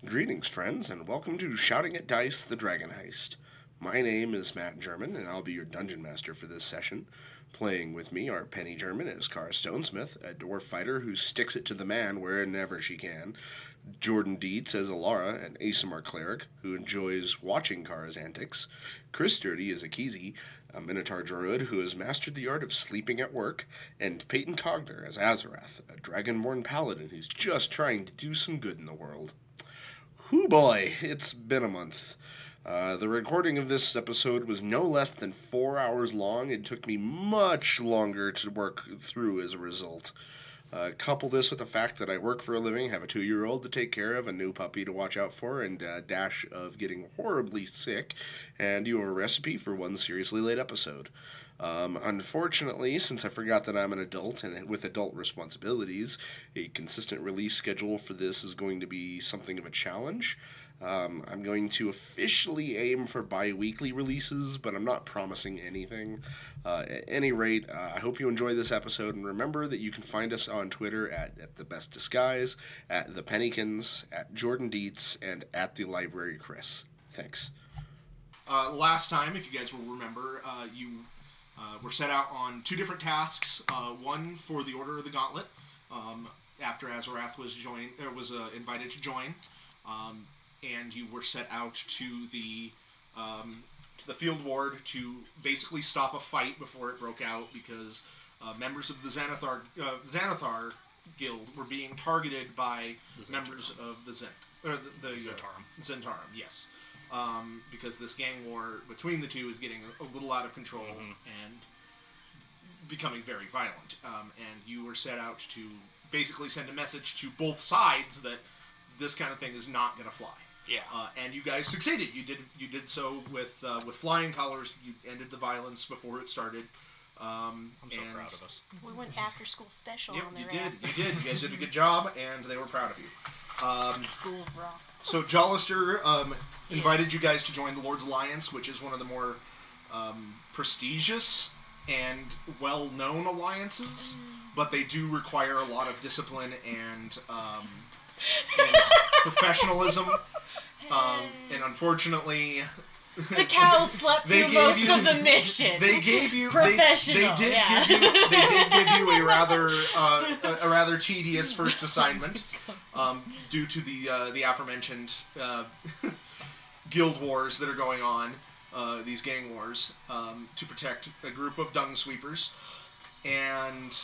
Greetings, friends, and welcome to Shouting at Dice, the Dragon Heist. My name is Matt German, and I'll be your Dungeon Master for this session. Playing with me are Penny German as Kara Stonesmith, a dwarf fighter who sticks it to the man wherever she can, Jordan Dietz as Elara, an ASMR cleric who enjoys watching Kara's antics, Chris Sturdy as Ekizi, a Minotaur druid who has mastered the art of sleeping at work, and Peyton Cogner as Azerath, a dragonborn paladin who's just trying to do some good in the world. Hoo boy, it's been a month. The recording of this episode was no less than 4 hours long. It took me much longer to work through as a result. Couple this with the fact that I work for a living, have a 2-year-old to take care of, a new puppy to watch out for, and a dash of getting horribly sick, and you have a recipe for one seriously late episode. Unfortunately, since I forgot that I'm an adult and with adult responsibilities, a consistent release schedule for this is going to be something of a challenge. I'm going to officially aim for bi-weekly releases, but I'm not promising anything. At any rate, I hope you enjoy this episode, and remember that you can find us on Twitter at The Best Disguise, at The Pennykins, at Jordan Dietz, and at The Library Chris. Thanks. Last time, if you guys will remember, you were set out on 2 different tasks. One for the Order of the Gauntlet, after Azerath was invited to join, and you were set out to the field ward to basically stop a fight before it broke out because members of the Xanathar Guild were being targeted by members of the Zentarum. Zentarum, yes. Because this gang war between the two is getting a little out of control and becoming very violent. And you were set out to basically send a message to both sides that this kind of thing is not going to fly. Yeah. And you guys succeeded. You did so with flying colors. You ended the violence before it started. I'm so proud of us. We went after school special Yep, on their you ass. did. You guys did a good job, and they were proud of you. School of Rock. So Jollister invited you guys to join the Lord's Alliance, which is one of the more prestigious and well-known alliances, but they do require a lot of discipline and professionalism. And unfortunately, The cows slept through most of the mission. They gave you professional. They did give you a rather tedious first assignment, due to the aforementioned guild wars that are going on, these gang wars, to protect a group of dung sweepers, and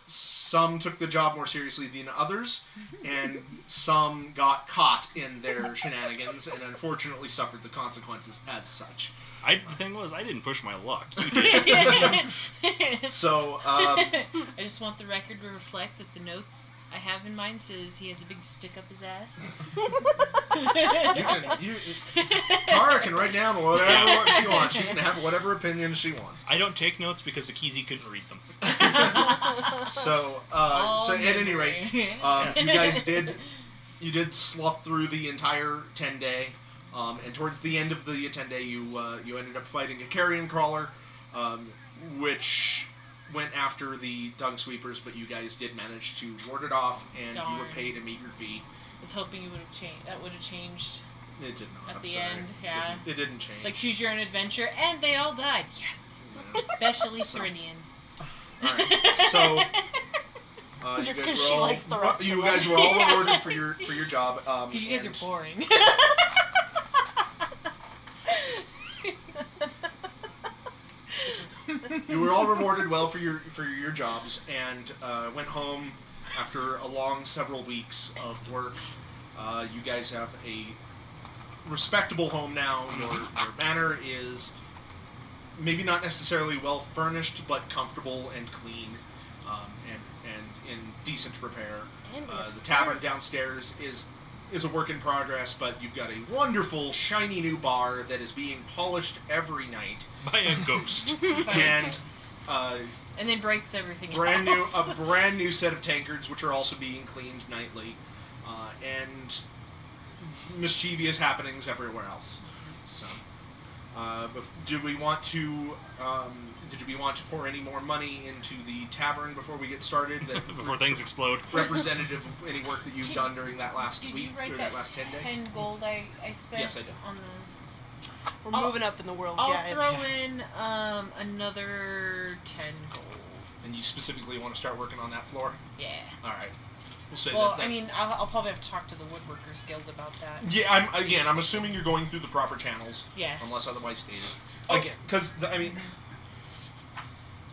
some took the job more seriously than others, and some got caught in their shenanigans and unfortunately suffered the consequences as such. The thing was, I didn't push my luck. You did. So, I just want the record to reflect that the notes I have in mind says he has a big stick up his ass. Kara can write down whatever she wants. She can have whatever opinion she wants. I don't take notes because Ekizi couldn't read them. So at any rate, you guys did slough through the entire 10-day, and towards the end of the 10-day, you ended up fighting a carrion crawler, which went after the dung sweepers, but you guys did manage to ward it off, and you were paid a meager fee. I was hoping you would have changed. That would have changed. It did not. At the end, yeah. It didn't change. It's like choose your own adventure, and they all died. Yes. Especially Thrinian. Alright, so Just because she likes the rest you of guys us. were all rewarded for your job. Because you guys are boring. You were all rewarded well for your jobs, and went home after a long several weeks of work. You guys have a respectable home now. Your manor is maybe not necessarily well furnished, but comfortable and clean, and in decent repair. The tavern downstairs is a work in progress, but you've got a wonderful, shiny new bar that is being polished every night By a ghost. and and then breaks everything a else. brand new set of tankards, which are also being cleaned nightly, and mischievous happenings everywhere else. So, Do we want to? Did we want to pour any more money into the tavern before we get started? Before things explode. Representative of any work that you've done during that last week Did you write or that last 10 days? 10 gold I spent? Yes, I did. On the... We're moving up in the world, I'll guys. throw in another 10 gold. And you specifically want to start working on that floor? Yeah. All right. We'll say Well, that. I mean, I'll probably have to talk to the Woodworkers Guild about that. Yeah, I'm assuming you're going through the proper channels. Yeah. Unless otherwise stated. Oh. Again, because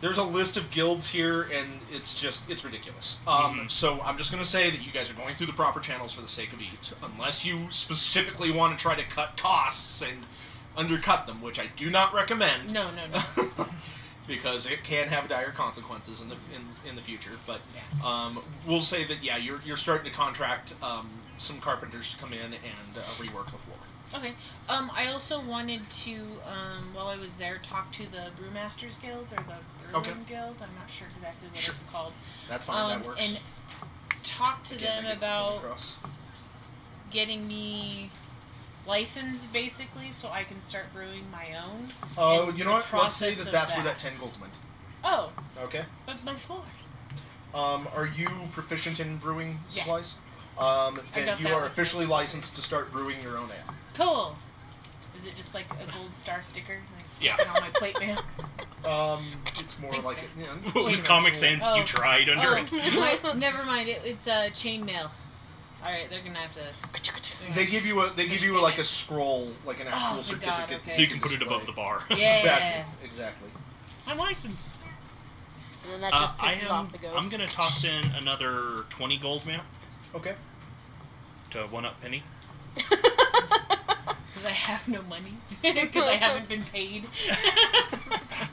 there's a list of guilds here, and it's ridiculous. So I'm just going to say that you guys are going through the proper channels for the sake of ease, unless you specifically want to try to cut costs and undercut them, which I do not recommend. No. Because it can have dire consequences in the future. But we'll say that you're starting to contract some carpenters to come in and rework the floor. Okay. I also wanted to, while I was there, talk to the Brewmasters Guild or the Brewing Guild. I'm not sure exactly what it's called. That's fine. That works. And talk to them about getting me licensed, basically, so I can start brewing my own. Oh, you know what? Let's say process that's of where that 10 gold went. Oh, Okay. but my floors. Are you proficient in brewing Yeah. supplies? I Then got you that are with officially licensed to start brewing your own ale. Cool. Is it just like a gold star sticker? And I stick Yeah. it on my plate mail. It's more Think like so. With Comic Sans, Oh. you tried under it. Never mind. It's chain mail. All right, they're gonna have to. They give you like a scroll, like an actual thank certificate. God, okay. So you can put it above the bar. Yeah. Exactly. I'm licensed. And then that just I pisses am. off the ghost. I'm gonna toss in another 20 gold, man, Okay. to one up Penny. Because I have no money. Because I haven't been paid.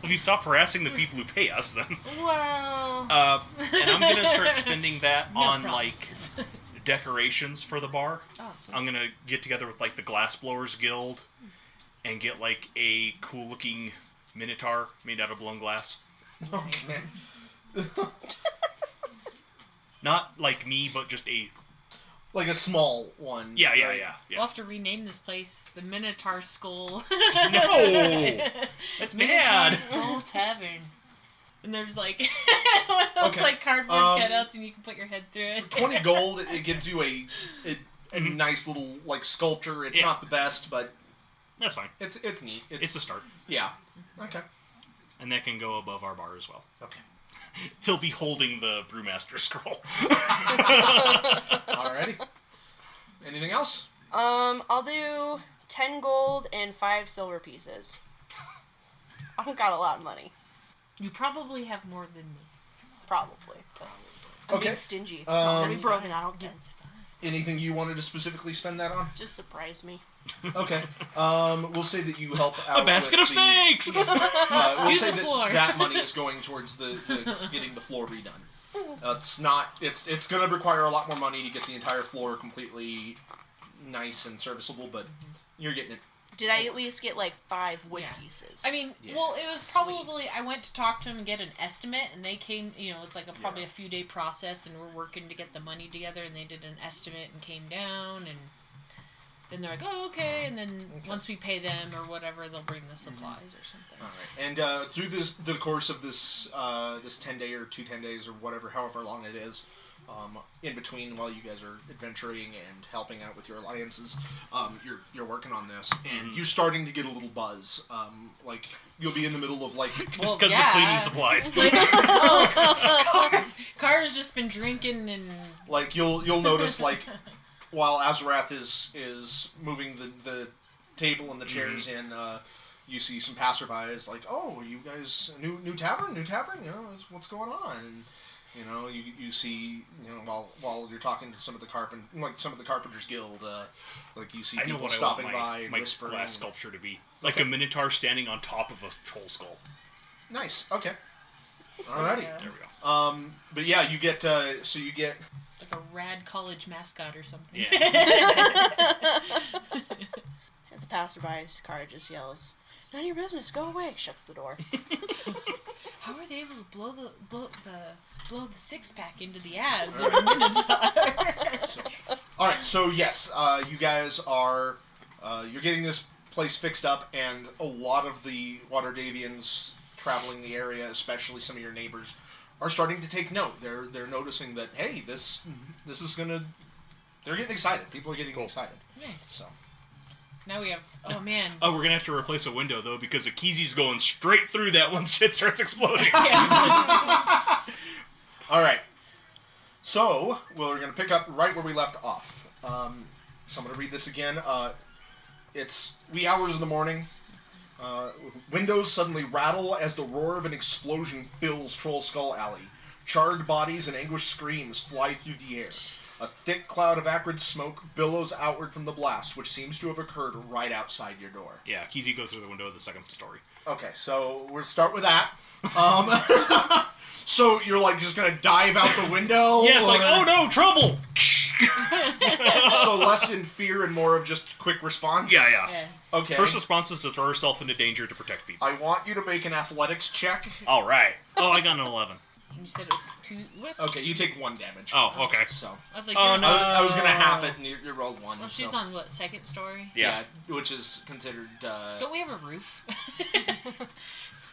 If you'd stop harassing the people who pay us, then. Well. And I'm gonna start spending that No on promises. like decorations for the bar. Oh, sweet. I'm gonna get together with like the Glassblowers Guild and get like a cool looking minotaur made out of blown glass. Okay. Not like me, but just a Like a small one. yeah. We'll have to rename this place the Minotaur Skull. No! That's Minotaur bad. Skull Tavern. And there's like one of those Okay, like cardboard cutouts, and you can put your head through it. 20 gold. It gives you a nice little like sculpture. It's Yeah. not the best, but That's fine. it's neat. It's a start. Yeah. Okay. And that can go above our bar as well. Okay. He'll be holding the Brewmaster scroll. Alrighty. Anything else? I'll do 10 gold and 5 silver pieces. I don't got a lot of money. You probably have more than me. Probably. But I'm Okay. being stingy. It's not gonna be Um, broken. I don't get it. That's fine. Anything you wanted to specifically spend that on? Just surprise me. Okay. We'll say that you help out. A basket with of the- fakes! We'll Do say the that floor. that money is going towards the getting the floor redone. It's not. It's going to require a lot more money to get the entire floor completely nice and serviceable, but you're getting it. Did I at least get like 5 wood Yeah. pieces? I mean, Yeah. well, it was Sweet. probably, I went to talk to them and get an estimate, and they came, it's like probably a few day process, and we're working to get the money together, and they did an estimate and came down, and then they're like, oh, okay, and then once we pay them or whatever, they'll bring the supplies or something. All right. And through the course of this 10 day or 10 days or whatever, however long it is, in between while you guys are adventuring and helping out with your alliances, you're working on this, and you're starting to get a little buzz. Like you'll be in the middle of like. It's because of the cleaning supplies. Like, Car's just been drinking and. Like you'll notice like while Azerath is moving the table and the chairs in, you see some passerbys like, oh, you guys new tavern, what's going on? And, you see, while you're talking to some of the Carpenters Guild, like you see I know people what stopping I by want and my whispering. glass sculpture to be. Like a minotaur standing on top of a troll skull. Nice. Okay. Alrighty. Yeah. There we go. But yeah, you get you get. Like a rad college mascot or something. Yeah. the passerby's car just yells, "None of your business. Go away." Shuts the door. How are they able to blow the 6-pack into the abs in a minotaur? All right. So yes, you guys are you're getting this place fixed up, and a lot of the Waterdavians traveling the area, especially some of your neighbors, are starting to take note. They're noticing that, hey, this is gonna. They're getting excited. People are getting excited. Nice. So Now we have. Oh man. Oh, we're gonna have to replace a window though because Ekizi's going straight through that once shit starts exploding. all right. So we're gonna pick up right where we left off. So I'm gonna read this again. It's wee hours in the morning. Windows suddenly rattle as the roar of an explosion fills Troll Skull Alley. Charred bodies and anguished screams fly through the air. A thick cloud of acrid smoke billows outward from the blast, which seems to have occurred right outside your door. Yeah, Ekizi goes through the window of the second story. Okay, so we'll start with that. So you're like just gonna dive out the window? Yeah, it's like, oh no, trouble! So less in fear and more of just quick response? Yeah. Okay. First response is to throw herself into danger to protect people. I want you to make an athletics check. Alright. Oh, I got an 11. You said it was 2. What's... Okay, you take 1 damage. Oh, okay. So I was like, Oh, you're- no. I was gonna half it, and you rolled 1. Well, she's so. on what, second story? Yeah. Which is considered. Don't we have a roof?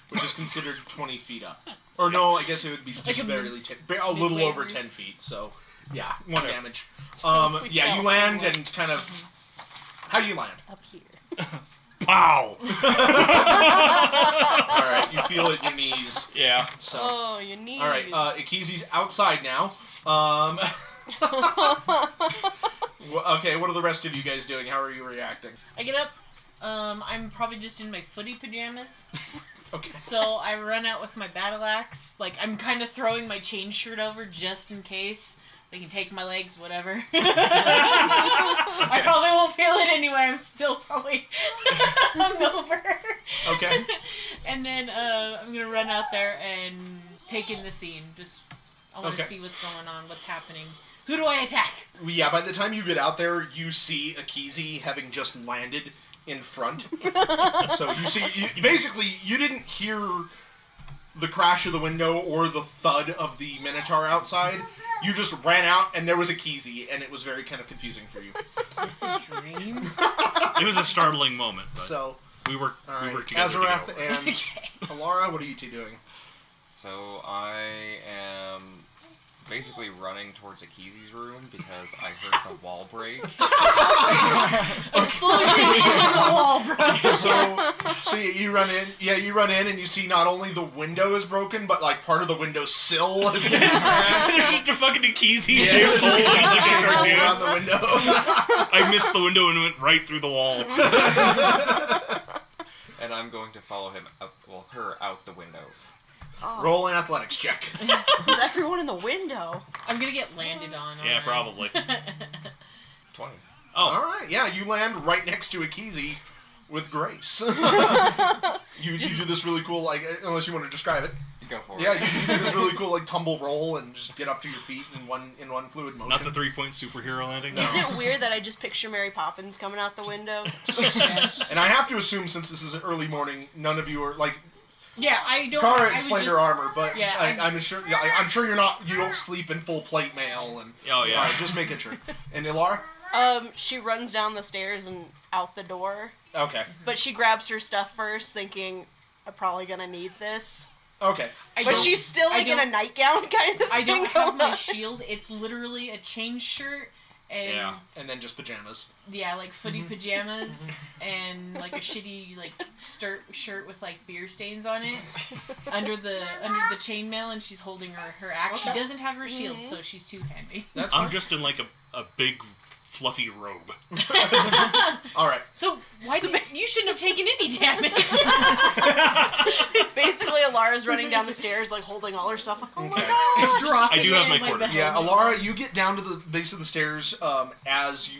Which is considered 20 feet up. Or no, I guess it would be just Like a barely a little midway over roof? 10 feet. So yeah, 1 damage. So we Yeah, you fell land somewhere. and kind of. How do you land? Up here. Pow! All right, you feel it in your knees. Yeah. So. Oh, your knees. All right, Ekizi's outside now. Okay, what are the rest of you guys doing? How are you reacting? I get up. I'm probably just in my footy pajamas. Okay. So I run out with my battle axe. Like, I'm kind of throwing my chain shirt over just in case. They can take my legs, whatever. I probably won't feel it anyway. I'm still probably hungover. Okay. And then I'm going to run out there and take in the scene. I want to Okay. see what's going on, what's happening. Who do I attack? Yeah, by the time you get out there, you see Ekizi having just landed in front. So you see, you didn't hear the crash of the window or the thud of the Minotaur outside. You just ran out, and there was Ekizi, and it was very kind of confusing for you. Is this a dream? It was a startling moment, but So, we worked all right, together. to get Azerath over it. and Okay. Elara, what are you two doing? So I am basically running towards Ekizi's room because I heard the wall break. Explosion in the wall, bro. So you run in. Yeah, you run in, and you see not only the window is broken, but like part of the window sill has been smashed. There's just a fucking Ekizi Yeah, shaped there's hole a like a shape cartoon. around the window. I missed the window and went right through the wall. And I'm going to follow him out, her out the window. Oh. Roll an athletics check. With everyone in the window. I'm gonna get landed on. Yeah, aren't I? probably. 20. All Oh, right, yeah, you land right next to Ekizi with grace. you do this really cool, like, unless you want to describe it. You go for Yeah, it. you do this really cool, like, tumble roll and just get up to your feet in one fluid motion. not the 3-point superhero landing. Is it weird that I just picture Mary Poppins coming out the window? And I have to assume, since this is an early morning, none of you are like. Yeah, I don't. Kara I was explained just, her armor, but Yeah, I'm sure. Yeah, I'm sure you don't sleep in full plate mail and. Oh, yeah. All right, just making sure. And Elara? She runs down the stairs and out the door. Okay. But she grabs her stuff first, thinking, I'm probably gonna need this. Okay. But So- she's still like in a nightgown kind of I thing. don't have going my on. shield. It's literally a chain shirt and Yeah. And then just pajamas. yeah, like footy pajamas and like a shitty like shirt with like beer stains on it under the chainmail, and she's holding her axe. Okay. She doesn't have her shield, so she's two-handed. That's I'm fine. just in like a big fluffy robe. All right. So why did you shouldn't have taken any damage? Basically, Alara's running down the stairs, like holding all her stuff. Like, oh my Okay. god! Just dropping I do have it my in, like, quarters. the Yeah, helmet. Elara, you get down to the base of the stairs and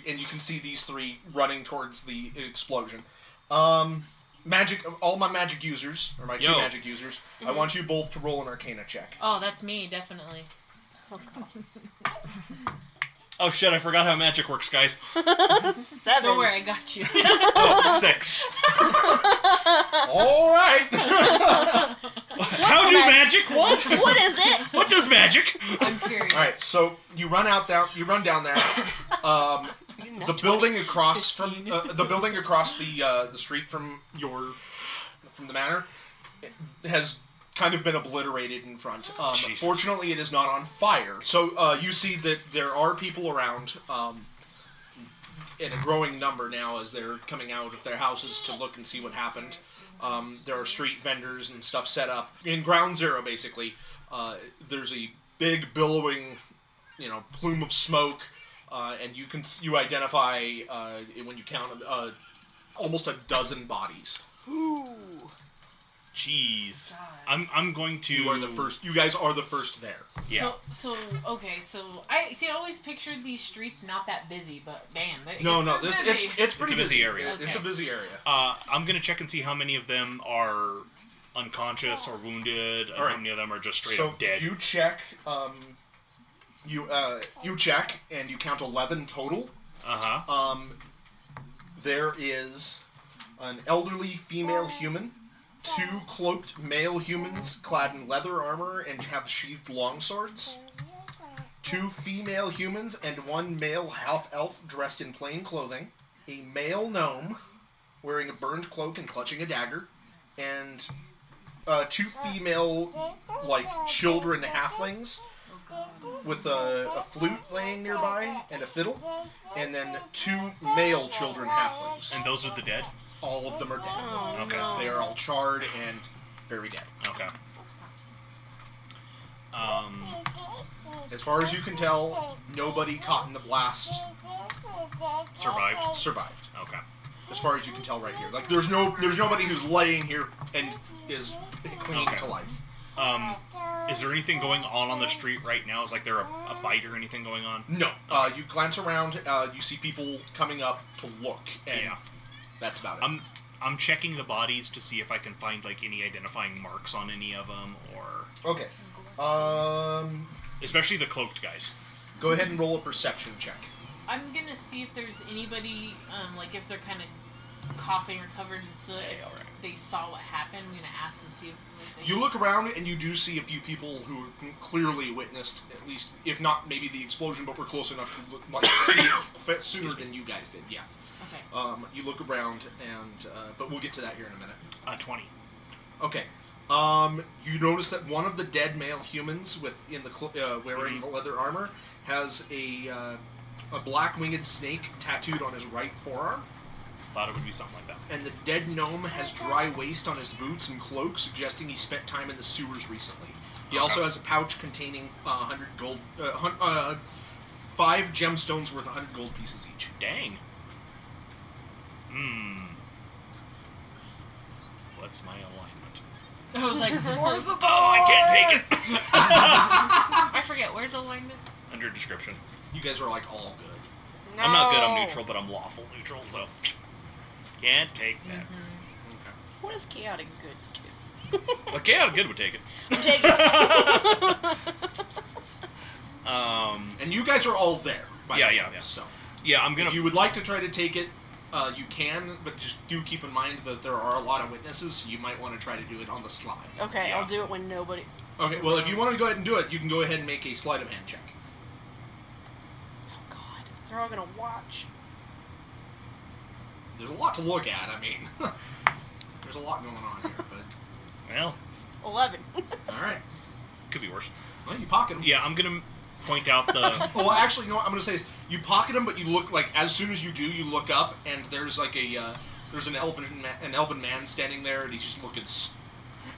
you can see these three running towards the explosion. Magic, all my magic users, or my two Yo. magic users, I want you both to roll an Arcana check. Oh, that's me, definitely. Oh, God. Oh shit, I forgot how magic works, guys. 7. Don't worry, I got you. Oh, 6. All right. How do magic? What? What is it? What does magic? I'm curious. All right. So you run down there. The building across from the building across the street from the manor has kind of been obliterated in front. Fortunately, it is not on fire. So you see that there are people around in a growing number now as they're coming out of their houses to look and see what happened. There are street vendors and stuff set up. In Ground Zero, basically, there's a big billowing, plume of smoke, and you identify when you count almost a dozen bodies. Ooh. Jeez. God. I'm going to. You are the first. You guys are the first there. Yeah. So I always pictured these streets not that busy, but damn. No, busy. it's pretty busy area. Okay. It's a busy area. I'm gonna check and see how many of them are unconscious or wounded, and All right. how many of them are just straight So up dead. you check. You check and you count 11 total. There is an elderly female human, 2 cloaked male humans clad in leather armor and have sheathed longswords, 2 female humans and 1 male half-elf dressed in plain clothing, a male gnome wearing a burned cloak and clutching a dagger, and 2 female, children halflings with a flute laying nearby and a fiddle, and then 2 male children halflings. And those are the dead? All of them are dead. Oh, Okay. no. They are all charred and very dead. Okay. As far as you can tell, nobody caught in the blast Survived? Okay. as far as you can tell right here. There's nobody who's laying here and is clinging Okay. to life. Is there anything going on the street right now? Is there a fight or anything going on? No. You glance around, you see people coming up to look, and Yeah. that's about it. I'm checking the bodies to see if I can find any identifying marks on any of them, or Okay. especially the cloaked guys. Go ahead and roll a perception check. I'm gonna see if there's anybody, if they're kind of coughing or covered in soot. Yeah, If alright. they saw what happened, I'm gonna ask them to see if they... You look around and you do see a few people who clearly witnessed, at least, if not maybe the explosion, but were close enough to see it sooner than you guys did. Yes. Okay. You look around, and but we'll get to that here in a minute. 20. Okay. You notice that one of the dead male humans wearing the leather armor has a black winged snake tattooed on his right forearm. Thought it would be something like that. And the dead gnome has dry waste on his boots and cloak, suggesting he spent time in the sewers recently. He also has a pouch containing 100 gold, 5 gemstones worth 100 gold pieces each. Dang. What's my alignment? I was like, for the Oh, I can't take it! I forget, where's alignment? Under description. You guys are all good. No. I'm not good, I'm neutral, but I'm lawful neutral, so can't take that. Okay. What is chaotic good do? Well, chaotic good would take it. Take it. And you guys are all there. By Yeah, the way, yeah. So Yeah, I'm gonna. if you would like to try to take it, you can, but just do keep in mind that there are a lot of witnesses, so you might want to try to do it on the slide. Okay, Yeah. I'll do it when nobody... Okay, well, if you want to go ahead and do it, you can go ahead and make a sleight of hand check. Oh, God. They're all gonna watch. There's a lot to look at, I mean. There's a lot going on here, but... Well, 11. Alright. could be worse. Well, you pocket them. Yeah, I'm gonna point out the. Well, actually, you know what I'm going to say is, you pocket them, but you look, as soon as you do, you look up, and there's, there's an elven man standing there, and he's just looking...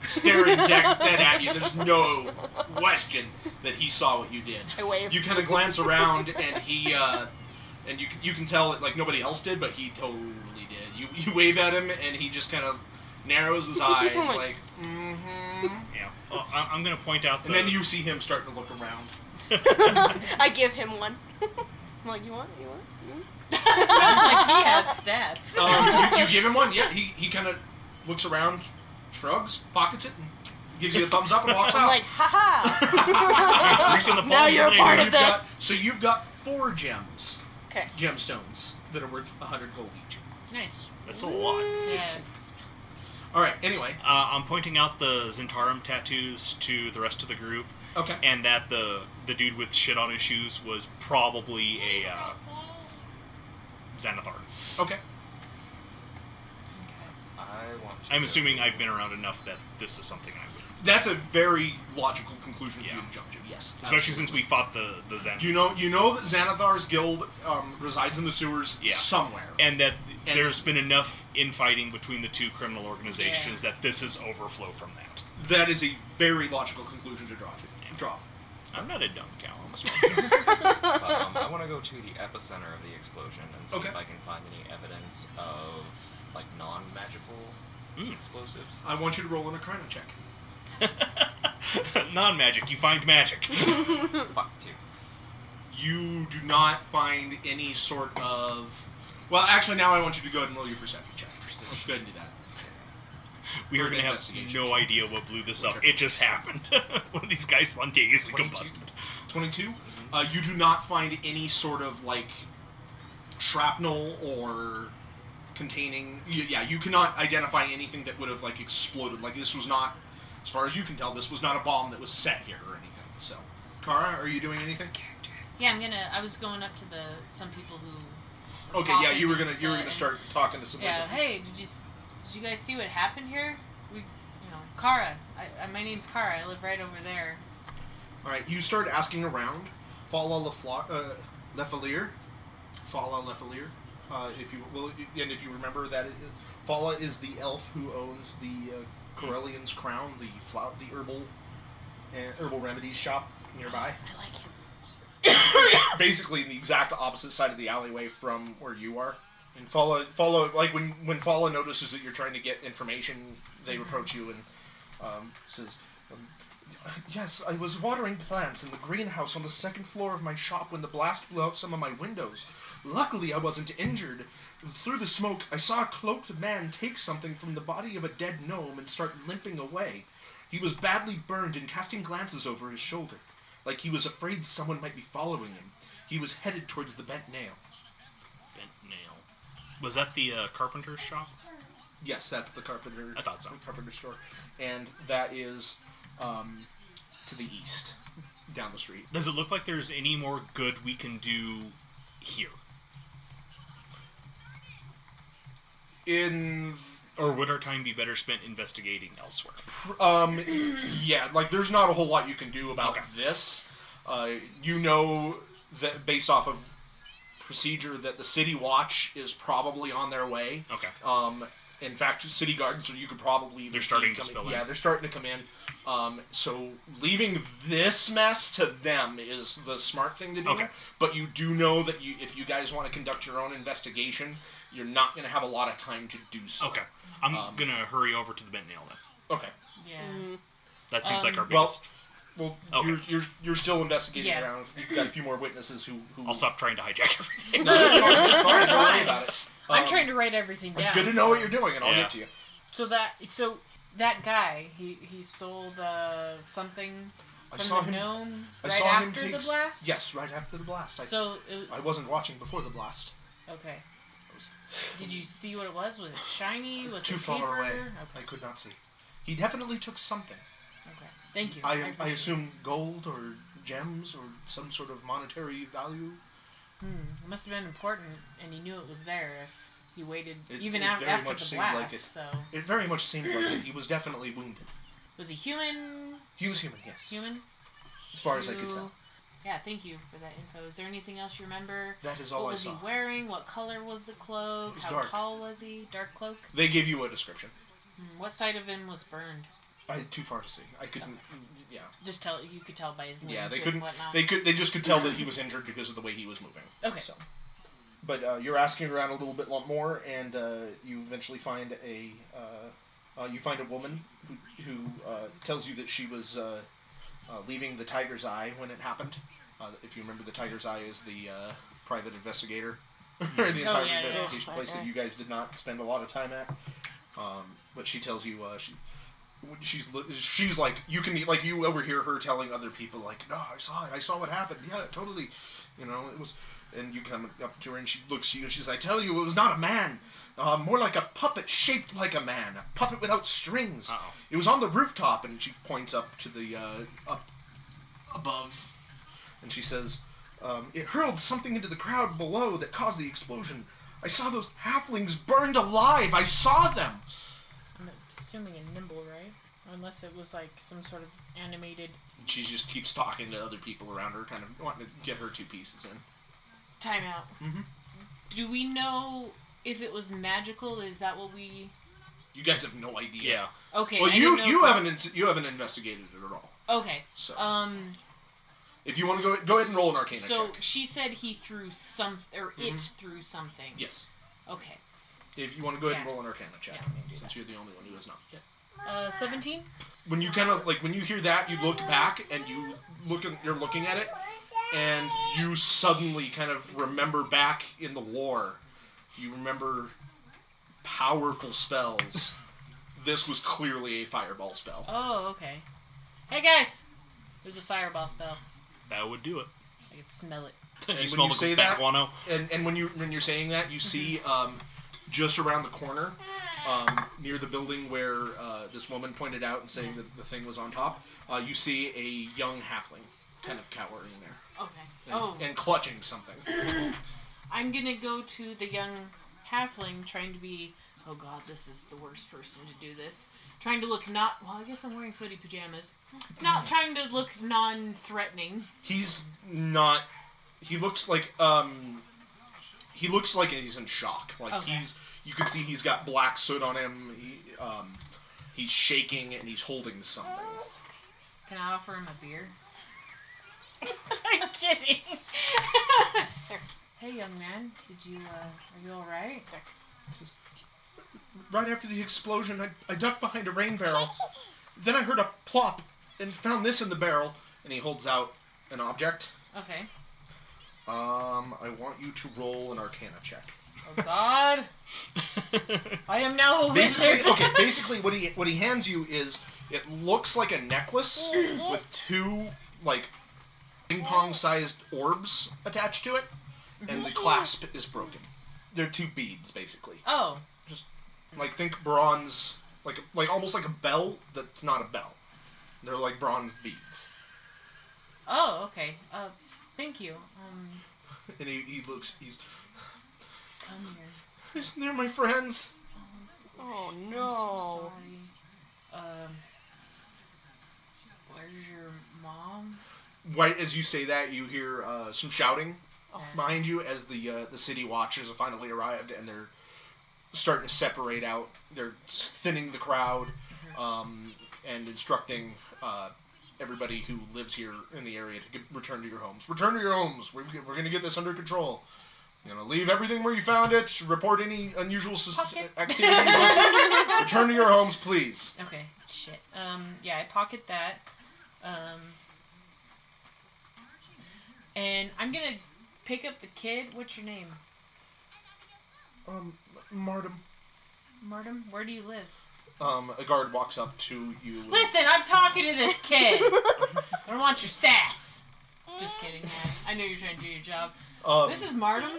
staring dead at you. There's no question that he saw what you did. I wave. You kind of glance around, and he, and you can tell that nobody else did, but he totally did. You wave at him, and he just kind of narrows his eyes, mm-hmm. Yeah. Oh, I'm gonna point out the. And then you see him starting to look around. I give him one. I'm like, you want? Like he has stats. You give him one, yeah. He kind of looks around, shrugs, pockets it, and gives you a thumbs up and walks I'm out. like, haha. Greasing the Now palms you're of a the part neighbor. of this. So you've got 4 gems. Okay. Gemstones that are worth 100 gold each. Nice. That's a lot. Yeah. Alright, anyway. I'm pointing out the Zentarum tattoos to the rest of the group, Okay. and that the dude with shit on his shoes was probably Xanathar. Okay. I'm assuming I've been around enough that this is something I would. That's a very logical conclusion for you Yeah. to jump to. Yes. Especially since we fought the Xanathar. You know that Xanathar's guild resides in the sewers somewhere. And that there's been enough infighting between the two criminal organizations that this is overflow from that. That is a very logical conclusion to draw. I'm not a dumb cow. I'm a smart I want to go to the epicenter of the explosion and see if I can find any evidence of like non-magical explosives. I want you to roll an Arcana check. Non-magic. You find magic. Fuck, 2. You do not find any sort of... Well, actually, now I want you to go ahead and roll your perception check. Let's go ahead and do that. We are going to have no idea what blew this up. It just happened. One of these guys spontaneously combusted. 22? You do not find any sort of, like, shrapnel or containing... you cannot identify anything that would have, like, exploded. Like, this was not, as far as you can tell, this was not a bomb that was set here or anything. So, Kara, are you doing anything? Yeah, I was going up to some people who... Okay, yeah, you were gonna start talking to some witnesses. Hey, did you guys see what happened here? Kara. My name's Kara. I live right over there. All right, you start asking around. Fala Lefalier. If you will, and if you remember that, Fala is the elf who owns the Corellian's Crown, the herbal remedies shop nearby. I like him. Basically, the exact opposite side of the alleyway from where you are. And Fala, like when Fala notices that you're trying to get information, they approach you and says, "Yes, I was watering plants in the greenhouse on the second floor of my shop when the blast blew out some of my windows. Luckily, I wasn't injured. Through the smoke, I saw a cloaked man take something from the body of a dead gnome and start limping away. He was badly burned and casting glances over his shoulder, like he was afraid someone might be following him. He was headed towards the Bent Nail." Bent Nail. Was that the carpenter's shop? Yes, that's the carpenter. I thought so. Carpenter store, and that is to the east, down the street. Does it look like there's any more good we can do here? Or would our time be better spent investigating elsewhere? Yeah, like there's not a whole lot you can do about this. You know that based off of procedure that the City Watch is probably on their way. Okay. In fact, City Guards, so you could probably even they're starting to spill in. Yeah, they're starting to come in. So leaving this mess to them is the smart thing to do. Okay. But you do know that if you guys want to conduct your own investigation, you're not going to have a lot of time to do so. Okay. I'm going to hurry over to the Bent Nail then. Okay. Yeah. That seems like our biggest... Well, okay. you're still investigating around. You've got a few more witnesses who... I'll stop trying to hijack everything. No, it's fine. Don't worry about it. I'm trying to write everything down. It's good to know what you're doing, and I'll get to you. So that guy, he stole the something from the gnome right after the blast? Yes, right after the blast. I wasn't watching before the blast. Okay. Did you see what it was? Was it shiny? Was too it far paper? away? Okay. I could not see. He definitely took something. Okay. Thank you. I assume gold or gems or some sort of monetary value. It must have been important, and he knew it was there if he waited after the blast. It very much seemed like it. He was definitely wounded. Was he human? He was human, yes. Human? As far as I could tell. Yeah, thank you for that info. Is there anything else you remember? That is all I saw. What was he wearing? What color was the cloak? How dark. tall was he? Dark cloak? They gave you a description. What side of him was burned? Too far to see. I couldn't. Yeah. Just you could tell by his limp. Yeah, they and couldn't. whatnot. They just could tell that he was injured because of the way he was moving. Okay. So. But you're asking around a little bit more, and you eventually find a woman who tells you that she was leaving the Tiger's Eye when it happened. If you remember, the Tiger's Eye is the private investigator, the investigation place that you guys did not spend a lot of time at. But she tells you she's like, you can, like, you overhear her telling other people, like, no, I saw what happened. Yeah, totally. It was. And you come up to her and she looks at you and she's like, I tell you, it was not a man. More like a puppet shaped like a man. A puppet without strings. Uh-oh. It was on the rooftop, and she points up to the, up above. And she says, it hurled something into the crowd below that caused the explosion. I saw those halflings burned alive. I saw them. I'm assuming a nimble, right? Unless it was like some sort of animated... She just keeps talking to other people around her, kind of wanting to get her 2 pieces in. Time out. Mm-hmm. Do we know if it was magical? Is that what we... You guys have no idea. Yeah. Okay. Well, you haven't investigated it at all. Okay. So. If you want to go ahead and roll an Arcana check. So she said he threw something, or it threw something. Yes. Okay. If you want to go ahead and roll an Arcana check, Yeah, since you're the only one who has not yet. 17. When you kind of when you hear that, you look back and you're looking at it, and you suddenly kind of remember back in the war. You remember powerful spells. This was clearly a fireball spell. Oh, okay. Hey guys, there's a fireball spell. That would do it. I can smell it. And You smell when you say the that, guano? and when you're saying that, you see just around the corner, near the building where this woman pointed out and saying that the thing was on top, you see a young halfling kind of cowering there. Okay. And clutching something. I'm gonna go to the young halfling, trying to be... Oh god, this is the worst person to do this. Trying to look not... Well, I guess I'm wearing footy pajamas. Not trying to look non-threatening. He's not... He looks like he's in shock. Like, okay. You can see he's got black soot on him. He's shaking and he's holding something. Can I offer him a beer? I'm kidding. Hey, young man, are you alright? He says, right after the explosion, I ducked behind a rain barrel. Then I heard a plop and found this in the barrel. And he holds out an object. Okay. I want you to roll an Arcana check. Oh God! I am now a wizard. Basically, what he hands you is, it looks like a necklace with 2 ping pong sized orbs attached to it, and the clasp is broken. They're 2 beads, basically. Oh. Just think bronze, like almost like a bell that's not a bell. They're like bronze beads. Oh, okay. Thank you. And he looks. He's. Come here. They're my friends. Oh I'm no. so sorry. Where's your mom? Right as you say that, you hear some shouting Oh. behind you as the city watchers have finally arrived, and they're starting to separate out. They're thinning the crowd, and instructing everybody who lives here in the area to return to your homes. Return to your homes. We're going to get this under control. Leave everything where you found it. Report any unusual activity. Return to your homes, please. Okay. Shit. Yeah, I pocket that. And I'm gonna pick up the kid. What's your name? Martum. Martum? Where do you live? A guard walks up to you. Listen, I'm talking to this kid. I don't want your sass. Just kidding, man. I know you're trying to do your job. This is Martum.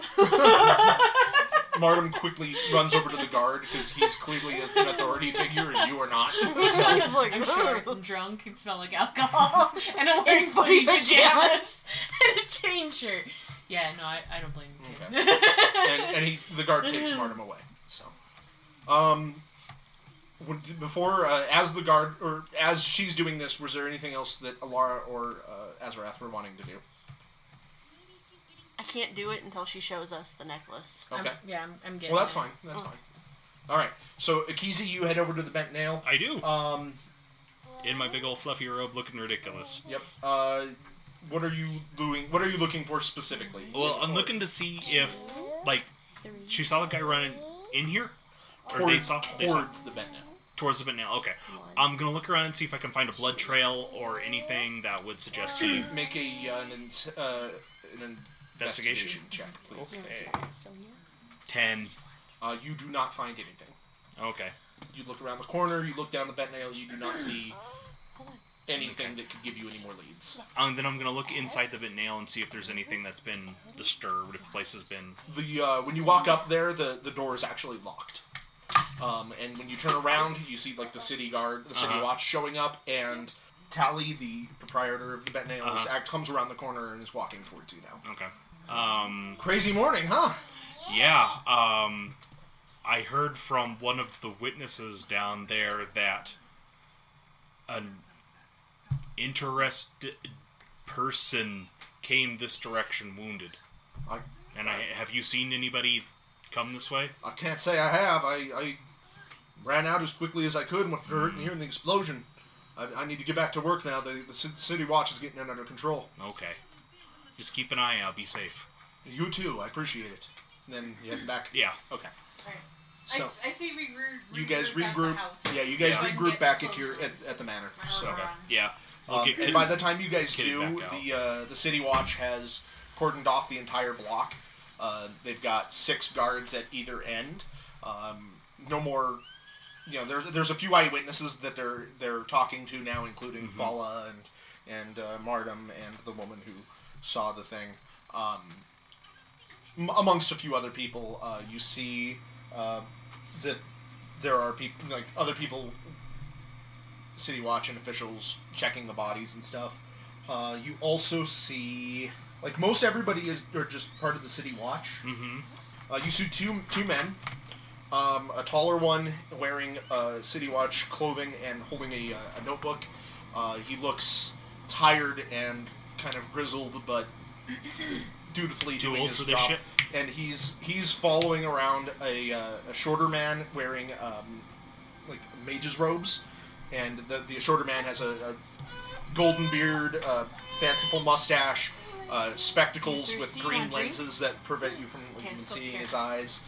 Martum quickly runs over to the guard because he's clearly an authority figure and you are not. So. I'm short and drunk and smell like alcohol. And I'm wearing footy pajamas and a chain shirt. Yeah, no, I don't blame the kid. Okay. and the guard takes Martum away. So, as she's doing this, was there anything else that Elara or Azerath were wanting to do? I can't do it until she shows us the necklace. Okay. I'm getting. Well, that's fine. That's fine. All right. So, Ekizi, you head over to the bent nail. I do. In my big old fluffy robe, looking ridiculous. Yep. What are you doing? What are you looking for specifically? Well, I'm looking to see if, she saw the guy running in here, or Towards they saw the bent nail. towards the bent nail. Okay. I'm gonna look around and see if I can find a blood trail or anything that would suggest he Make an investigation check, please. Okay. 10. You do not find anything. Okay. You look around the corner, you look down the bent nail, you do not see anything that could give you any more leads. Then I'm gonna look inside the bent nail and see if there's anything that's been disturbed, if the place has been... When you walk up there, the door is actually locked. And when you turn around, you see the city guard, the city watch showing up, and Tally, the proprietor of the bent nail, comes around the corner and is walking towards you now. Okay. Crazy morning, huh? Yeah, I heard from one of the witnesses down there that an interested person came this direction wounded. Have you seen anybody come this way? I can't say I have. I ran out as quickly as I could after hearing the explosion. I need to get back to work now. The city watch is getting under control. Okay. Just keep an eye out. Be safe. You too. I appreciate it. And then you head back? Yeah. Okay. Right. So I see you guys regroup at the regroup. house. Yeah, you guys So I can regroup get back close at the manor. My So. armor on. Yeah. And by the time you guys kitted do, back the city watch has cordoned off the entire block. They've got 6 guards at either end. No more. There's a few eyewitnesses that they're talking to now, including Fala and Mardum and the woman who saw the thing. Amongst a few other people, you see that there are people, like other people, City Watch and officials checking the bodies and stuff. You also see, like most everybody are just part of the City Watch. Mm-hmm. You see two men. A taller one wearing City Watch clothing and holding a notebook. He looks tired and kind of grizzled, but dutifully Too doing old his for job. this shit. And he's following around a shorter man wearing like mage's robes, and the shorter man has a golden beard, fanciful mustache, spectacles with thirsty? green Want a drink? lenses that prevent you from Can't even go seeing upstairs. his eyes.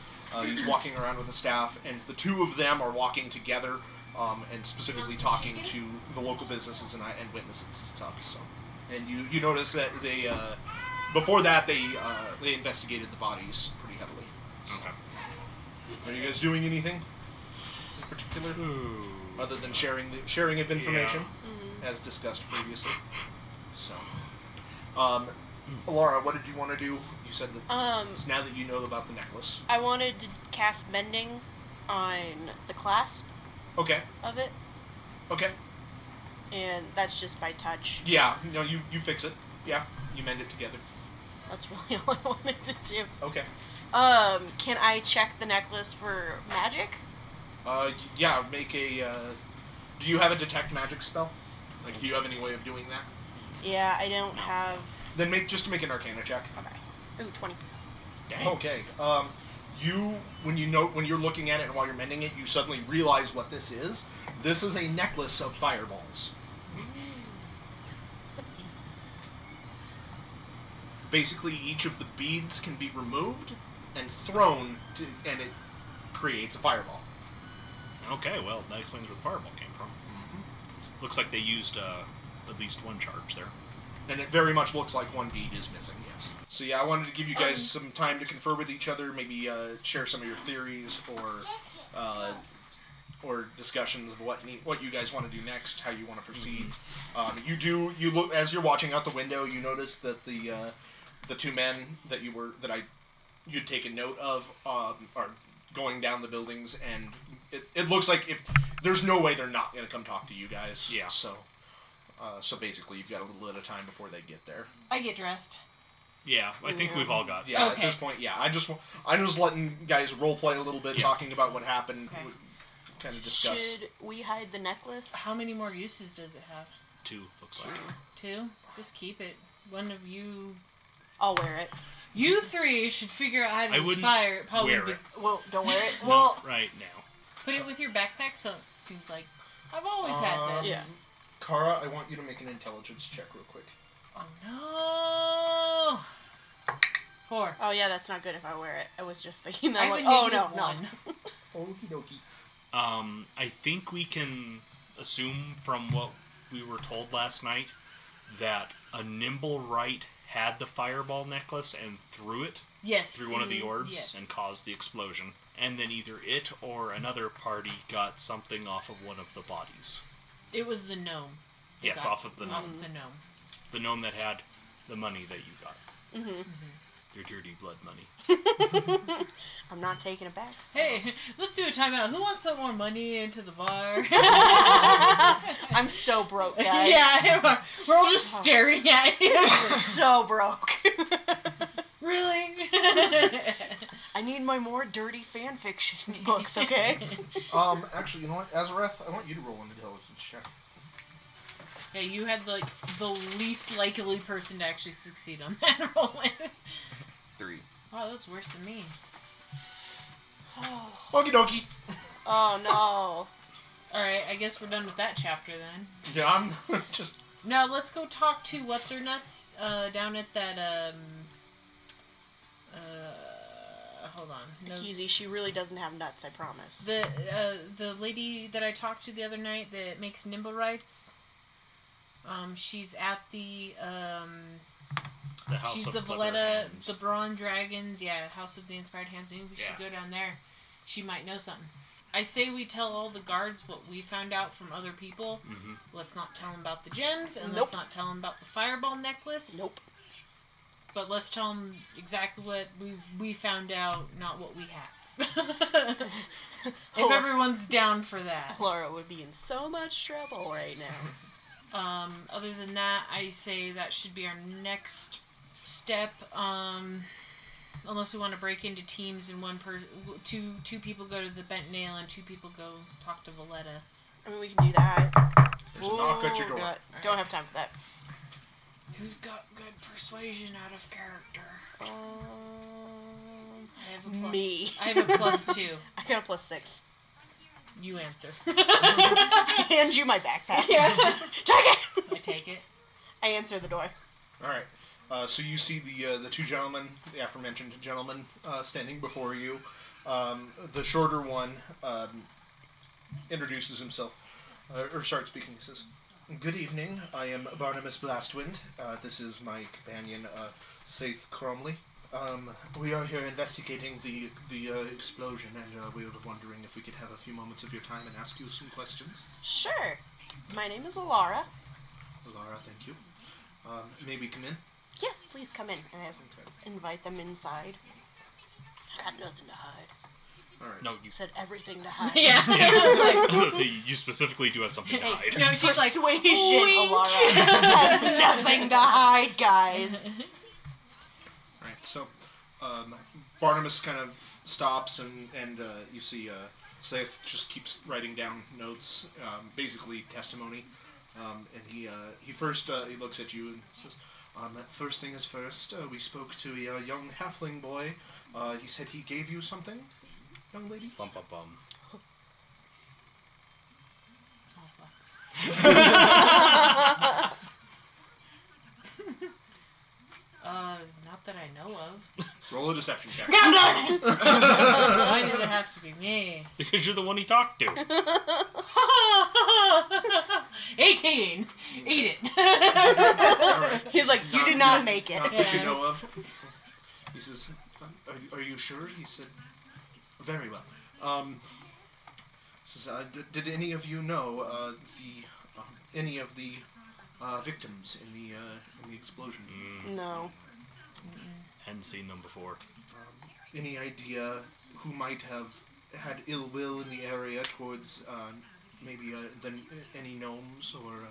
He's walking around with a staff, and the two of them are walking together, and specifically some talking chicken? to the local businesses and witnesses and stuff. So, and you notice that they before that they investigated the bodies pretty heavily. So, Okay. are you guys doing anything in particular other than sharing of information as discussed previously? So, Elara, what did you want to do? You said that now that you know about the necklace. I wanted to cast mending on the clasp Okay. of it, Okay. and that's just by touch. Yeah. No, you fix it. Yeah. You mend it together. That's really all I wanted to do. Okay. Can I check the necklace for magic? Yeah. Make a. Do you have a detect magic spell? Like, do you have any way of doing that? Yeah, I don't have. Then make an Arcana check. Okay. Ooh, 20. Dang. Okay. When you're looking at it and while you're mending it, you suddenly realize what this is. This is a necklace of fireballs. Basically, each of the beads can be removed and thrown, and it creates a fireball. Okay, well, that explains where the fireball came from. Looks like they used at least one charge there. And it very much looks like one bead is missing, yes. So yeah, I wanted to give you guys some time to confer with each other, maybe share some of your theories or discussions of what you guys want to do next, how you want to proceed. You look as you're watching out the window, you notice that the two men that you'd taken note of are going down the buildings, and it looks like if there's no way they're not going to come talk to you guys. Yeah. So basically, you've got a little bit of time before they get there. I get dressed. Yeah, I think we've all got. Yeah, Okay. at this point, yeah. I'm just letting guys role play a little bit, Yeah. talking about what happened, Okay. kind of discuss. Should we hide the necklace? How many more uses does it have? 2, looks like. 2? Just keep it. One of you. I'll wear it. You 3 should figure out how to I use wouldn't fire. It probably wear be, it. Well, don't wear it. Not Well, right now. Put it with your backpack, so it seems like I've always had this. Yeah. Kara, I want you to make an intelligence check real quick. Oh no! 4. oh yeah, that's not good if I wear it. I was just thinking I that have one. a Oh negative no, 1. no. Okie dokie. I think we can assume from what we were told last night that a nimble right had the fireball necklace and threw it Yes. through one of the orbs Yes. and caused the explosion. And then either it or another party got something off of one of the bodies. It was the gnome. They Yes, got off of the off gnome. the gnome. The gnome that had the money that you got. Mm-hmm. Your dirty blood money. I'm not taking it back. so. Hey, let's do a timeout. Who wants to put more money into the bar? I'm so broke, guys. Yeah, we're all just staring at you. so broke. Really? I need my more dirty fan fiction books, okay? Actually, you know what, Azerath, I want you to roll an intelligence check. Yeah, you had like the least likely person to actually succeed on that roll. 3. Wow, that was worse than me. Okie dokie. Oh no. Alright, I guess we're done with that chapter then. Yeah, I'm just... Now let's go talk to What's-Her-Nuts down at that, hold on. Ekizi, she really doesn't have nuts, I promise. The lady that I talked to the other night that makes nimble rights, she's at the House she's of the Clever Valletta, Hands. the Brawn Dragons, House of the Inspired Hands. Maybe we should go down there. She might know something. I say we tell all the guards what we found out from other people. Mm-hmm. Let's not tell them about the gems, and Nope. let's not tell them about the fireball necklace. Nope. But let's tell them exactly what we found out, not what we have. If everyone's down for that. Laura would be in so much trouble right now. Other than that, I say that should be our next step. Unless we want to break into teams and two people go to the Bent Nail and 2 people go talk to Valletta. I mean, we can do that. There's a knock at your door. God. Don't have time for that. Who's got good persuasion out of character? I have a plus. Me. I have a +2. I got a +6. You answer. I hand you my backpack. Yeah. Take it! I take it. I answer the door. Alright. So you see the 2 gentlemen, the aforementioned gentlemen, standing before you. The shorter one introduces himself, or starts speaking. He says, "Good evening, I am Barnabas Blastwind. This is my companion, Saith Cromley. We are here investigating the explosion, and we were wondering if we could have a few moments of your time and ask you some questions." Sure. My name is Elara. Elara, thank you. May we come in? Yes, please come in. And I invite them inside. I got nothing to hide. Alright. No, you. Said everything to hide. Yeah. Yeah. So you specifically do have something to hide. No, she's like, Persuasion, wink. Elara has nothing to hide, guys. Alright, so Barnabas kind of stops, and you see Seth just keeps writing down notes, basically testimony. And he first he looks at you and says, "First thing is first. We spoke to a young halfling boy. He said he gave you something, young lady." Bum bum bum. Not that I know of. Roll a deception check. Why did it have to be me? Because you're the one he talked to. 18. Eat it. Alright. He's like, you did not make it. Not that you Yeah. know of. He says, are you sure? He said, "Very well." He says, did any of you know any of the victims in the explosion? No. Hadn't seen them before. Any idea who might have had ill will in the area towards maybe any gnomes or?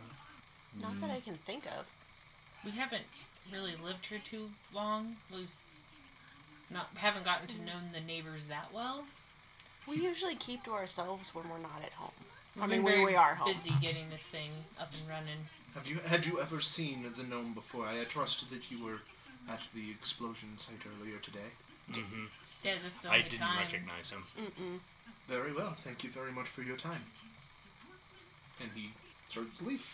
Not that I can think of. We haven't really lived here too long. We haven't gotten to know the neighbors that well. We usually keep to ourselves when we're not at home. We've I been mean, when very we are home. busy getting this thing up and running. Had you ever seen the gnome before? I trusted that you were at the explosion site earlier today. Mm-hmm. Yeah, just the I only didn't time. recognize him. Mm-mm. Very well. Thank you very much for your time. And he starts to leave.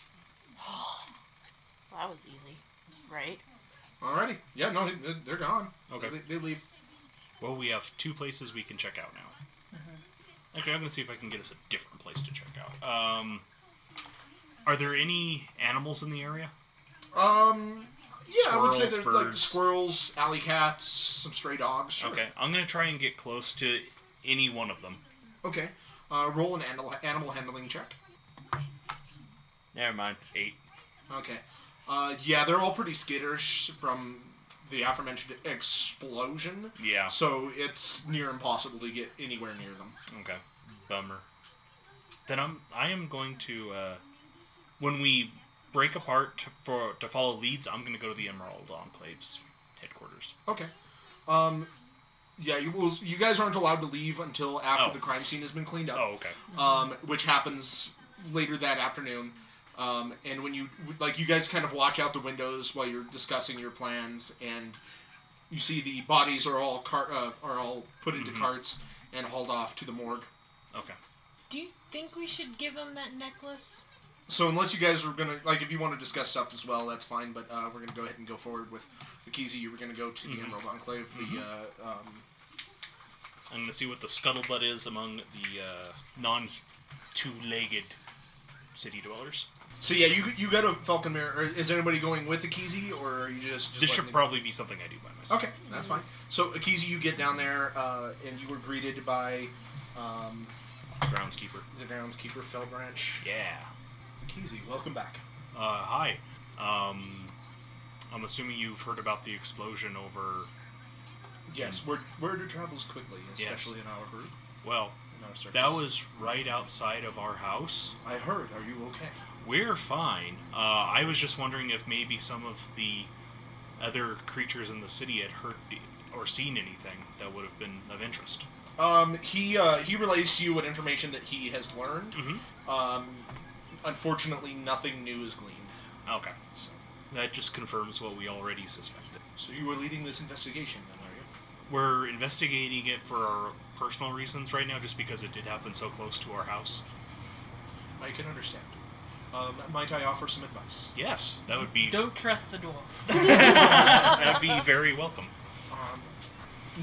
Well, that was easy, right? Alrighty. Yeah, no, they're gone. Okay. They leave. Well, we have 2 places we can check out now. Actually, I'm going to see if I can get us a different place to check out. Are there any animals in the area? Yeah, I would say Squirrels, there's like birds. squirrels, alley cats, some stray dogs. Sure. Okay, I'm going to try and get close to any one of them. Okay. Roll an animal handling check. Never mind. 8. Okay. Yeah, they're all pretty skittish from the aforementioned explosion. Yeah. So it's near impossible to get anywhere near them. Okay. Bummer. Then I am going to when we break apart to follow leads, I'm going to go to the Emerald Enclave's headquarters. Okay. Yeah, you guys aren't allowed to leave until after the crime scene has been cleaned up. Oh, okay. Which happens later that afternoon. And when you guys kind of watch out the windows while you're discussing your plans, and you see the bodies are all put into carts and hauled off to the morgue. Okay. Do you think we should give him that necklace? So unless you guys are gonna if you want to discuss stuff as well, that's fine. But we're gonna go ahead and go forward with Ekizi. You were gonna go to the Emerald Enclave. I'm gonna see what the scuttlebutt is among the non-two-legged city dwellers. So yeah, you go to Falcon Mirror. Is anybody going with Ekizi, or are you just this should probably be something I do by myself. Okay, that's fine. So Ekizi, you get down there, and you were greeted by Groundskeeper. the groundskeeper, Feldranch. Yeah. Ekizi, welcome back. Hi. I'm assuming you've heard about the explosion over... Yes, word travels quickly, especially in our group. Well, that was right outside of our house. I heard. Are you okay? We're fine. I was just wondering if maybe some of the other creatures in the city had heard or seen anything that would have been of interest. He relays to you what information that he has learned. Unfortunately, nothing new is gleaned. Okay. So that just confirms what we already suspected. So you were leading this investigation, then, are you? We're investigating it for our personal reasons right now, just because it did happen so close to our house. I can understand. Might I offer some advice? Yes, that would be... Don't trust the dwarf. That would be very welcome.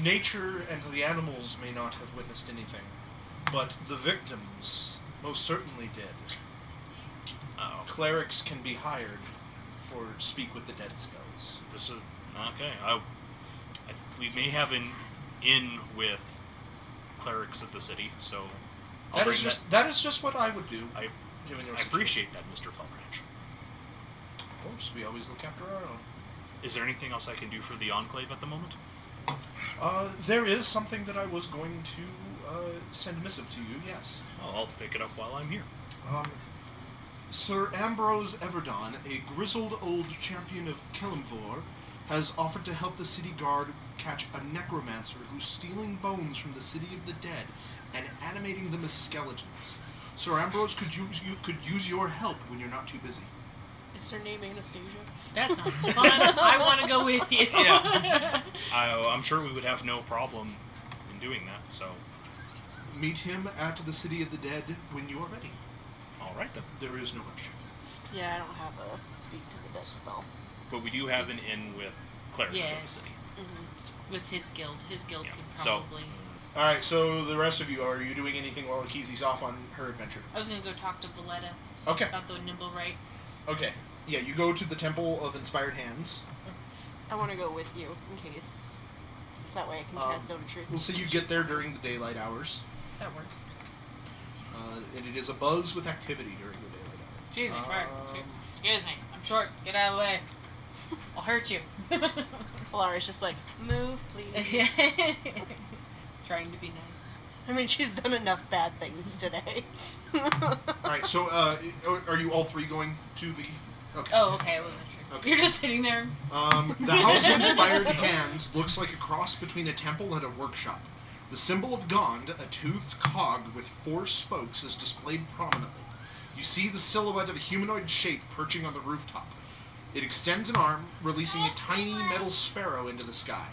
Nature and the animals may not have witnessed anything, but the victims most certainly did. Uh-oh. Clerics can be hired for speak with the dead spells. This is... Okay, we may have an in with clerics of the city, so... That is just what I would do. I appreciate that, Mr. Feldranch. Of course, we always look after our own. Is there anything else I can do for the Enclave at the moment? There is something that I was going to send a missive to you, yes. Oh, I'll pick it up while I'm here. Sir Ambrose Everdon, a grizzled old champion of Kelimvor, has offered to help the city guard catch a necromancer who's stealing bones from the city of the dead and animating them as skeletons. Sir Ambrose could use your help when you're not too busy. Is her name Anastasia? That sounds fun. I want to go with you. Yeah. I'm sure we would have no problem in doing that, so... Meet him at the City of the Dead when you are ready. All right, then. There is no rush. Yeah, I don't have a speak to the dead spell. But we do have an in with clerics of the city. With his guild. His guild Yeah. can probably... Alright, so the rest of you, are you doing anything while Ekizi's off on her adventure? I was going to go talk to Valletta Okay. about the nimble right. Okay. Yeah, you go to the Temple of Inspired Hands. I want to go with you in case. So that way I can cast Zone of Truth. We'll say you get there during the daylight hours. That works. And it is abuzz with activity during the daylight hours. Excuse me, excuse me. I'm short. Get out of the way. I'll hurt you. Elara's just like, move, please. Trying to be nice. I mean, she's done enough bad things today. Alright, so are you all three going to the... Okay. Oh, okay, I wasn't sure. Okay. You're just sitting there. The House of Inspired Hands looks like a cross between a temple and a workshop. The symbol of Gond, a toothed cog with 4 spokes, is displayed prominently. You see the silhouette of a humanoid shape perching on the rooftop. It extends an arm, releasing a tiny metal sparrow into the sky.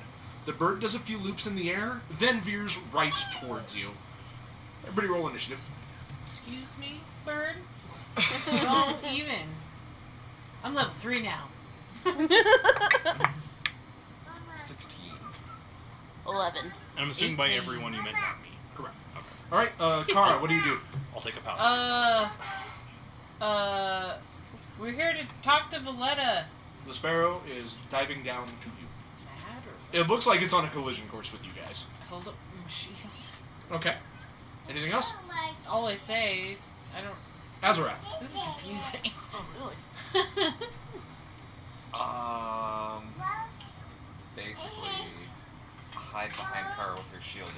The bird does a few loops in the air, then veers right towards you. Everybody roll initiative. Excuse me, bird? Don't even. I'm level 3 now. 16. 11. I'm assuming by everyone you meant not me. Correct. Okay. Alright, Kara, what do you do? I'll take a power. We're here to talk to Valletta. The sparrow is diving down to you. Mad or what? It looks like it's on a collision course with you guys. Hold up my shield. Okay. Anything else? All I say, I don't... Azerath. This is confusing. Oh, really? Basically, hide behind Kara with her shield.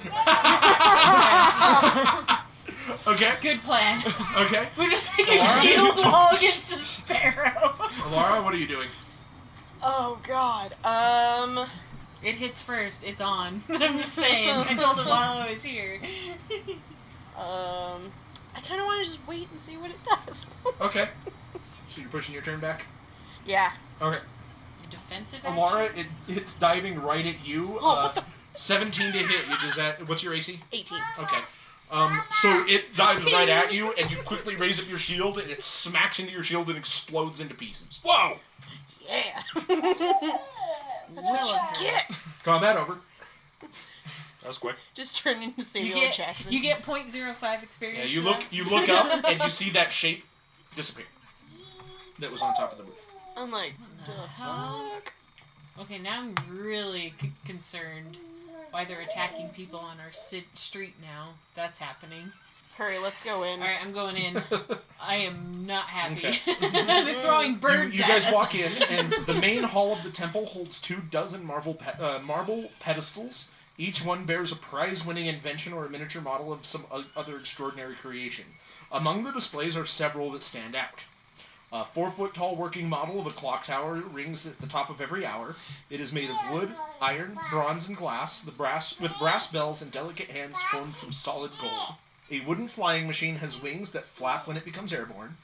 Okay. Good plan. Okay. We're just making a Elara? shield wall against a sparrow. Elara, what are you doing? Oh, God. It hits first. It's on. I'm just saying. I told him while I was here. I kind of want to just wait and see what it does. Okay. So you're pushing your turn back? Yeah. Okay. Defensive action? Elara, it's diving right at you. Oh, what the... 17 to hit you. Does that... What's your AC? 18. Okay. So it dives right at you, and you quickly raise up your shield, and it smacks into your shield and explodes into pieces. Whoa! Yeah. That's Well, what you get. Combat over. That was quick. Just turn into Samuel Jackson. You get 0.05 experience. Yeah, for you look up, and you see that shape disappear. That was on top of the roof. I'm like, the fuck? Okay, now I'm really concerned why they're attacking people on our street now. That's happening. Hurry, let's go in. Alright, I'm going in. I am not happy. Okay. They're throwing birds You at guys us. walk in, and the main hall of the temple holds 24 marble pedestals. Each one bears a prize-winning invention or a miniature model of some other extraordinary creation. Among the displays are several that stand out. A 4-foot-tall working model of a clock tower rings at the top of every hour. It is made of wood, iron, bronze, and glass, with brass bells and delicate hands formed from solid gold. A wooden flying machine has wings that flap when it becomes airborne.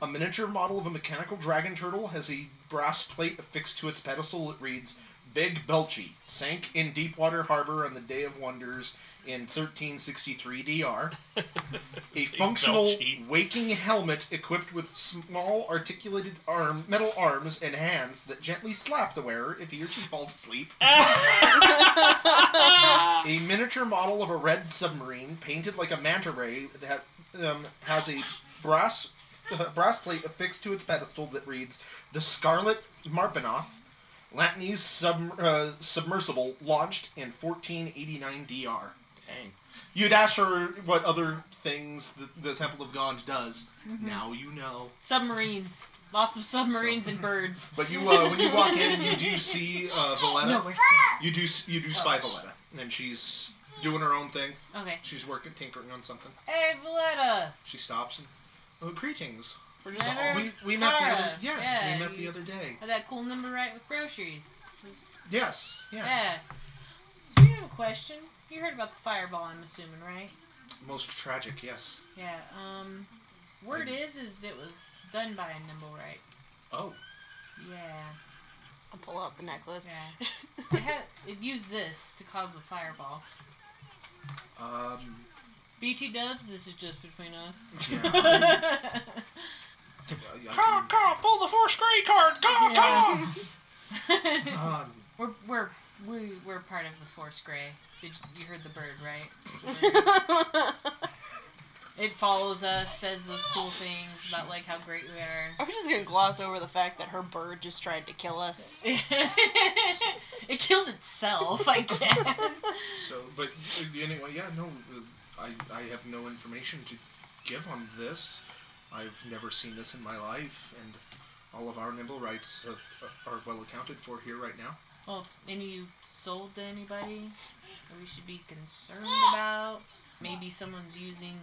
A miniature model of a mechanical dragon turtle has a brass plate affixed to its pedestal that reads, Big Belchy, sank in Deepwater Harbor on the Day of Wonders in 1363 DR. A functional Belchy. waking helmet equipped with small articulated metal arms and hands that gently slap the wearer if he or she falls asleep. A miniature model of a red submarine painted like a manta ray that has a brass plate affixed to its pedestal that reads, The Scarlet Marpenoth, Latney's submersible, launched in 1489 DR. Dang. You'd ask her what other things the Temple of God does. Mm-hmm. Now you know. Submarines. Lots of submarines and birds. But you, when you walk in, you do see Valletta. No, we're You do spy Valletta, and she's doing her own thing. Okay. She's tinkering on something. Hey, Valletta. She stops and, greetings. We're just all, We met the other. Cara. Yes, Yeah, we met the other day. Had that cool number right with groceries. Yes. Yeah. So we have a question. You heard about the fireball, I'm assuming, right? Most tragic, yes. Yeah. Word is it was done by a Nimblewright. Oh. Yeah. I'll pull out the necklace. Yeah. It used this to cause the fireball. BT Dubs, this is just between us. Yeah. Pull the Force Grey card! We're part of the Force Grey. You heard the bird, right? It follows us, says those cool things about like how great we are. I'm just gonna gloss over the fact that her bird just tried to kill us. It killed itself, I guess. So, but anyway, yeah, no, I have no information to give on this. I've never seen this in my life, and all of our nimble rights are well accounted for here right now. Well, any you sold to anybody that we should be concerned about? Maybe someone's using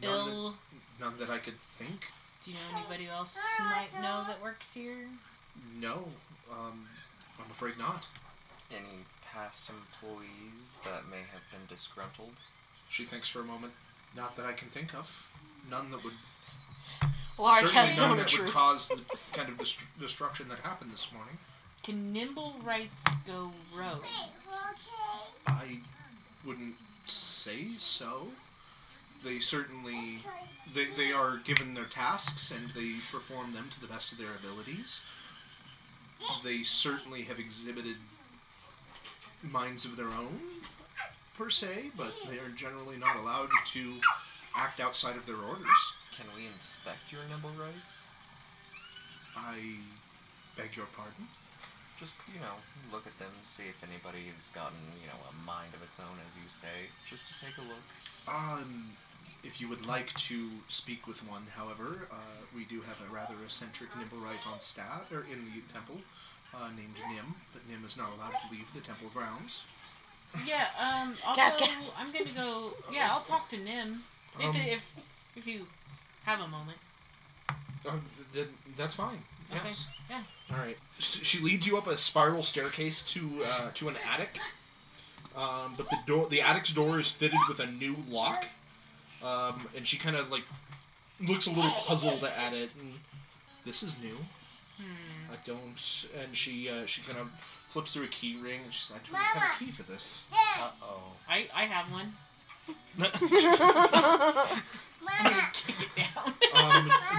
ill. None that I could think. Do you know anybody else who might know that works here? No, I'm afraid not. Any past employees that may have been disgruntled? She thinks for a moment. Not that I can think of. None that would. Lark Certainly has none some that would truth. cause the kind of destruction that happened this morning. Can nimble rights go rogue? I wouldn't say so. They certainly, they are given their tasks and they perform them to the best of their abilities. They certainly have exhibited minds of their own, per se, but they are generally not allowed to act outside of their orders. Can we inspect your nimble rights? I beg your pardon? Just, look at them, see if anybody has gotten, a mind of its own, as you say. Just to take a look. If you would like to speak with one, however, we do have a rather eccentric Nimblewright on staff, or in the temple, named Nim, but Nim is not allowed to leave the temple grounds. Yeah, Gas. I'm gonna go. Yeah, I'll talk to Nim if you have a moment. That's fine. Yes. Yeah. All right. She leads you up a spiral staircase to an attic. But the attic's door is fitted with a new lock. And she kind of like looks a little puzzled at it. And this is new. I don't. And she kind of flips through a key ring and she says, "I don't have a key for this." I have one. No, I'm gonna kick it down.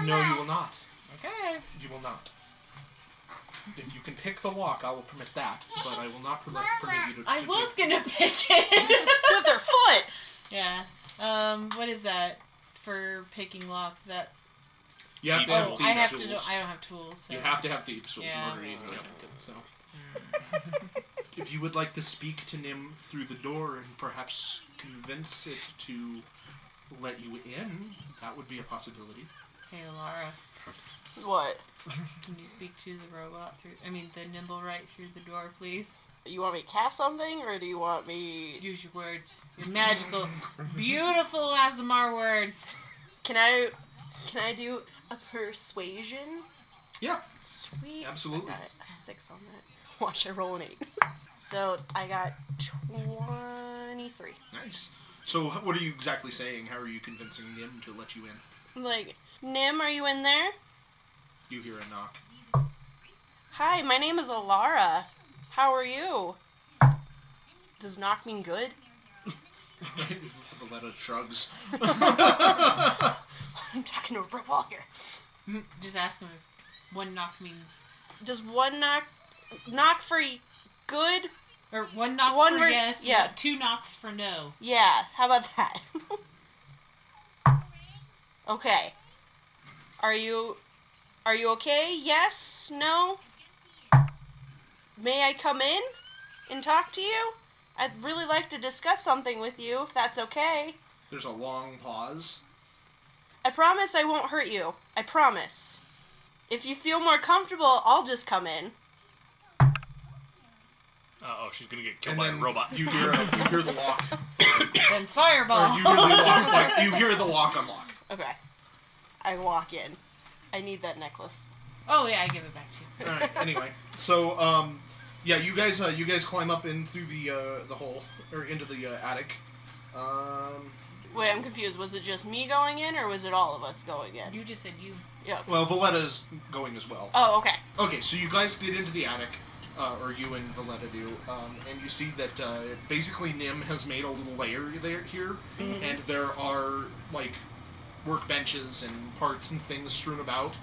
no, you will not. Okay. You will not. If you can pick the lock, I will permit that, but I will not permit you to. I was gonna pick it With her foot. Yeah. What is that for picking locks? Is that? You have to Oh, have I thieves' I have to. tools. I don't have tools. So. You have to have thieves' tools Yeah. in order to even attack it. So, if you would like to speak to Nim through the door and perhaps convince it to let you in, that would be a possibility. Hey, Elara, What? can you speak to the robot the nimble right through the door, please? You want me to cast something, or do you want me... Use your words. Your magical, beautiful Azamar words. Can I do a persuasion? Yeah, Sweet. absolutely. I got a 6 on that. Watch, I roll an 8. So I got 23. nice. So, what are you exactly saying? How are you convincing Nim to let you in? I'm like, Nim, are you in there? You hear a knock. Hi, my name is Elara. How are you? Does knock mean good? Valletta shrugs. I'm talking to a brick wall here. Just ask him if one knock means... Does one knock for good? Or one knock One for word- yes, yeah. 2 knocks for no. Yeah, how about that? Okay. Are you okay? Yes? No? May I come in and talk to you? I'd really like to discuss something with you, if that's okay. There's a long pause. I promise I won't hurt you. I promise. If you feel more comfortable, I'll just come in. She's gonna get killed And by a then robot. you hear the lock. Then fireball. Or you hear the lock. Like, you hear the lock unlock. Okay. I walk in. I need that necklace. Oh yeah, I give it back to you. All right. Anyway, so yeah, you guys climb up in through the hole or into the attic. Wait, I'm confused. Was it just me going in, or was it all of us going in? You just said you. Yeah. Well, Valletta's going as well. Oh, okay. Okay, so you guys get into the attic, or you and Valletta do, and you see that basically Nim has made a little lair here, and there are like workbenches and parts and things strewn about.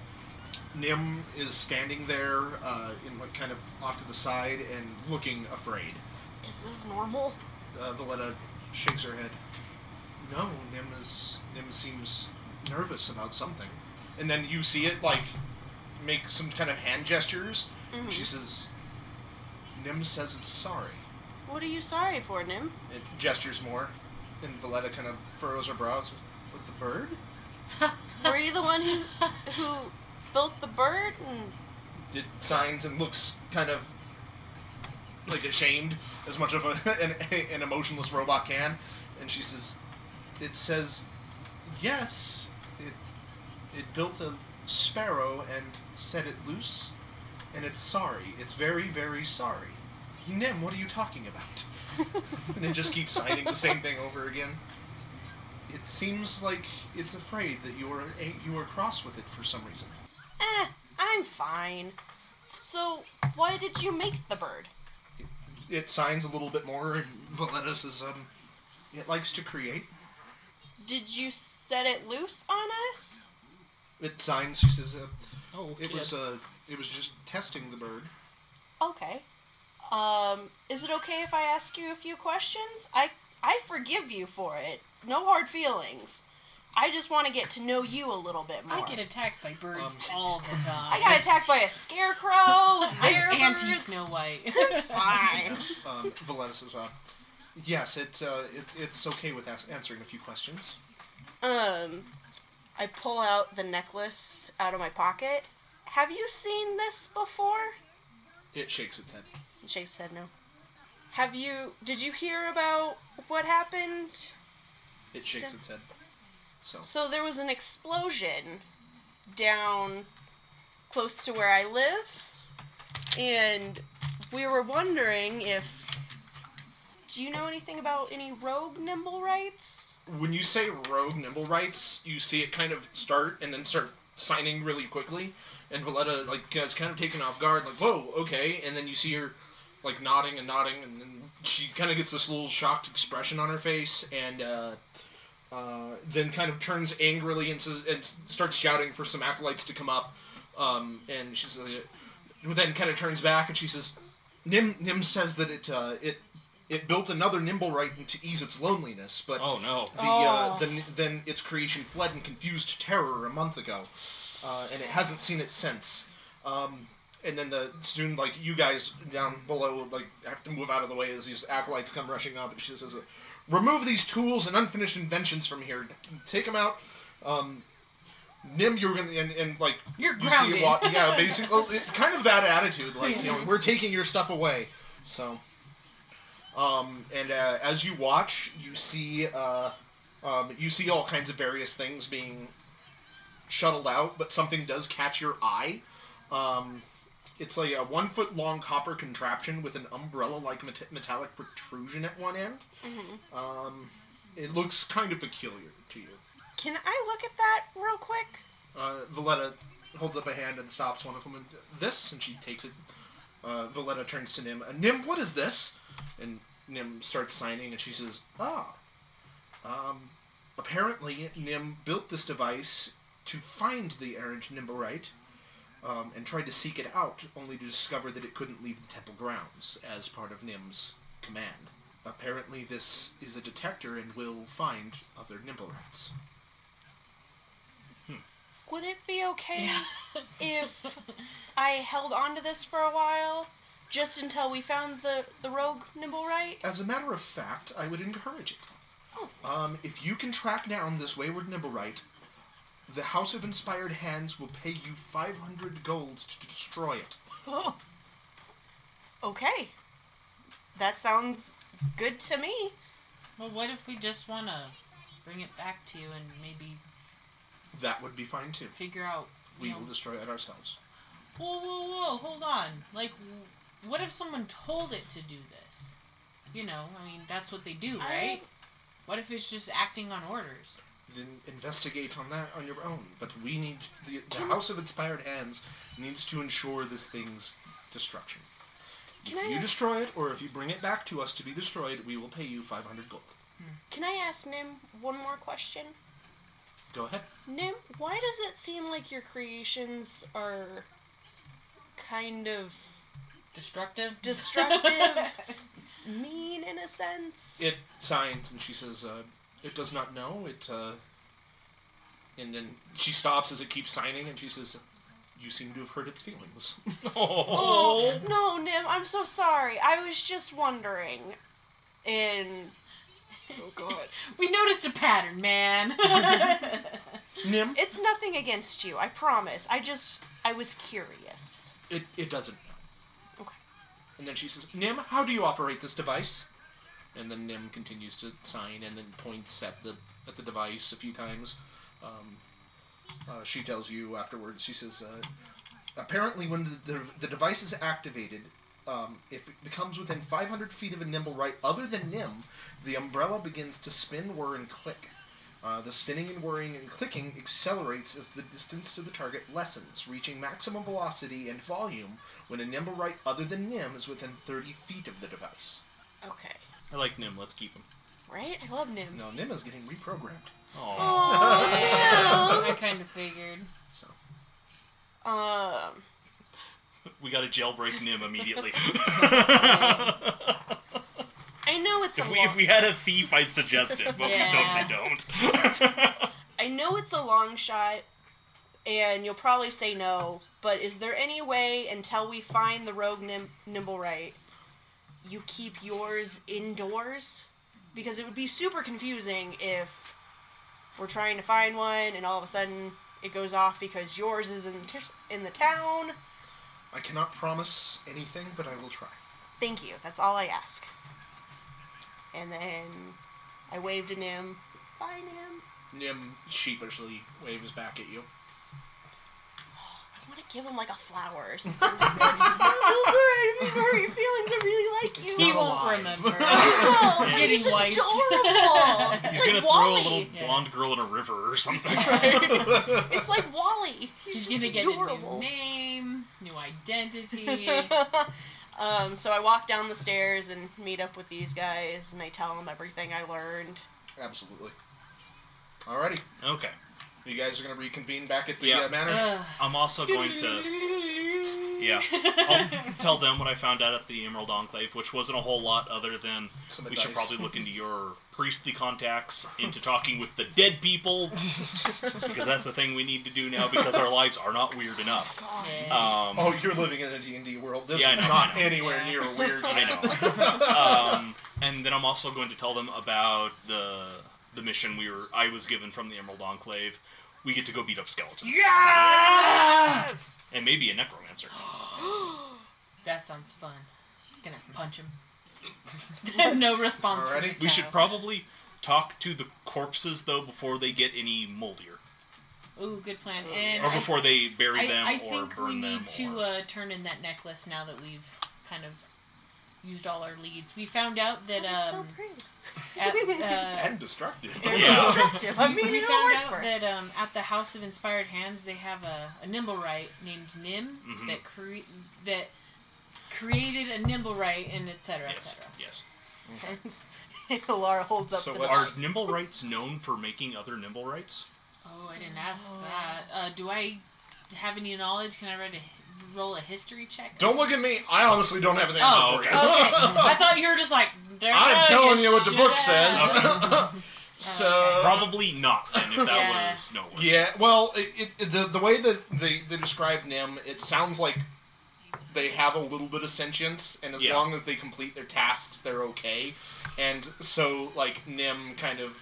Nim is standing there, in like kind of off to the side and looking afraid. Is this normal? Valletta shakes her head. No, Nim seems nervous about something. And then you see it like make some kind of hand gestures. Mm-hmm. She says, Nim says it's sorry. What are you sorry for, Nim? It gestures more, and Valletta kind of furrows her brows. With the bird? Were you the one who built the bird? And... Did signs and looks kind of like ashamed, as much of an emotionless robot can. And she says, it says, yes, it built a sparrow and set it loose, and it's sorry. It's very, very sorry. Nim, what are you talking about? And it just keeps signing the same thing over again. It seems like it's afraid that you are cross with it for some reason. I'm fine. So, why did you make the bird? It signs a little bit more, and Valletta says, it likes to create. Did you set it loose on us? It signs, she says, Oh, it was just testing the bird. Okay. Is it okay if I ask you a few questions? I forgive you for it. No hard feelings. I just want to get to know you a little bit more. I get attacked by birds all the time. I got attacked by a scarecrow. I'm anti-Snow White. Fine. Valletta says, yes, it's okay with answering a few questions. I pull out the necklace out of my pocket. Have you seen this before? It shakes its head. It shakes its head no. Did you hear about what happened? It shakes its head. So there was an explosion down close to where I live, and we were wondering if... Do you know anything about any rogue Nimblewrights? When you say rogue Nimblewrights, you see it kind of start and then start signing really quickly, and Valletta is kind of taken off guard, like, whoa, okay, and then you see her nodding, and then she kind of gets this little shocked expression on her face, and then kind of turns angrily and starts shouting for some acolytes to come up, and she's then kind of turns back and she says, Nim says that it built another Nimblewright to ease its loneliness, but oh no, then its creation fled in confused terror a month ago, and it hasn't seen it since. And then soon you guys down below have to move out of the way as these acolytes come rushing up, and she says, "Remove these tools and unfinished inventions from here. Take them out." Nim, you're gonna and you're you grounded. see yeah, basically kind of that attitude, we're taking your stuff away. So. And as you watch, you see all kinds of various things being shuttled out, but something does catch your eye. It's like a 1-foot long copper contraption with an umbrella-like metallic protrusion at one end. Mm-hmm. It looks kind of peculiar to you. Can I look at that real quick? Valletta holds up a hand and stops one of them. And she takes it. Valletta turns to Nim. Nim, what is this? And Nim starts signing, and she says, apparently Nim built this device to find the errant Nimblewright, and tried to seek it out, only to discover that it couldn't leave the temple grounds as part of Nim's command. Apparently this is a detector and will find other Nimblewrights. Would it be okay if I held on to this for a while, just until we found the rogue Nimblewright? As a matter of fact, I would encourage it. Oh. If you can track down this wayward Nimblewright, the House of Inspired Hands will pay you 500 gold to destroy it. Oh. Okay. That sounds good to me. Well, what if we just want to bring it back to you and maybe That would be fine too. figure out, We will destroy it ourselves. Whoa, hold on. What if someone told it to do this? That's what they do, right? What if it's just acting on orders? Then investigate on that on your own. But we need... The House of Inspired Hands needs to ensure this thing's destruction. If you destroy it, or if you bring it back to us to be destroyed, we will pay you 500 gold. Can I ask Nim one more question? Go ahead. Nim, why does it seem like your creations are kind of Destructive? Mean in a sense? It signs, and she says, it does not know. And then she stops as it keeps signing, and she says, you seem to have hurt its feelings. Oh, no, Nim, I'm so sorry. I was just wondering. And... Oh, God. We noticed a pattern, man. Nim? It's nothing against you, I promise. I was curious. It doesn't know. Okay. And then she says, Nim, how do you operate this device? And then Nim continues to sign and then points at the device a few times. She tells you afterwards, she says, apparently when the device is activated, if it becomes within 500 feet of a Nimblewright other than Nim, the umbrella begins to spin, whir, and click. The spinning and whirring and clicking accelerates as the distance to the target lessens, reaching maximum velocity and volume when a Nimblewright other than Nim is within 30 feet of the device. Okay. I like Nim. Let's keep him. Right? I love Nim. No, Nim is getting reprogrammed. Aww. I kind of figured. So. We gotta jailbreak Nim immediately. I know it's if we had a thief, I'd suggest it, but we don't. I know it's a long shot, and you'll probably say no, but is there any way, until we find the rogue Nimblewright, you keep yours indoors? Because it would be super confusing if we're trying to find one, and all of a sudden it goes off because yours is in the town. I cannot promise anything, but I will try. Thank you. That's all I ask. And then I waved to Nim. Bye, Nim. Nim sheepishly waves back at you. I want to give him like a flower or something. I'm so sorry, I'm hurt your feelings. I really like you. It's He not won't alive. remember. Oh, He's getting he's wiped. adorable. He's It's gonna like throw Wally. a little Yeah. blonde girl in a river or something. It's like Wally. He's just gonna get adorable. a new name, new identity. So I walk down the stairs and meet up with these guys, and I tell them everything I learned. Absolutely. Alrighty. Okay. You guys are going to reconvene back at the Yeah. manor? I'm also going to... Yeah. I'll tell them what I found out at the Emerald Enclave, which wasn't a whole lot other than Some we should advice. probably look into your priestly contacts, into talking with the dead people, because that's the thing we need to do now, because our lives are not weird enough. Yeah. Oh, you're living in a D&D world. This Yeah, I is know, not I know. anywhere Yeah. near weird. I know. And then I'm also going to tell them about the mission I was given from the Emerald Enclave. We get to go beat up skeletons. Yes! And maybe a necromancer. That sounds fun. Gonna punch him. No response from Alrighty. the We should cow. probably talk to the corpses, though, before they get any moldier. Ooh, good plan. And Or before they bury them I or think burn we them. need to turn in that necklace now that we've kind of used all our leads. We found out that So pretty. And destructive. They're Yeah. destructive. I mean, we it'll found work out for us. that at the House of Inspired Hands they have a Nimblewright named Nim Mhm. that created a Nimblewright and etc. Yes, etc. yes. Elara holds up So the what's- Are box. Nimblewrights known for making other Nimblewrights? Oh, I didn't ask that. Do I have any knowledge? Can I roll a history check? Don't look at me. I honestly don't have an answer Oh, for okay. you. Okay, I thought you were just like. I'm telling you what the should book have." says. So Probably not, then, if that Yeah. was noteworthy. yeah, well, the way that they describe Nim, it sounds like they have a little bit of sentience, and as Yeah. long as they complete their tasks, they're okay. And so, like, Nim kind of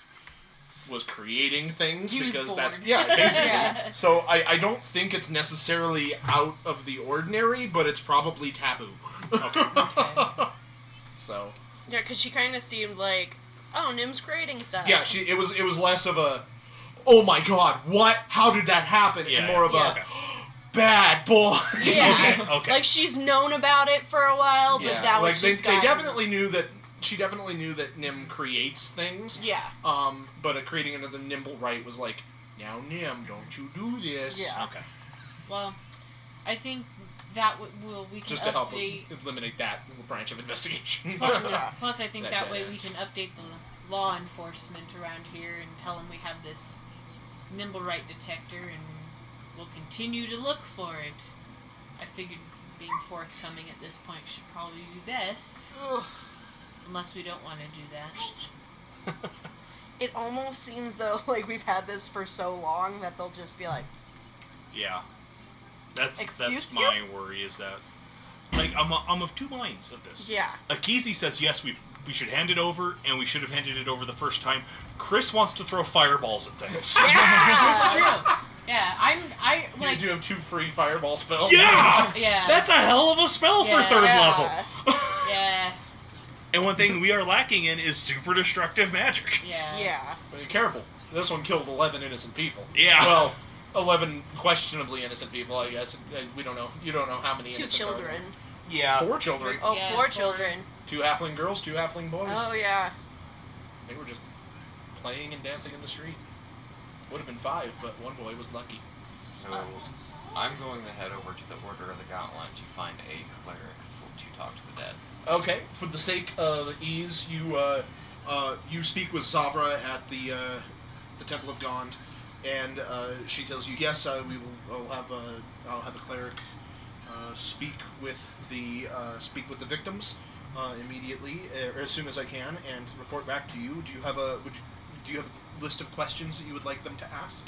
was creating things He was because bored. that's basically. Yeah. So I don't think it's necessarily out of the ordinary, but it's probably taboo. Okay. So Yeah, because she kind of seemed like, oh, Nim's creating stuff. yeah, it was less of a, oh my god, what? How did that happen? Yeah, and more of yeah. a bad boy. Yeah. Okay, okay. Like she's known about it for a while, but Yeah, that like was they just definitely knew that. She definitely knew that Nim creates things. Yeah. But creating another Nimblewright was like, now Nim, don't you do this? Yeah. Okay. Well, I think that we can Just to help update. eliminate that branch of investigation. Plus, Yeah. plus, I think That that dead way end. we can update the law enforcement around here and tell them we have this Nimblewright detector and we'll continue to look for it. I figured being forthcoming at this point should probably be best, Ugh. unless we don't want to do that. It almost seems though like we've had this for so long that they'll just be like, Yeah. That's Excuse my worry, is that, like, I'm of two minds of this. yeah. Ekizi says yes, we should hand it over, and we should have handed it over the first time. Chris wants to throw fireballs at things. It's Yeah. true. Yeah, I You like. do have 2 free fireball spells. Yeah! Yeah. That's a hell of a spell for Yeah. third Yeah. level. Yeah. And one thing we are lacking in is super destructive magic. Yeah. Yeah. But be careful. This one killed 11 innocent people. Yeah. Well, 11 questionably innocent people, I guess. We don't know. You don't know how many 2 innocent children. Yeah. 4 children. Oh, Yeah, 4 4. children. 2 halfling girls, 2 halfling boys. Oh yeah. They were just playing and dancing in the street. Would have been 5, but one boy was lucky. So, I'm going to head over to the Order of the Gauntlet to find a cleric to talk to the dead. Okay, for the sake of ease, you speak with Zavra at the Temple of Gond, and she tells you, yes, I'll have a cleric speak with the victims immediately, or as soon as I can, and report back to you. Do you have a list of questions that you would like them to ask?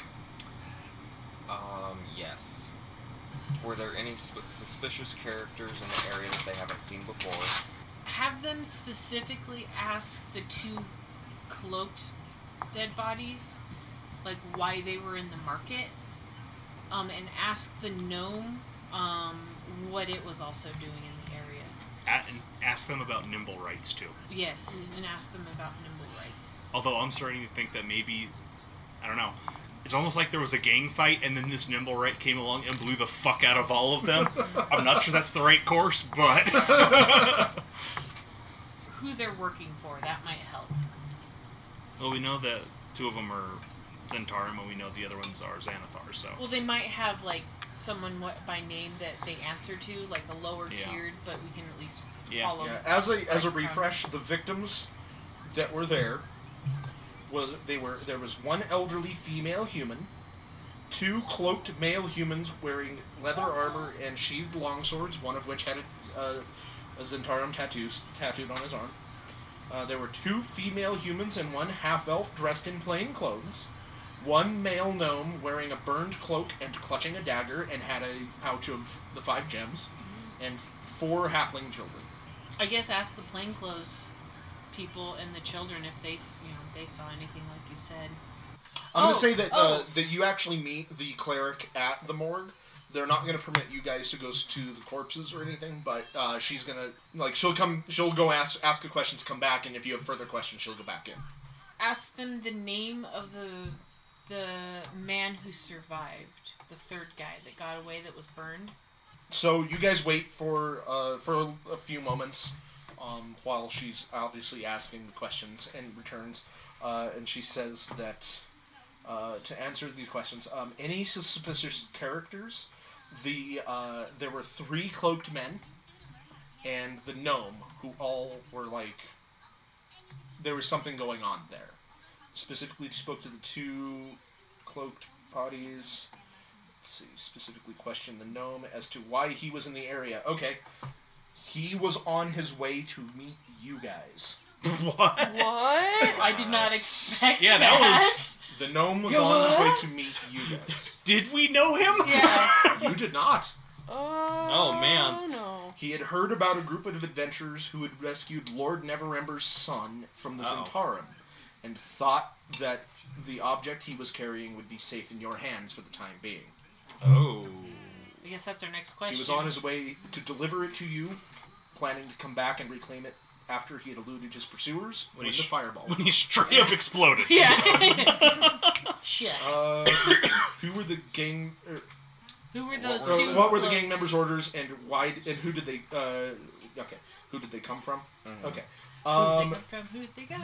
Yes. Were there any suspicious characters in the area that they haven't seen before? Have them specifically ask the 2 cloaked dead bodies, like why they were in the market, and ask the gnome what it was also doing in the area. And ask them about Nimblewrights, too. Yes, and ask them about Nimblewrights. Although I'm starting to think that maybe, I don't know, It's almost like there was a gang fight, and then this nimble right came along and blew the fuck out of all of them. I'm not sure that's the right course, but... Who they're working for, that might help. Well, we know that 2 of them are Zentarum, and we know the other ones are Xanathar, so... Well, they might have, like, someone by name that they answer to, like a lower tiered, but we can at least follow. Yeah. As a refresh, the victims that were there there was 1 elderly female human, 2 cloaked male humans wearing leather armor and sheathed longswords, one of which had a Zentarum tattooed on his arm. There were 2 female humans and 1 half-elf dressed in plain clothes. 1 male gnome wearing a burned cloak and clutching a dagger and had a pouch of the 5 gems, and 4 halfling children. I guess ask the plainclothes people and the children if they saw anything like you said. I'm going to say that that you actually meet the cleric at the morgue. They're not going to permit you guys to go to the corpses or anything, but she's going to, she'll go ask a question, come back, and if you have further questions, she'll go back in. Ask them the name of the man who survived, the 3rd guy that got away that was burned. So you guys wait for a few moments while she's obviously asking the questions, and returns, and she says that to answer these questions, any suspicious characters, there were 3 cloaked men and the gnome, who all were like, there was something going on there. Specifically spoke to the 2 cloaked bodies. Let's see, specifically questioned the gnome as to why he was in the area. Okay. He was on his way to meet you guys. What? What? I did not expect Yeah, that. that was... The gnome was on his way to meet you guys. Did we know him? Yeah. You did not. Oh, man. No. He had heard about a group of adventurers who had rescued Lord Neverember's son from the Zentarum, and thought that the object he was carrying would be safe in your hands for the time being. Oh. I guess that's our next question. He was on his way to deliver it to you, planning to come back and reclaim it after he had eluded his pursuers when the fireball. When he straight up exploded. Yeah. Shit. Who were the gang? Who were those So 2? what were the gang members' orders, and why? And who did they? Okay, who did they come from? Mm-hmm. Okay. Who'd they go?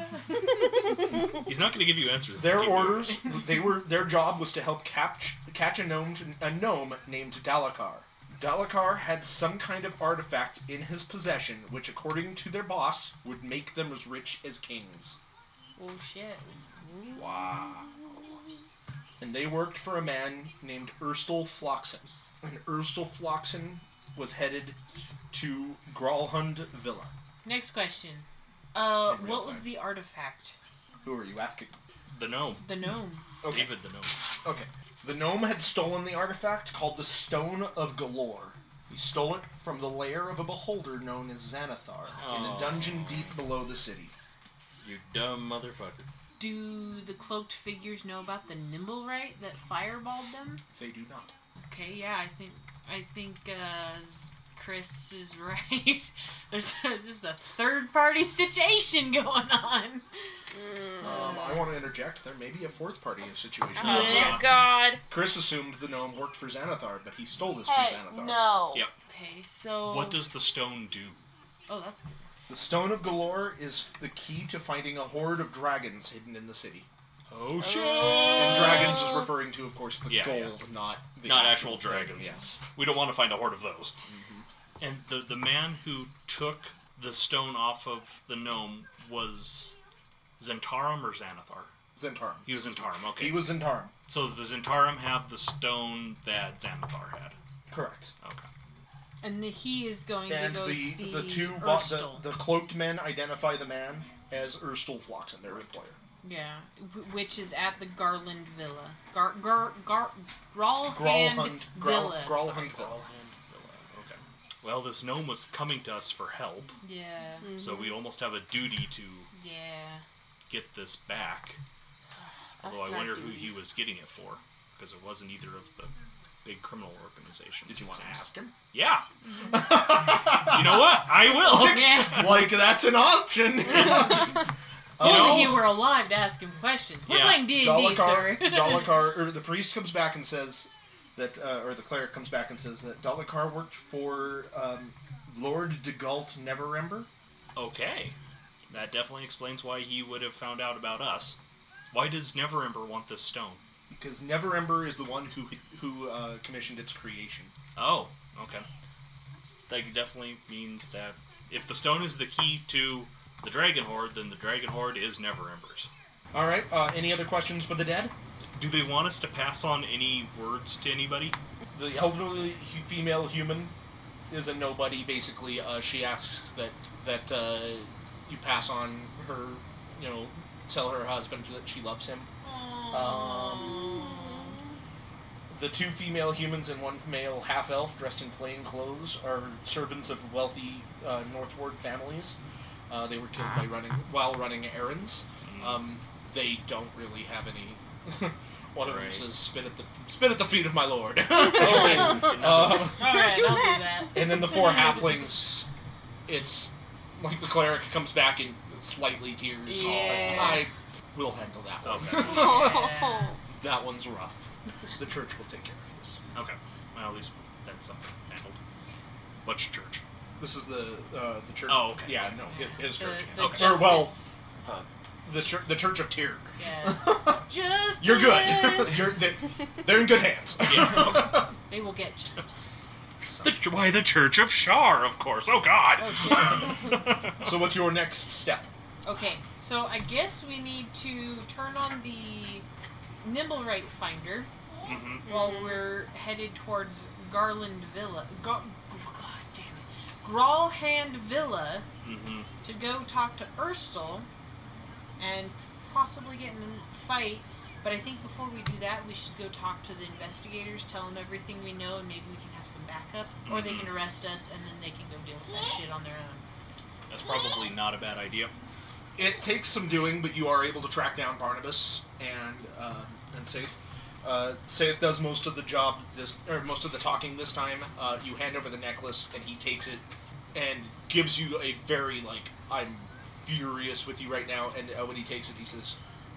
He's not going to give you answers. Their orders, their job was to help catch a gnome named Dalakar. Dalakar had some kind of artifact in his possession, which, according to their boss, would make them as rich as kings. Oh shit. Wow. And they worked for a man named Erstal Floxen. And Erstal Floxen was headed to Gralhund Villa. Next question. real What was time. the artifact? Who are you asking? The gnome. The gnome. Okay. David the gnome. Okay. The gnome had stolen the artifact called the Stone of Galore. He stole it from the lair of a beholder known as Xanathar in a dungeon deep below the city. You dumb motherfucker. Do the cloaked figures know about the nimble right that fireballed them? They do not. Okay, yeah, I think Chris is right. There's just a third-party situation going on. I want to interject. There may be a fourth party situation. Oh, God. Chris assumed the gnome worked for Xanathar, but he stole this from Xanathar. No. Yep. Okay, so... What does the stone do? Oh, that's good. The Stone of Galore is the key to finding a horde of dragons hidden in the city. Oh shit! And dragons is referring to, of course, the Yeah, gold, not the Not actual thing. dragons. Yes. We don't want to find a horde of those. Mm-hmm. And the man who took the stone off of the gnome was Zentarum or Xanathar? Zentarum. He was Zentarum, okay. He was Zentarum. So the Zentarum have the stone that Xanathar had. Correct. Okay. And he is going And to go see the cloaked men identify the man as Erstal Floxen, their employer. Yeah, which is at the Garland Villa. Gralhund Villa. Gralhund Villa. Okay. Well, this gnome was coming to us for help, Yeah. so we almost have a duty to Yeah. get this back. Although I wonder who he was getting it for, because it wasn't either of the big criminal organizations. Did you want to ask him? Yeah. You know what? I will. Yeah. Like, that's an option. Only you were alive to ask him questions. We're playing D&D, sir. Dalakar, or the priest comes back and says that, or the cleric comes back and says that Dalakar worked for Lord de Galt Neverember. Okay. That definitely explains why he would have found out about us. Why does Neverember want this stone? Because Neverember is the one who commissioned its creation. Oh, okay. That definitely means that if the stone is the key to the Dragon Horde, then the Dragon Horde is Neverember's. All right. Any other questions for the dead? Do they want us to pass on any words to anybody? The elderly female human is a nobody. Basically, she asks that you pass on her, tell her husband that she loves him. The two female humans and one male half-elf dressed in plain clothes are servants of wealthy Northward families. They were killed while running errands. They don't really have any. One of them says, "Spit at the feet of my lord." All right, I'll do that. And then the four halflings, it's like the cleric comes back in slightly tears. Yeah. I will handle that one. Okay. Yeah. That one's rough. The church will take care of this. Okay. Well, at least that's something handled. Which church? This is the church. Oh, okay. Yeah, no, his church. The Okay. Or, well, justice. the Church of Tyr. Yeah. Justice. You're good. They're in good hands. Yeah. They will get justice. Why the Church of Shar, of course. Oh, God. Oh, shit. So what's your next step? Okay, so I guess we need to turn on the Nimblewright Finder Mm-hmm. while we're headed towards Garland Villa. God damn it. Grawlhand Villa Mm-hmm. to go talk to Erstal and possibly get in a fight. But I think before we do that, we should go talk to the investigators, tell them everything we know, and maybe we can have some backup. Or they can arrest us, and then they can go deal with that shit on their own. That's probably not a bad idea. It takes some doing, but you are able to track down Barnabas and Safe. Safe does most of the job most of the talking this time. You hand over the necklace, and he takes it and gives you a very I'm furious with you right now. And when he takes it, he says,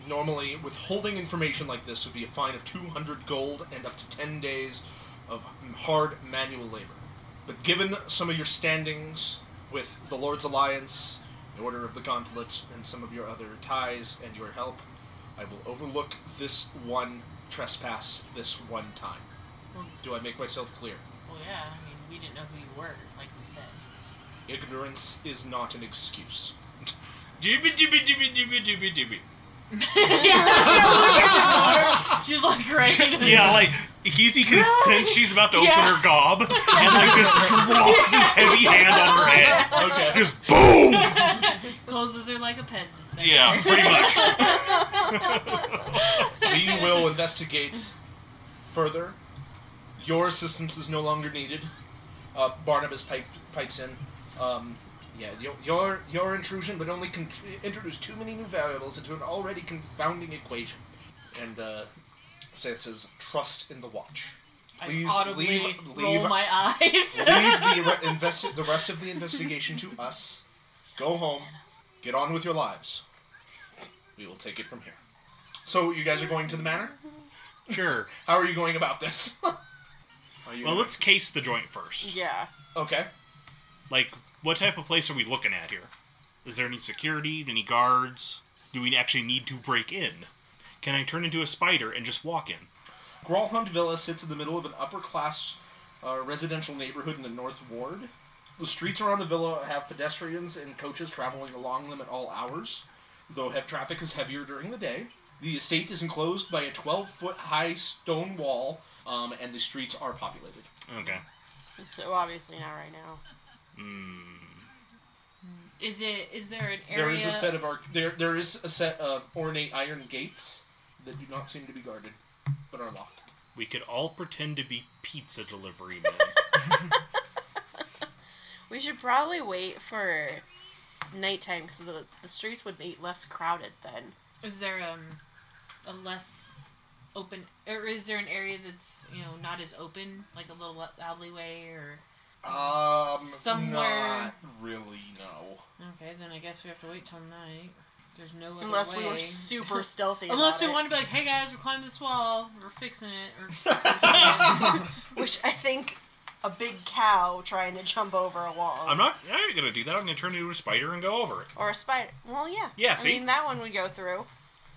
normally withholding information like this would be a fine of 200 gold and up to 10 days of hard manual labor. But given some of your standings with the Lord's Alliance, the Order of the Gauntlet, and some of your other ties and your help, I will overlook this one trespass this one time. Do I make myself clear? Well, yeah, I mean, we didn't know who you were, like we said. Ignorance is not an excuse. Jibby. She's like, great. Yeah, Ekizi can sense she's about to open her gob, and just drops this heavy hand on her head. Okay. Just boom! Closes her like a Pez dispenser. Yeah, pretty much. We will investigate further. Your assistance is no longer needed. Barnabas pipes in. Your intrusion would only introduce too many new variables into an already confounding equation. And Seth says, trust in the watch. Please I audibly roll leave my eyes. the rest of the investigation to us. Go home. Get on with your lives. We will take it from here. So, you guys are going to the manor? Sure. How are you going about this? Well, let's case the joint first. Yeah. Okay. What type of place are we looking at here? Is there any security? Any guards? Do we actually need to break in? Can I turn into a spider and just walk in? Grawlhand Villa sits in the middle of an upper-class residential neighborhood in the North Ward. The streets around the villa have pedestrians and coaches traveling along them at all hours, though traffic is heavier during the day. The estate is enclosed by a 12-foot high stone wall, and the streets are populated. Okay. So obviously not right now. Is there an area? There is a set of ornate iron gates that do not seem to be guarded, but are locked. We could all pretend to be pizza delivery men. We should probably wait for nighttime because the streets would be less crowded then. Is there a less open, or is there an area that's not as open, like a little alleyway or? Somewhere. Not really, no. Okay, then I guess we have to wait till night. There's no other Unless way. we were super stealthy Unless about we it. want to be like, hey guys, we're climbing this wall. We're fixing it. Which I think a big cow trying to jump over a wall. I'm not going to do that. I'm going to turn into a spider and go over it. Or a spider. Well, yeah. Yeah, I see? mean, that one would go through.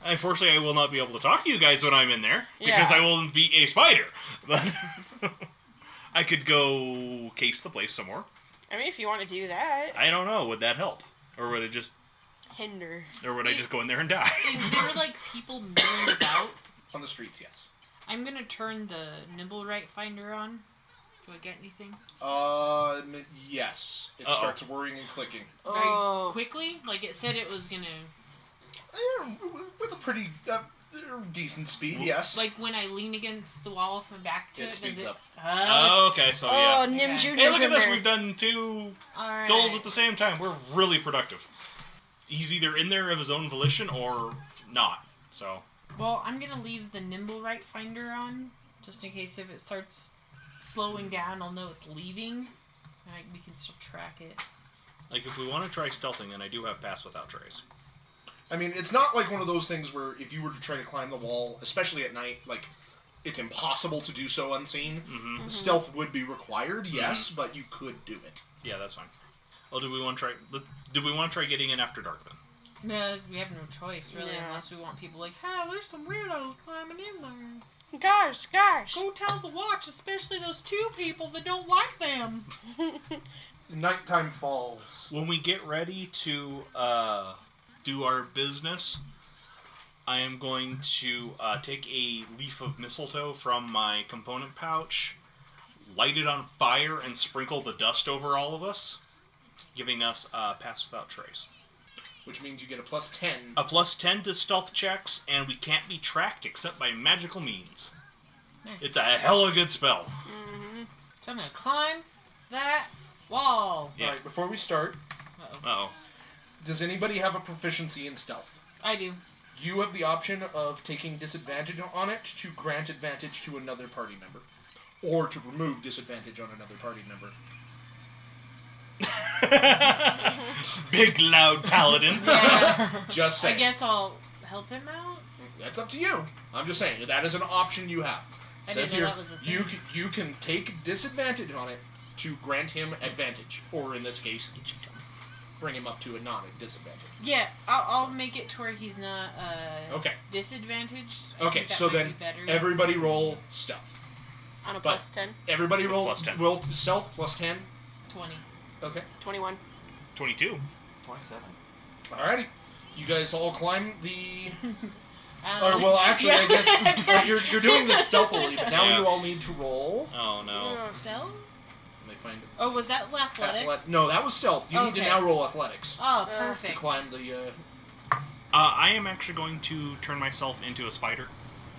Unfortunately, I will not be able to talk to you guys when I'm in there, Yeah. because I will be a spider. But I could go case the place some more. I mean, if you want to do that. I don't know. Would that help? Or would it just... Hinder. Or would I just go in there and die? Is there, like, people milling about? On the streets, yes. I'm going to turn the nimble right finder on. Do I get anything? Yes. It Uh-oh. starts whirring and clicking. Very quickly? Like, it said it was going to... With a pretty decent speed, yes. Like, when I lean against the wall with my back to It it, speeds does it... up. Oh, okay, so yeah. Oh, Nim Okay. Jr.'s Hey, look at in this. there. We've done 2 Alright. goals at the same time. We're really productive. He's either in there of his own volition or not. So... Well, I'm going to leave the nimble right finder on, just in case if it starts slowing down, I'll know it's leaving. We can still track it. Like, if we want to try stealthing, then I do have pass without trace. I mean, it's not like one of those things where if you were to try to climb the wall, especially at night, like, it's impossible to do so unseen. Mm-hmm. Stealth would be required, yes, but you could do it. Yeah, that's fine. Well, do we want to try getting in after dark, then? No, we have no choice, really, Yeah. unless we want people like, hey, there's some weirdos climbing in there. Gosh. Go tell the watch, especially those 2 people that don't like them. Nighttime falls. When we get ready to do our business, I am going to take a leaf of mistletoe from my component pouch, light it on fire, and sprinkle the dust over all of us, giving us pass without trace. Which means you get a +10. A +10 to stealth checks, and we can't be tracked except by magical means. Nice. It's a hella good spell. Mm-hmm. So I'm going to climb that wall. Yeah. Alright, before we start, Uh-oh. Uh-oh. does anybody have a proficiency in stealth? I do. You have the option of taking disadvantage on it to grant advantage to another party member. Or to remove disadvantage on another party member. Big loud paladin. Yeah. Just I saying. guess I'll help him out. That's up to you. I'm just saying, that is an option you have. I Says didn't know here, that was a thing. you can take disadvantage on it to grant him advantage. Or in this case, bring him up to a non-disadvantage. Yeah, I'll make it to where he's not Okay. disadvantaged. I Okay, think that so might then be better. everybody roll stealth. On a But- +10. Everybody roll +10. roll stealth +10. 20. Okay. 21. 22. 27. Alrighty. You guys all climb the... Um, Or, well, actually, I guess Yeah. you're doing this stealthily, but now Yeah. you all need to roll. Oh no. Stealth? Let me find it. Oh, was that athletics? No, that was stealth. You need to Okay. now roll athletics Oh, to to perfect. climb the... I am actually going to turn myself into a spider.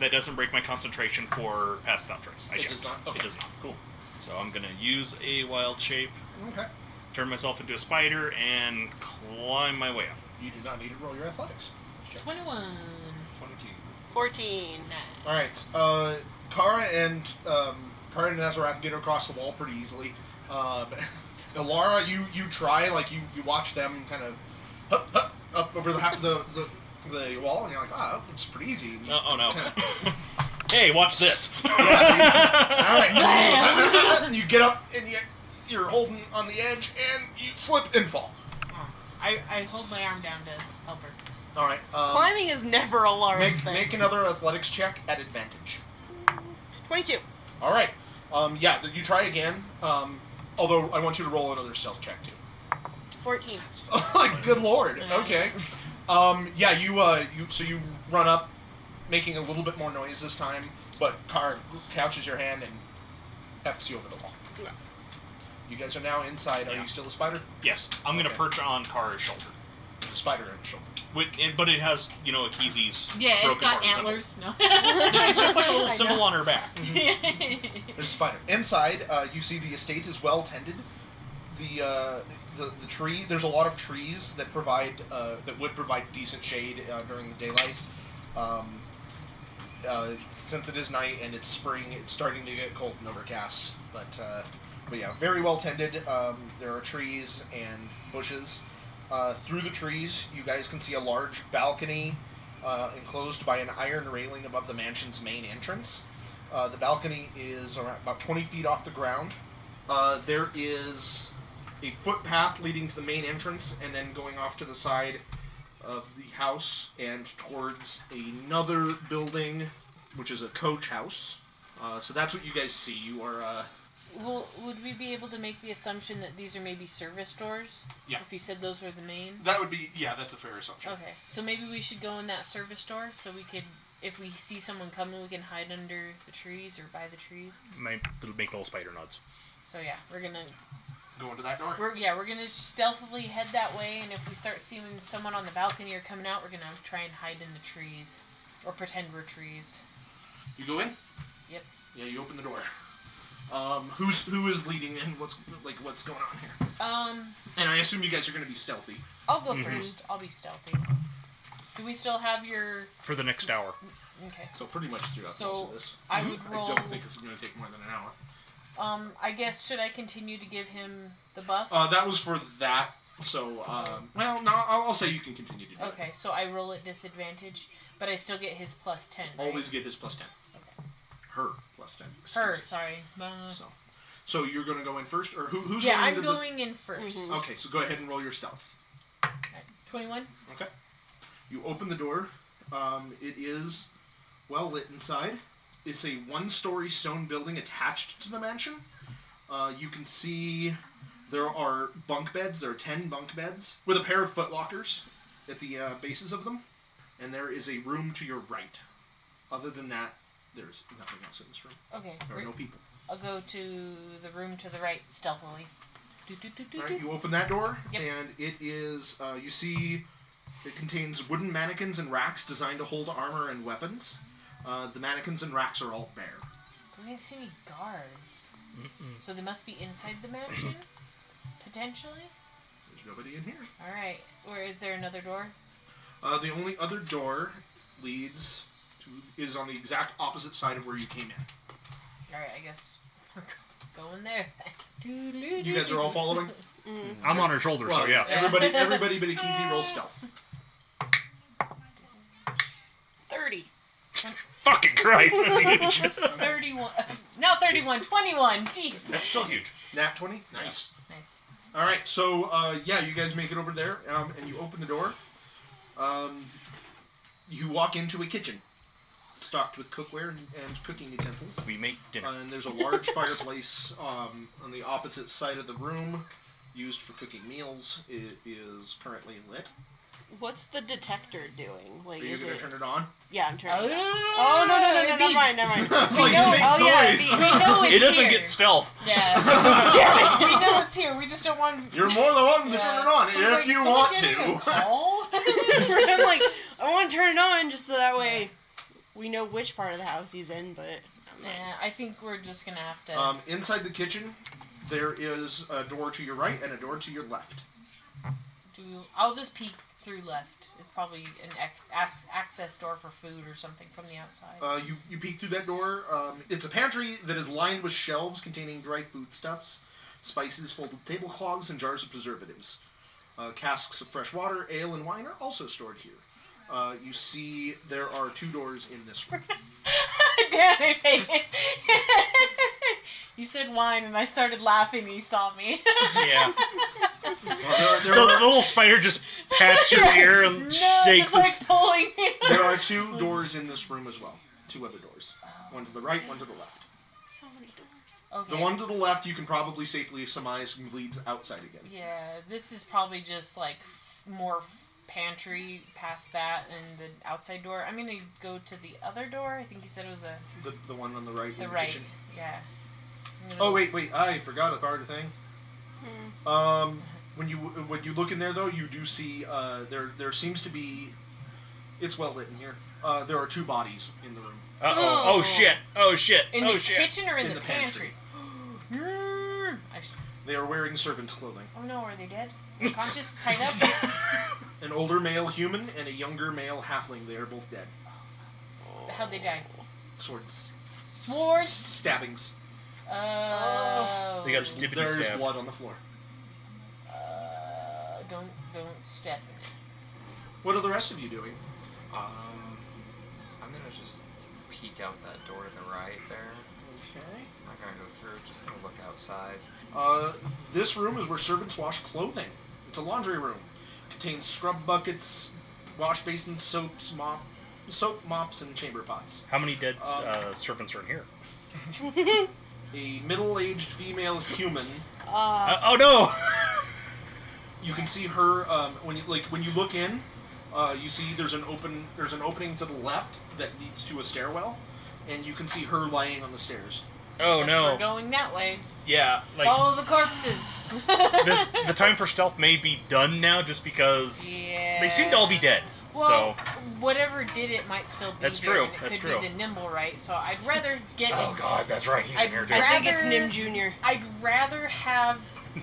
That doesn't break my concentration for pass without trace. I It checked. does not? Okay. It does not. Cool. So I'm gonna use a wild shape, Okay. turn myself into a spider, and climb my way up. You do not need to roll your athletics. Check. 21. 22. 14. Nice. Alright, Kara and Azerath get across the wall pretty easily. But Elara, you try, like, you watch them kind of up over the wall, and you're like, that looks pretty easy. And you Oh no. kinda- Hey, watch this. Alright, you get up, and you're holding on the edge, and you slip and fall. Oh, I hold my arm down to help her. Alright, Climbing is never a Lara's thing. make another athletics check at advantage. 22. Alright, yeah, you try again, although I want you to roll another stealth check, too. 14. Like, good lord. Okay. Yeah, you run up, making a little bit more noise this time, but Kara couches your hand and hefts you over the wall. Yeah. You guys are now inside. Are Yeah. you still a spider? Yes, I'm gonna Okay. perch on Kara's shoulder. There's a spider in the shoulder. But it has, Ekizi's Yeah, it's broken got heart symbol. antlers. No. It's just like a little I symbol know. on her back. There's a spider. Inside, you see the estate is well tended. The tree. There's a lot of trees that would provide decent shade during the daylight. Since it is night and it's spring, it's starting to get cold and overcast. But yeah, very well tended. There are trees and bushes. Through the trees, you guys can see a large balcony enclosed by an iron railing above the mansion's main entrance. The balcony is around about 20 feet off the ground. There is a footpath leading to the main entrance and then going off to the side of the house and towards another building, which is a coach house. So that's what you guys see. You are... Well, would we be able to make the assumption that these are maybe service doors? Yeah. If you said those were the main? That would be... Yeah, that's a fair assumption. Okay. So maybe we should go in that service door so we could... If we see someone coming, we can hide under the trees or by the trees. Make little spider nods. So yeah, we're gonna... Go into that door? We're gonna stealthily head that way, and if we start seeing someone on the balcony or coming out, we're gonna try and hide in the trees. Or pretend we're trees. You go in? Yep. Yeah, you open the door. Who is leading in? What's going on here? And I assume you guys are going to be stealthy. I'll go first. I'll be stealthy. Do we still have your... For the next hour. Okay. So pretty much throughout So most of this. I would roll... I don't think this is going to take more than an hour. I guess, should I continue to give him the buff? That was for that, so, well, no, I'll say you can continue to do it. Okay, so I roll at disadvantage, but I still get his plus 10, right? Always get his plus 10. Okay. Her plus 10. Her, sorry. So you're going to go in first, or who's yeah, going I'm going in first. Okay, so go ahead and roll your stealth. Okay. 21? Okay. You open the door. It is well lit inside. It's a one-story stone building attached to the mansion. You can see there are bunk beds. There are 10 bunk beds with a pair of footlockers at the bases of them. And there is a room to your right. Other than that, there's nothing else in this room. Okay. There are no people. I'll go to the room to the right stealthily. Alright, you open that door, Yep. and it is, you see, it contains wooden mannequins and racks designed to hold armor and weapons. The mannequins and racks are all bare. I didn't see any guards. So they must be inside the mansion? Potentially? There's nobody in here. Alright. Or is there another door? The only other door is on the exact opposite side of where you came in. Alright, I guess we're going there then. You guys are all following? I'm on her shoulder, so yeah. Everybody but Ekizi roll stealth. 30. Fucking Christ, that's huge. 31. Not 31, 21. Jeez. That's still huge. Nat 20? Nice. Nice. Alright, so, yeah, you guys make it over there, and you open the door. You walk into a kitchen, stocked with cookware and cooking utensils. We make dinner. And there's a large fireplace on the opposite side of the room, used for cooking meals. It is currently lit. What's the detector doing? Like, Are you is going to it... turn it on? Yeah, I'm turning it on. Oh, Oh, no, it never mind, beeps. never mind. It's We like know it makes oh, yeah, noise. we know it's It doesn't here. get stealth. Yeah. We know it's here. We just don't want... You're more the one to turn it on, So it's like, if you someone want getting a to. call? I'm like, I want to turn it on just so that way we know which part of the house he's in, but... Yeah, I think we're just going to have to... Inside the kitchen, there is a door to your right and a door to your left. I'll just peek through left. It's probably an access door for food or something from the outside. You peek through that door. It's a pantry that is lined with shelves containing dried foodstuffs, spices, folded tablecloths, and jars of preservatives. Casks of fresh water, ale, and wine are also stored here. You see there are 2 doors in this room. Damn it. You said wine and I started laughing and you saw me. Yeah. Well, The little spider just pats your ear and shakes just like pulling me. there are 2 doors in this room as well. 2 other doors. One to the right, one to the left. So many doors. Okay. The one to the left you can probably safely surmise leads outside again. Yeah, this is probably just like more pantry past that and the outside door. I'm gonna go to the other door. I think you said it was The one on the right in the the right. kitchen. Yeah. Oh wait, I forgot a part of the thing. When you look in there though, you do see there seems to be, it's well lit in here. There are 2 bodies in the room. Uh-oh. Oh, shit. Oh, shit. In oh, the shit. kitchen or in, In the the pantry? They are wearing servants' clothing. Oh no, are they dead? Unconscious? Tied up? An older male human and a younger male halfling. They are both dead. How'd they die? Swords. Swords? Stabbings. Oh. They got stibbity There is stab. blood on the floor. Don't step in it. What are the rest of you doing? I'm gonna just peek out that door to the right there. Okay. I'm not gonna go through, just gonna look outside. This room is where servants wash clothing. It's a laundry room. Contains scrub buckets, wash basins, soap, mops, and chamber pots. How many dead servants are in here? A middle-aged female human. Oh no! You can see her when you look in. You see there's an opening to the left that leads to a stairwell, and you can see her lying on the stairs. Oh Guess no! We're going that way. Yeah, like Follow the corpses. the time for stealth may be done now, just because they seem to all be dead. Well, So whatever did it might still be That's here, true, and it that's could true. be the nimble, right? So I'd rather get. oh god, that's right, he's in here too. I think it's rather- Nim Jr. I'd rather have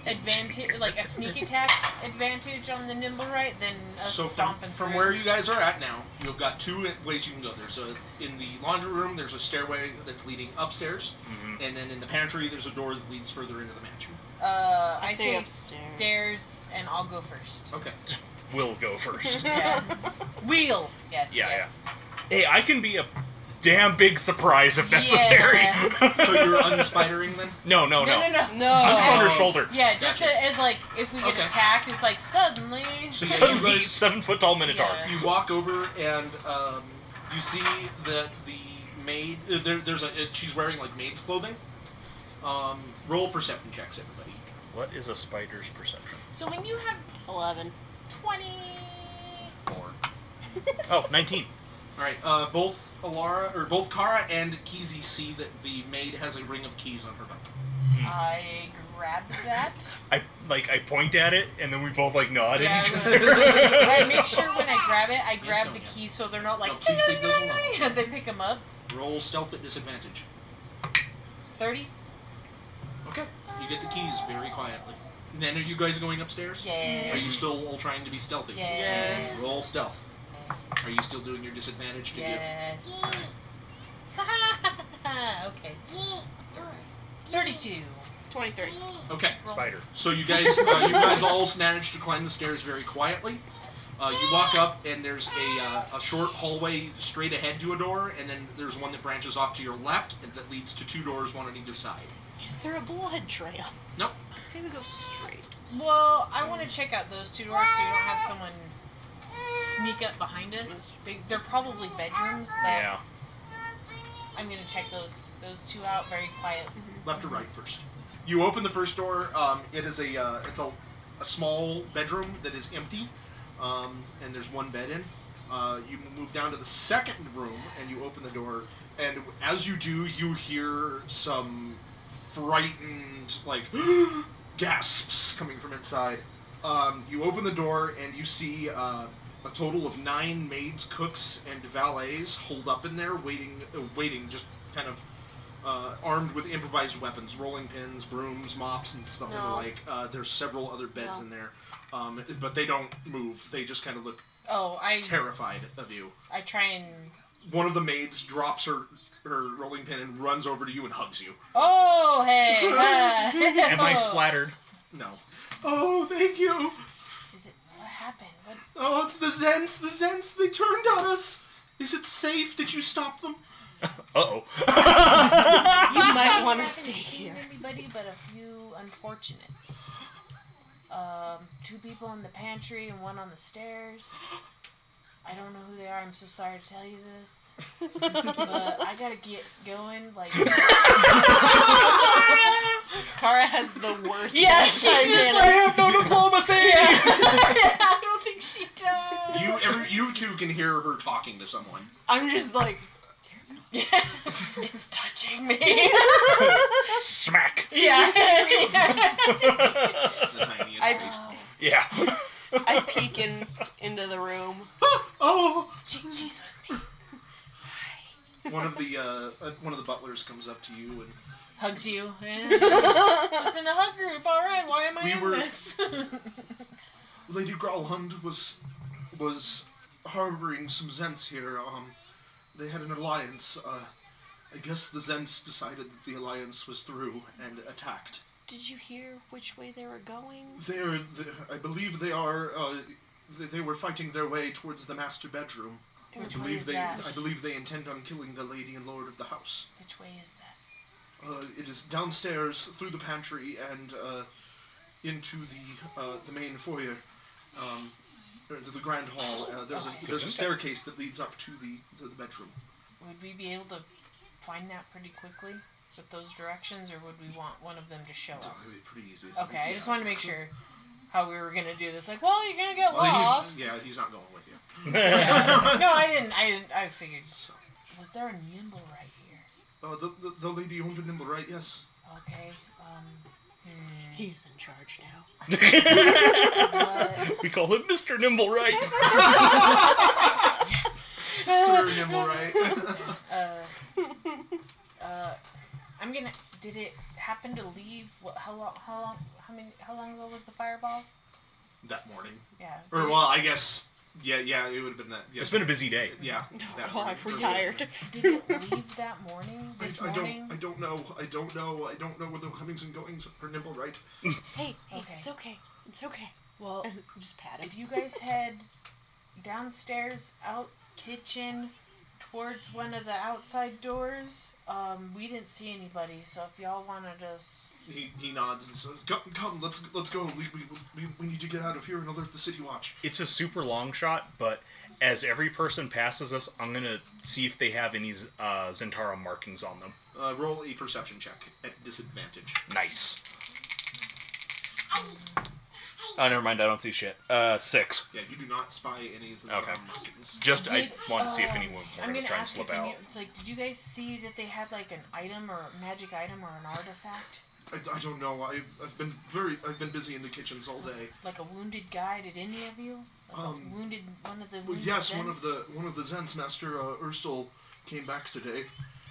advantage, like a sneak attack advantage on the nimble, right, than a So stomping from through. where you guys are at now, you've got two ways you can go. There's in the laundry room, there's a stairway that's leading upstairs, and then in the pantry, there's a door that leads further into the mansion. I say upstairs. stairs, and I'll go first. Okay. We'll go first. Yeah. Wheel. Yes. Yeah, yes. Hey, I can be a damn big surprise if necessary. Yeah. So you're unspidering then? No. No. I'm just on her shoulder. Yeah, just Gotcha. as like if we get Okay. attacked, it's like suddenly. So yeah, Suddenly, you guys 7-foot tall minotaur. Yeah. you walk over and you see that the maid she's wearing like maid's clothing. Roll perception checks, everybody. What is a spider's perception? So when you have 11. 20. 4. Oh, 19. All right. Both Kara and Ekizi see that the maid has a ring of keys on her belt. I grabbed that. I point at it, and then we both nod Yeah, at each I other. I make sure when I grab it, I grab the Sonia. keys so they're not like No, please leave those alone. as they pick them up. Roll stealth at disadvantage. 30. Okay. You get the keys very quietly. And then are you guys going upstairs? Yes. Are you still all trying to be stealthy? Yes. Roll stealth. Are you still doing your disadvantage to Yes. Okay. 32. 23. give? Okay. Spider. So you guys all managed to climb the stairs very quietly. You walk up, and there's a short hallway straight ahead to a door, and then there's one that branches off to your left, and that leads to two doors, one on either side. Is there a blood trail? Nope. I say we go straight. Well, I want to check out those two doors so you don't have someone sneak up behind us. They're probably bedrooms, but Yeah. I'm gonna check those two out very quietly. Left or right first. You open the first door. It is it's a small bedroom that is empty, and there's one bed in. You move down to the second room, and you open the door. And as you do, you hear some frightened gasps coming from inside. You open the door, and you see a total of 9 maids, cooks, and valets holed up in there, waiting, just kind of armed with improvised weapons, rolling pins, brooms, mops, and stuff and the like. There's several other beds in there, but they don't move. They just kind of look terrified of you. I try and. One of the maids drops her rolling pin and runs over to you and hugs you. Oh, hey! Am I splattered? No. Oh, thank you. Is it? What happened? What? Oh, it's the Zents. The Zents. They turned on us. Is it safe? Did you stop them? Uh-oh. You might want to I haven't stay seen here. anybody but a few unfortunates. 2 people in the pantry and 1 on the stairs. I don't know who they are. I'm so sorry to tell you this. But I gotta get going. Kara has the worst. Yeah, best she's time just manner. I have no diplomacy! I don't think she does. You two can hear her talking to someone. I'm just like, It's touching me. Smack! Yeah. The tiniest face. Yeah. I peek into the room. Oh! She's with me. One of the butlers comes up to you and Hugs you. Just in a hug group. All right. Why am I in this? Lady Growlhund was harboring some Zents here. They had an alliance. I guess the Zents decided that the alliance was through and attacked. Did you hear which way they were going? I believe they are. They were fighting their way towards the master bedroom. Which way is that? I believe they intend on killing the lady and lord of the house. Which way is that? It is downstairs through the pantry and into the main foyer, or to the grand hall. There's a staircase that leads up to the bedroom. Would we be able to find that pretty quickly with those directions, or would we want one of them to show us? It's pretty easy. Okay, I just wanted to make sure how we were gonna do this. Like, well, you're gonna get lost. He's not going with you. Yeah. No, I didn't. I figured. Was there a nimble right here? The lady owned a nimble, right? Yes. Okay. He's in charge now. We call him Mr. Nimblewright. Sir Nimblewright. I'm gonna. Did it happen to leave? How long ago was the fireball? That morning. Yeah. Or well, I guess. Yeah, it would have been that. Yes. It's been a busy day. Yeah. Oh God, we're tired. Did it leave that morning? This morning? I don't know where the comings and goings are Nimblewright. Hey, Okay. it's okay. It's okay. Well, Just pat him. if you guys head downstairs, out kitchen, towards one of the outside doors, we didn't see anybody. So if y'all wanted us. He nods and says, "Come, let's go. We need to get out of here and alert the city watch." It's a super long shot, but as every person passes us, I'm gonna see if they have any Zentara markings on them. Roll a perception check at disadvantage. Nice. Oh, never mind. I don't see shit. 6. Yeah, you do not spy any Zentara Okay. markings. Just I wanted to see if anyone were I'm gonna try and ask slip if out. it's like, did you guys see that they had like an item or a magic item or an artifact? I don't know. I've been busy in the kitchens all day. Like a wounded guy? Did any of you? Like one of the Well, wounded yes, Zens? one of the Zens, Master Urstel, came back today.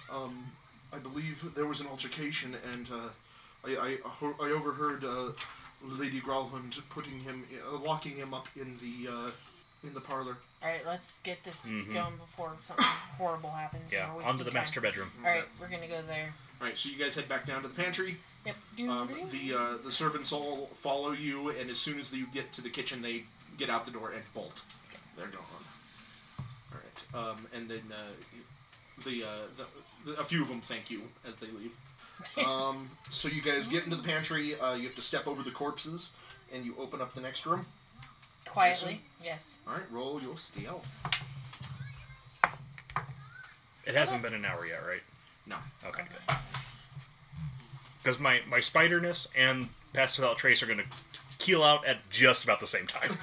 I believe there was an altercation, and I overheard Lady Growlhund locking him up in the parlor. All right, let's get this going before something horrible happens. Yeah, We're wasting onto the time. master bedroom. All right, we're gonna go there. All right, so you guys head back down to the pantry. Yep. The servants all follow you, and as soon as you get to the kitchen, they get out the door and bolt. They're gone. All right, and then a few of them thank you as they leave. So you guys get into the pantry. You have to step over the corpses, and you open up the next room. Quietly. Yes. All right, roll your stealth. It hasn't been an hour yet, right? No. Okay, good. Because my spiderness and Pass Without Trace are going to keel out at just about the same time.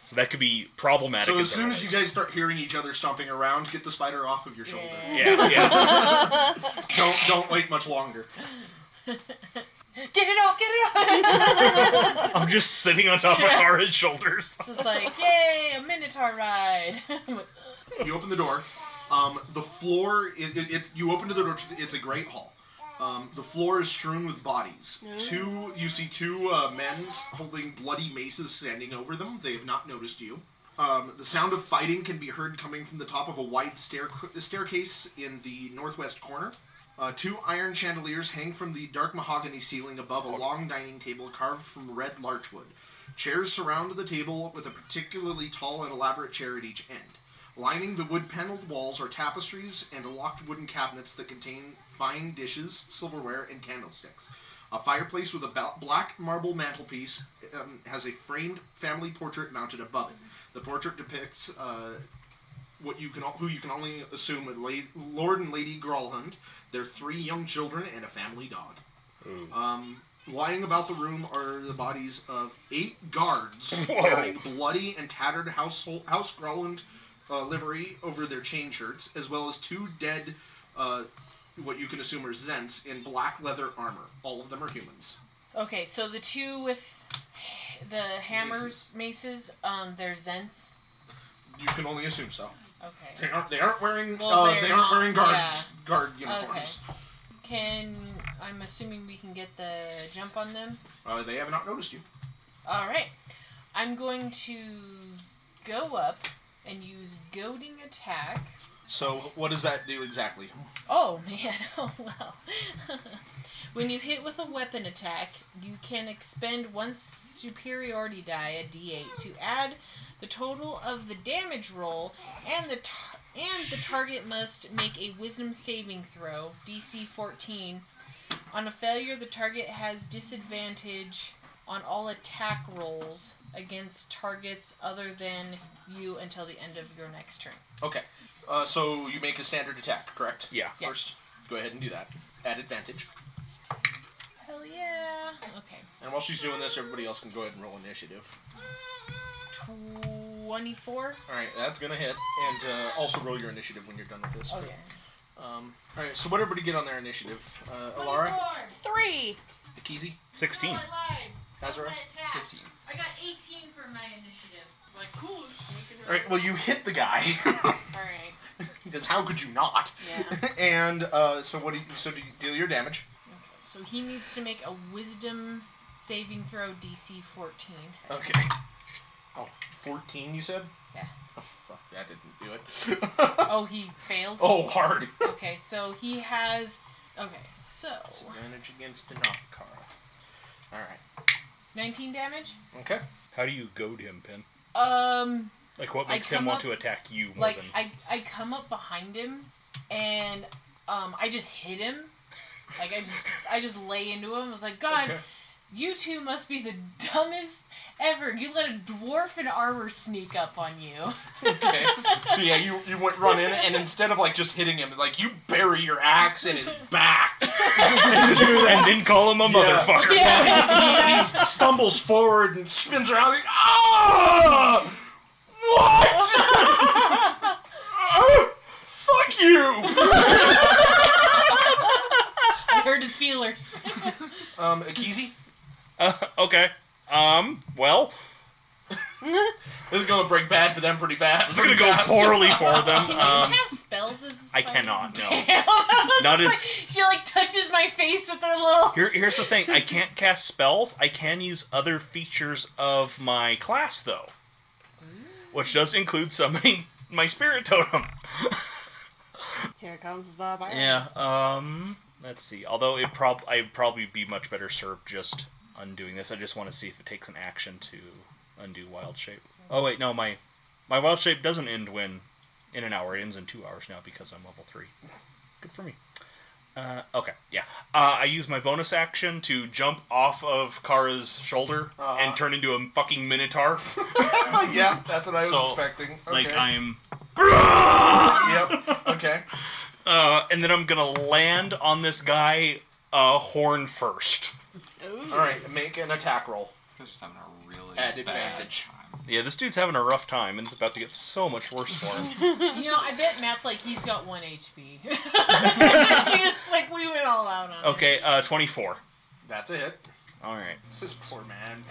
So that could be problematic. So as soon as you guys start hearing each other stomping around, get the spider off of your shoulder. Yeah. Don't wait much longer. Get it off! Get it off! I'm just sitting on top of Kara's shoulders. It's just like, yay, a Minotaur ride. You open the door. The floor, you open to the door, it's a great hall. The floor is strewn with bodies. You see two men holding bloody maces standing over them. They have not noticed you. The sound of fighting can be heard coming from the top of a wide staircase in the northwest corner. Two iron chandeliers hang from the dark mahogany ceiling above a long dining table carved from red larchwood. Chairs surround the table with a particularly tall and elaborate chair at each end. Lining the wood-paneled walls are tapestries and locked wooden cabinets that contain fine dishes, silverware, and candlesticks. A fireplace with a black marble mantelpiece has a framed family portrait mounted above it. The portrait depicts who you can only assume are Lord and Lady Growlhund, their 3 young children, and a family dog. Lying about the room are the bodies of 8 guards wearing bloody and tattered House Growlhund livery over their chain shirts, as well as 2 dead, what you can assume are Zents, in black leather armor. All of them are humans. Okay, so the 2 with the hammers, maces, they're Zents. You can only assume so. Okay. They aren't wearing guard uniforms. Okay. I'm assuming we can get the jump on them? They have not noticed you. Alright. I'm going to go up and use goading attack. So what does that do exactly? Oh man, oh well. When you hit with a weapon attack, you can expend one superiority die, a d8, to add the total of the damage roll, and the target must make a wisdom saving throw, DC 14. On a failure, the target has disadvantage on all attack rolls against targets other than you until the end of your next turn. Okay. So you make a standard attack, correct? Yeah. First, go ahead and do that. At advantage. Hell yeah. Okay. And while she's doing this, everybody else can go ahead and roll initiative. 24. Alright, that's gonna hit. And also roll your initiative when you're done with this. Okay. Alright, so what everybody get on their initiative? Elara? 3. Ekizi? 16. Azerath? 15. I got 18 for my initiative. Like, cool. Alright, well, you hit the guy. Alright. Because how could you not? Yeah. And, so do you deal your damage? Okay, so he needs to make a wisdom saving throw DC 14. Okay. Oh, 14 you said? Yeah. Oh, fuck, that didn't do it. Oh, he failed? Oh, hard. Okay, so he has... Okay, so... Disadvantage against the Nakara. Alright. 19 damage? Okay. How do you goad him, Pin? Like, what makes him want to attack you more like, than... I come up behind him, and, I just hit him. Like, I just lay into him. I was like, God... Okay. You two must be the dumbest ever. You let a dwarf in armor sneak up on you. Okay. So yeah, you went run in, and instead of like just hitting him, like you bury your axe in his back. and then call him a motherfucker. Yeah. He stumbles forward and spins around like, ah! What? Fuck you! I hurt his feelers. Ekizi? Okay. Well, This is gonna break bad for them pretty bad. it's gonna go poorly for them. Can you cast spells as a I spell? cannot, no. Damn. Not as... Like, she like touches my face with her little... Here's the thing. I can't cast spells. I can use other features of my class, though. Which does include summoning my spirit totem. Here comes the fire. Yeah, let's see. Although I'd probably be much better served just undoing this. I just want to see if it takes an action to undo wild shape. Oh wait, no, my wild shape doesn't end in an hour. It ends in 2 hours now because I'm level 3. Good for me. Okay, yeah. I use my bonus action to jump off of Kara's shoulder and turn into a fucking minotaur. Yeah, that's what I was expecting. Okay. Like I'm... Yep, okay. And then I'm gonna land on this guy horn first. Alright, make an attack roll. They're just having a really At bad advantage. time. Yeah, this dude's having a rough time, and it's about to get so much worse for him. You know, I bet Matt's like, he's got 1 HP. He just, like, we went all out on Okay, 24. That's a hit. Alright. This poor man.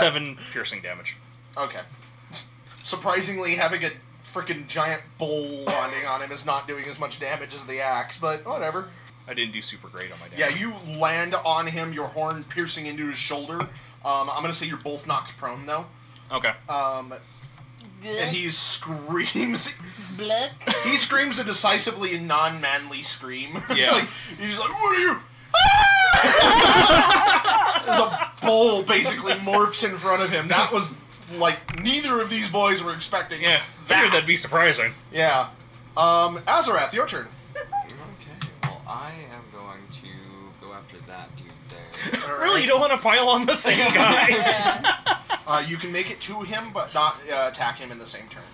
7 piercing damage. Okay. Surprisingly, having a freaking giant bull landing on him is not doing as much damage as the axe, but whatever. I didn't do super great on my Yeah, damage. you land on him, your horn piercing into his shoulder. I'm gonna say you're both knocked prone, though. Okay. And he screams. Blood. He screams a decisively non-manly scream. Yeah. Like, he's like, what are you? There's a bull basically morphs in front of him. That was, like, neither of these boys were expecting Yeah, that. figured that'd be surprising. Yeah. Azerath, your turn. Okay, well, I am going to go after that dude there. All right. Really, you don't want to pile on the same guy? Yeah. You can make it to him, but not attack him in the same turn.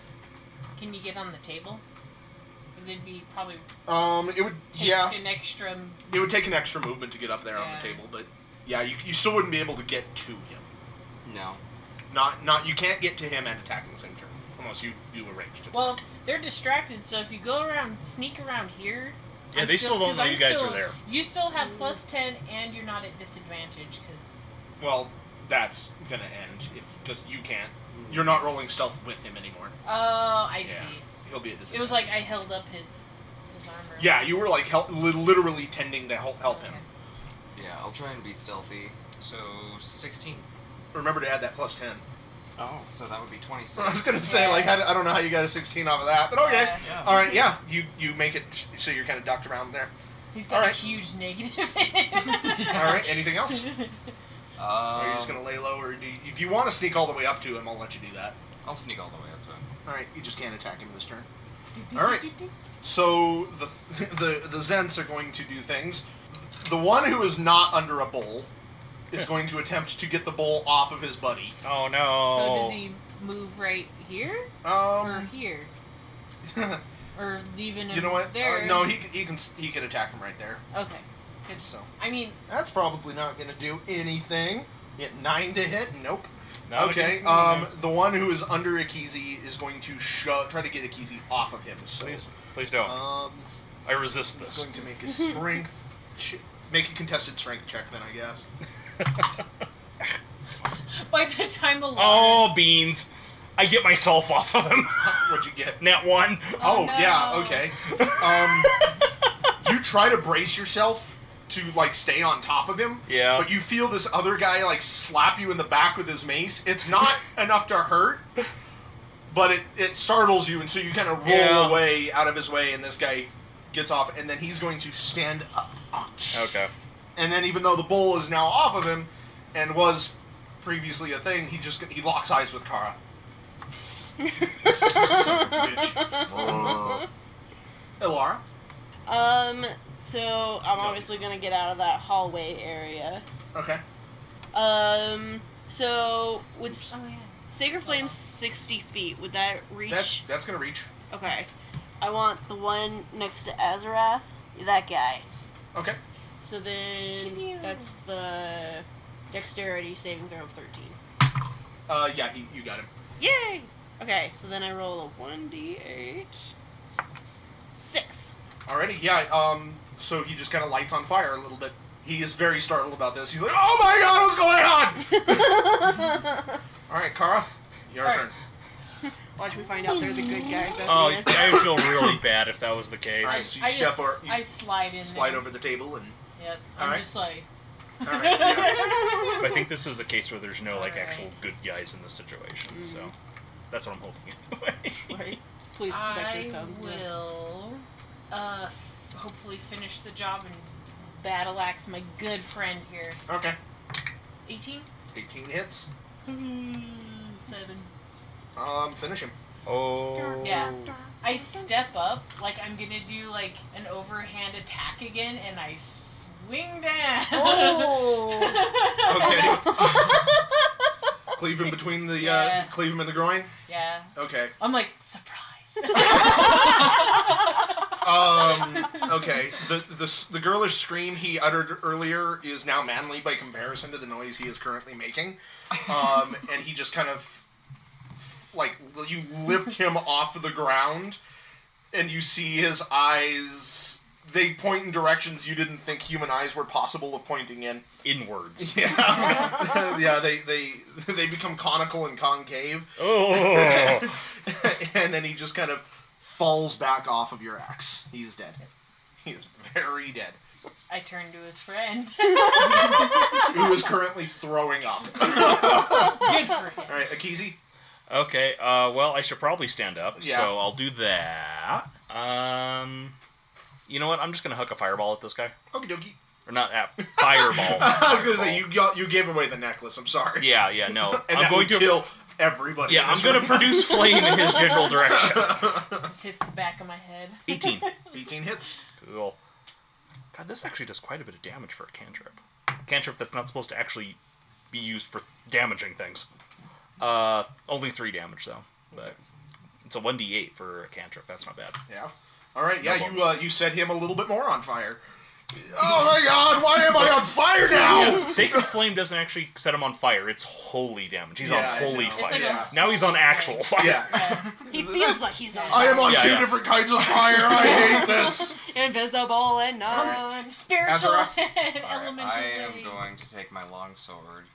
Can you get on the table? Because it'd be probably It would, take yeah. an extra... It would take an extra movement to get up there on Yeah. the table, but yeah, you still wouldn't be able to get to him. No. Not you can't get to him and attack in the same turn unless you arrange to. Well, they're distracted, so if you go around, sneak around here... Yeah, I'm they still don't 'cause know I'm you guys still- are there. You still have plus 10, and you're not at disadvantage, because... Well, that's gonna end because you can't. You're not rolling stealth with him anymore. Oh, I Yeah. see. He'll be at disadvantage. It was like I held up his armor. Yeah, you were like literally tending to help him. Yeah, I'll try and be stealthy. So, 16. Remember to add that plus 10. Oh, so that would be 26. I was gonna say, like, I don't know how you got a 16 off of that, but okay. Yeah. All right, yeah, you make it so you're kind of ducked around there. He's got All a right. huge negative. All right, anything else? Or are you just Um, gonna lay low, or if you want to sneak all the way up to him, I'll let you do that. I'll sneak all the way up to him. All right, you just can't attack him this turn. All right. So the Zents are going to do things. The one who is not under a bowl is going to attempt to get the bowl off of his buddy. Oh no. So does he move right here or here, or leaving him You know what? there? No, he can attack him right there. Okay. 'Cause, So I mean, that's probably not going to do anything. Get 9 to hit. Nope. Not Okay. against me, man. The one who is under Ekizi is going to try to get Ekizi off of him. So, Please don't. I resist he's this. going to make a strength. Make a contested strength check then, I guess. by the time the Oh, beans. I get myself off of him. What'd you get? Nat 1. Oh, no. yeah, okay. You try to brace yourself to, like, stay on top of him. Yeah. But you feel this other guy, like, slap you in the back with his mace. It's not enough to hurt, but it startles you, and so you kind of roll away out of his way, and this guy gets off, and then he's going to stand up. Okay. And then even though the bowl is now off of him, and was previously a thing, he locks eyes with Kara. Son of a bitch. Elara? So I'm obviously gonna get out of that hallway area. Okay. So would Oh yeah. Sacred Flame's 60 feet. Would that reach? That's gonna reach. Okay. I want the one next to Azerath. That guy. Okay. So then Pew. that's the dexterity saving throw of 13. Yeah, you got him. Yay! Okay, so then I roll a 1d8. 6. Alrighty, yeah, so he just kind of lights on fire a little bit. He is very startled about this. He's like, oh my god, what's going on? Alright, Kara, your turn. Watch me find out they're the good guys at Oh, the end. I would feel really bad if that was the case. Alright, so you I slide in slide there. over the table and... Yep. All I'm right. just like. Alright, yeah. I think this is a case where there's no, like, Alright. actual good guys in this situation, so... Mhm. That's what I'm hoping anyway. Right. Please, specters I come. will, hopefully finish the job and battle axe my good friend here. Okay. 18? 18 hits. 7. Finish him. Oh. Yeah. I step up, like I'm gonna do like an overhand attack again, and I swing down. Oh. Cleave him between the, Yeah. cleave him in the groin? Yeah. Okay. I'm like, surprise. Okay. The girlish scream he uttered earlier is now manly by comparison to the noise he is currently making. And he just kind of, like, you lift him off the ground, and you see his eyes, they point in directions you didn't think human eyes were possible of pointing in. Inwards. Yeah. Yeah, they become conical and concave. Oh. And then he just kind of falls back off of your axe. He's dead. He is very dead. I turn to his friend. Who is currently throwing up. Good for him. Alright, Ekizi? Okay, well, I should probably stand up, Yeah. so I'll do that. You know what? I'm just gonna hook a fireball at this guy. Okie dokie. Or not fireball. I was gonna say, you gave away the necklace, I'm sorry. Yeah, no. And I'm that going would to kill everybody. Yeah, in I'm this gonna room. produce flame in his general direction. Just hits the back of my head. 18. 18 hits. Cool. God, this actually does quite a bit of damage for a cantrip. Cantrip that's not supposed to actually be used for damaging things. Only 3 damage though. But it's a 1d8 for a cantrip. That's not bad. Yeah. Alright, No yeah, bonus. you set him a little bit more on fire. Oh my god, why am I on fire now? Sacred Flame doesn't actually set him on fire. It's holy damage. He's Yeah, on I holy know. fire. It's like Now he's on actual fire. Yeah. Yeah. He feels like he's on I am on Yeah, 2 yeah. different kinds of fire. I hate this. invisible and not. Spiritual Azerath? and Alright, elemental I am ways. going to take my longsword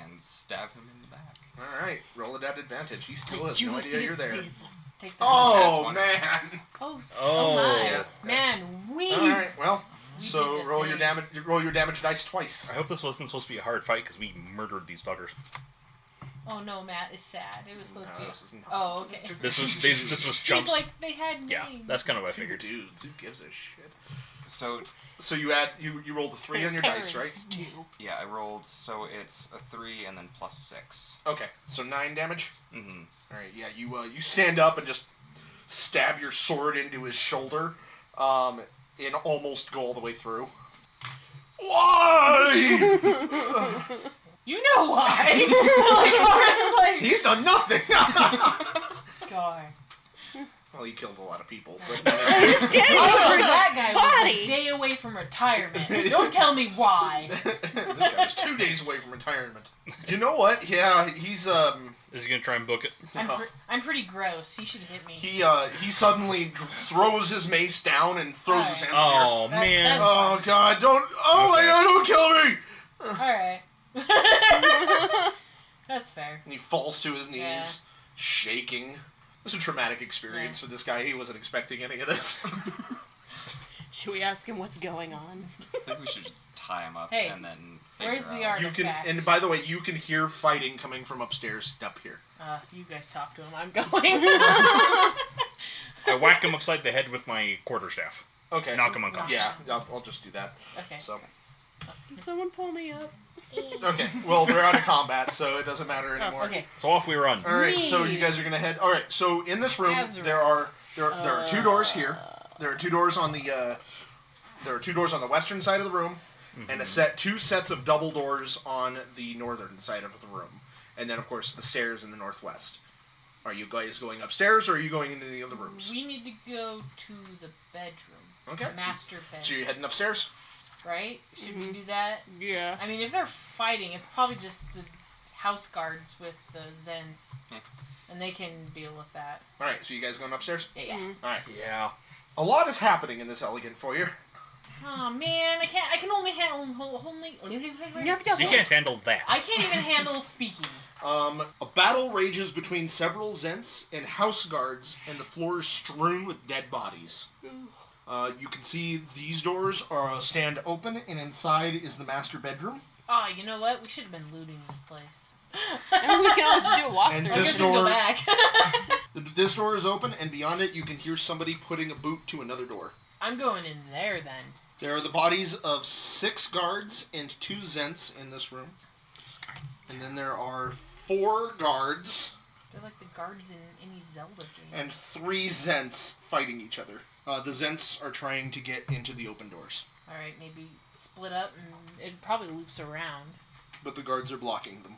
and stab him in the back. Alright, roll at advantage. He still The has no idea you're there. Julius. Take that. Oh, Nat 20. man. Oh, Oh. my. Yeah. Man, we. Alright, well, We so did the roll your thing. damage dice twice. I hope this wasn't supposed to be a hard fight because we murdered these fuckers. Oh no, Matt is sad. It was supposed to be. This is nonsense. Oh, okay. This was He's chumps. like, they had names. Yeah, that's kind of what I Two figured. dudes. Who gives a shit? So you rolled a 3 on your dice, right? yeah, I rolled. So it's a 3 and then plus 6. Okay, so 9 damage. Mm-hmm. All right, yeah, you stand up and just stab your sword into his shoulder, and almost go all the way through. Why? You know why? Like, like, He's done nothing. guards. Well, he killed a lot of people, but You're standing I over heard the that guy was body. a day away from retirement. Don't tell me why. this guy was 2 days away from retirement. You know what? Yeah, he's Is he gonna try and book it? I'm pretty gross. He should hit me. he suddenly throws his mace down and throws his hands in the air. Oh man. that's- Oh God! Don't! Oh my Okay. God! Don't kill me! Alright. That's fair. And he falls to his knees, Yeah. shaking. It was a traumatic experience for this guy. He wasn't expecting any of this. Should we ask him what's going on? I think we should just tie him up Hey, and then. where's figure the out. You can, artifact? and by the way, you can hear fighting coming from upstairs up here. You guys talk to him. I'm going. I whack him upside the head with my quarterstaff. Okay. Knock him unconscious. Yeah, I'll just do that. Okay. So. Someone pull me up. Okay. Well, we're out of combat, so it doesn't matter anymore. Okay. So off we run. All right. So you guys are gonna head. All right. So in this room, Azerath. there are 2 doors here. There are 2 doors on the western side of the room, and 2 sets of double doors on the northern side of the room, and then of course the stairs in the northwest. Are you guys going upstairs, or are you going into the other rooms? We need to go to the bedroom. Okay. Master So bedroom. you're heading upstairs. Right? Should we do that? Yeah. I mean, if they're fighting, it's probably just the house guards with the Zens. And they can deal with that. All right. So you guys going upstairs? Yeah. All right. Yeah. A lot is happening in this elegant foyer. Oh man, I can only handle You can't handle that. I can't even handle speaking. A battle rages between several Zents and house guards, and the floor is strewn with dead bodies. You can see these doors stand open, and inside is the master bedroom. Oh, you know what? We should have been looting this place. And we can all just do a And walkthrough. I this guess we can door- go back. This door is open, and beyond it, you can hear somebody putting a boot to another door. I'm going in there then. There are the bodies of 6 guards and 2 Zents in this room. And then there are 4 guards They're like the guards in any Zelda game. and 3 Zents fighting each other. The Zents are trying to get into the open doors, Alright, maybe split up and it probably loops around. but the guards are blocking them.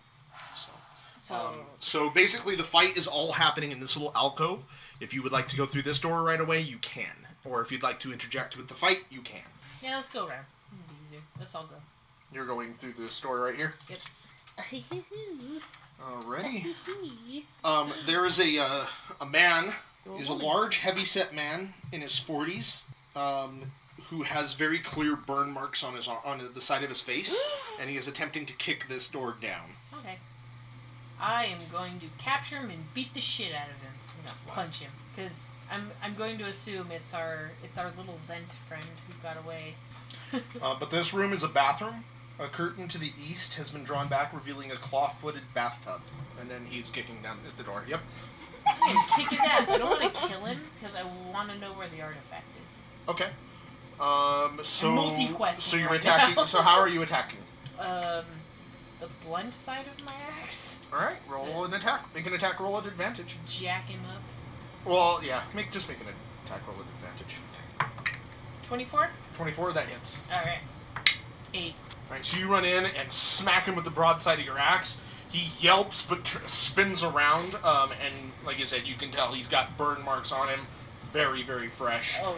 So, So basically, the fight is all happening in this little alcove. If you would like to go through this door right away, you can. Or if you'd like to interject with the fight, you can. yeah, let's go around. It'll be easier. Let's all go. You're going through this door right here. Yep. Alrighty. There is a man. He's a large, heavy-set man in his 40s, who has very clear burn marks on the side of his face, and he is attempting to kick this door down. Okay. I am going to capture him and beat the shit out of him. I'm gonna punch him because I'm going to assume it's our little Zent friend who got away. But this room is a bathroom. A curtain to the east has been drawn back, revealing a claw-footed bathtub. And then he's kicking down at the door. Yep. Kick his ass. I don't want to kill him because I want to know where the artifact is. Okay. I'm multi-questing So you're right attacking. now. So how are you attacking? The blunt side of my axe. All right. Roll an attack. Make an attack roll at advantage. Jack him up. Well, yeah. Just make an attack roll at advantage. 24. 24. That hits. All right. 8. All right. So you run in and smack him with the broadside of your axe. He yelps but spins around. And like I said, you can tell he's got burn marks on him. Very, very fresh. Oh.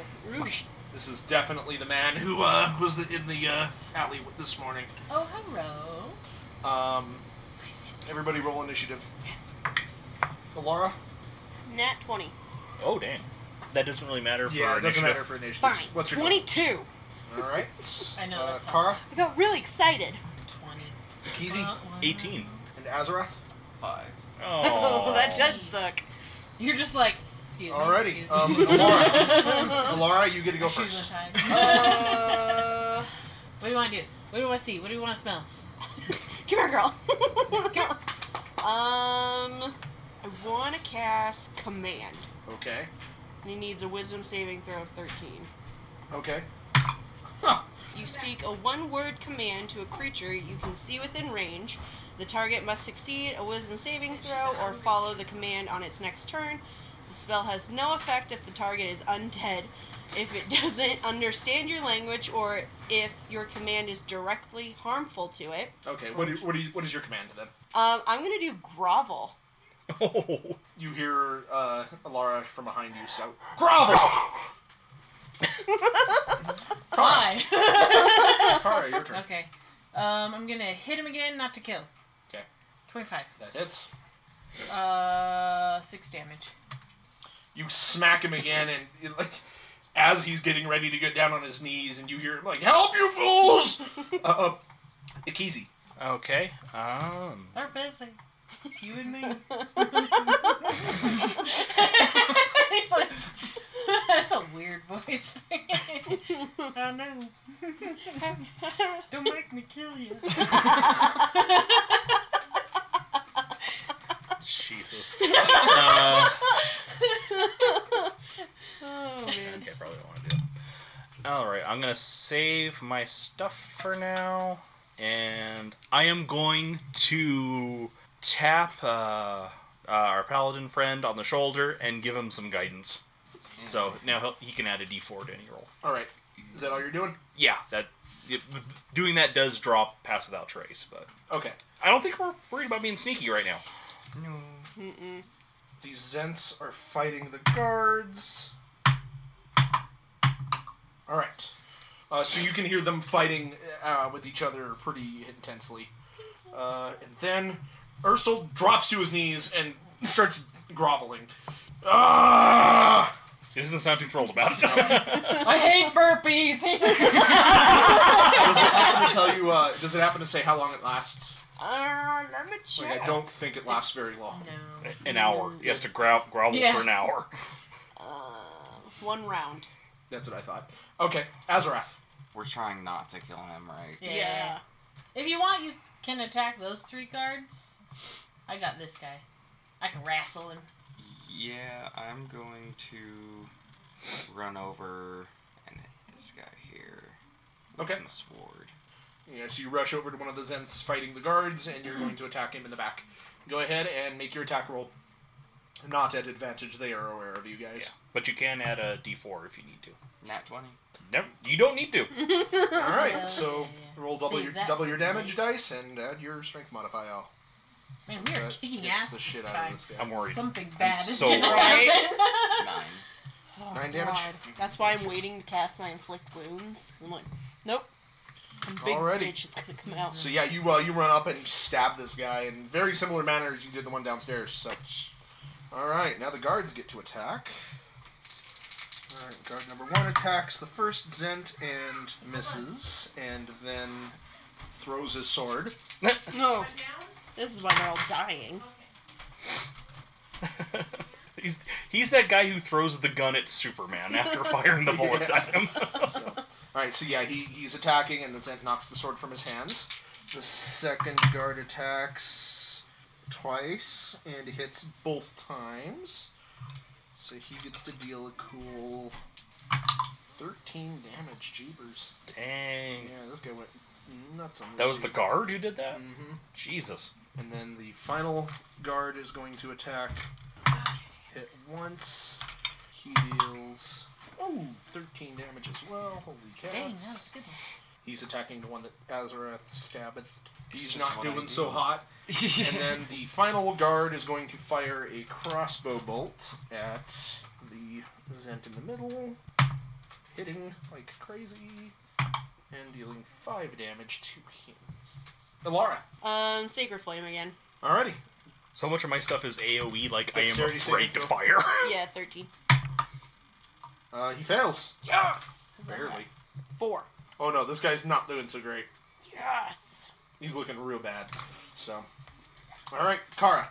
This is definitely the man who was in the alley this morning. Oh, hello. Everybody roll initiative. Elara? Nat 20. Oh damn. That doesn't really matter for Yeah, it doesn't initiative. matter for initiative. Fine. What's your 22. All right. I know, that sounds- Kara, I got really excited. 20. Ekizi, 18. and Azerath. 5. Oh. That does suck. You're just like, excuse me. Alrighty. excuse me. Elara, you get to go My shoes first. untied. What Uh, do you want to do? What do you want to see? What do you want to smell? come here, girl. I want to cast Command. Okay. And he needs a Wisdom saving throw of 13. Okay. Huh. You speak a one-word command to a creature you can see within range. The target must succeed a Wisdom saving throw or follow the command on its next turn. The spell has no effect if the target is undead, if it doesn't understand your language, or if your command is directly harmful to it. Okay. What is your command then? I'm gonna do grovel. Oh. You hear Elara from behind you shout, "Grovel!" Hi. Kara, your turn. Okay. I'm gonna hit him again, not to kill. Okay. 25. That hits. 6 damage. You smack him again, and as he's getting ready to get down on his knees, and you hear him like, "Help, you fools!" Ekizi. Okay. They're busy. It's you and me. He's like, that's a weird voice. I know. Don't make me kill you. Jesus. Oh, man. Okay, probably don't want to do it. Alright, I'm going to save my stuff for now. And I am going to tap our paladin friend on the shoulder and give him some guidance. So now he can add a d4 to any roll. All right. Is that all you're doing? Yeah, doing that does drop pass without trace, but Okay. I don't think we're worried about being sneaky right now. No. Mm-mm. These Zents are fighting the guards. All right. So you can hear them fighting with each other pretty intensely. And then Urstel drops to his knees and starts groveling. Ah! He doesn't sound too thrilled about it. I hate burpees. Does it happen to tell you? Does it happen to say how long it lasts? Let me check. Like, I don't think it lasts very long. No. An hour. He has to grovel for an hour. 1 round. That's what I thought. Okay, Azerath. We're trying not to kill him, right? Yeah. If you want, you can attack those 3 guards. I got this guy. I can wrestle him. Yeah, I'm going to run over and hit this guy here. Okay. With my sword. Yeah, so you rush over to one of the Zents fighting the guards, and you're going to attack him in the back. Go ahead and make your attack roll. Not at advantage. They are aware of you guys. Yeah. But you can add a d4 if you need to. Nat 20. Never. You don't need to. All right, so roll double Save that your for damage me. dice and add your strength modifier. Man, we are That kicking hits ass the this shit out time. of this guy. I'm worried. Something bad is so gonna worried. happen. 9. Oh, 9 damage? God. That's why I'm waiting to cast my inflict wounds. I'm like, nope. Some big Alrighty. bitch is gonna come out. So yeah, you run up and stab this guy in very similar manner as you did the one downstairs. So, all right, now the guards get to attack. All right, guard number 1 attacks the first Zent and misses, and then throws his sword. No. This is why they're all dying. He's that guy who throws the gun at Superman after firing the bullets at him. So, all right, so yeah, he's attacking, and the Zent knocks the sword from his hands. The second guard attacks twice and hits both times. So he gets to deal a cool 13 damage. Jeebers. Dang. Yeah, this guy went nuts on this. That was the guard who did that? Mm-hmm. Jesus. And then the final guard is going to attack. Hit once. He deals 13 damage as well. Holy cats. Dang, that was a good one. He's attacking the one that Azerath stabbeth. He's just not what I doing do. so hot. And then the final guard is going to fire a crossbow bolt at the Zent in the middle, hitting like crazy, and dealing 5 damage to him. Elara. Sacred Flame again. Alrighty. So much of my stuff is AoE, like I am Dexterity afraid to saving throw. fire. Yeah, 13. He fails. Yes! Barely. 4. Oh no, this guy's not doing so great. Yes! He's looking real bad. So. Alright, Kara.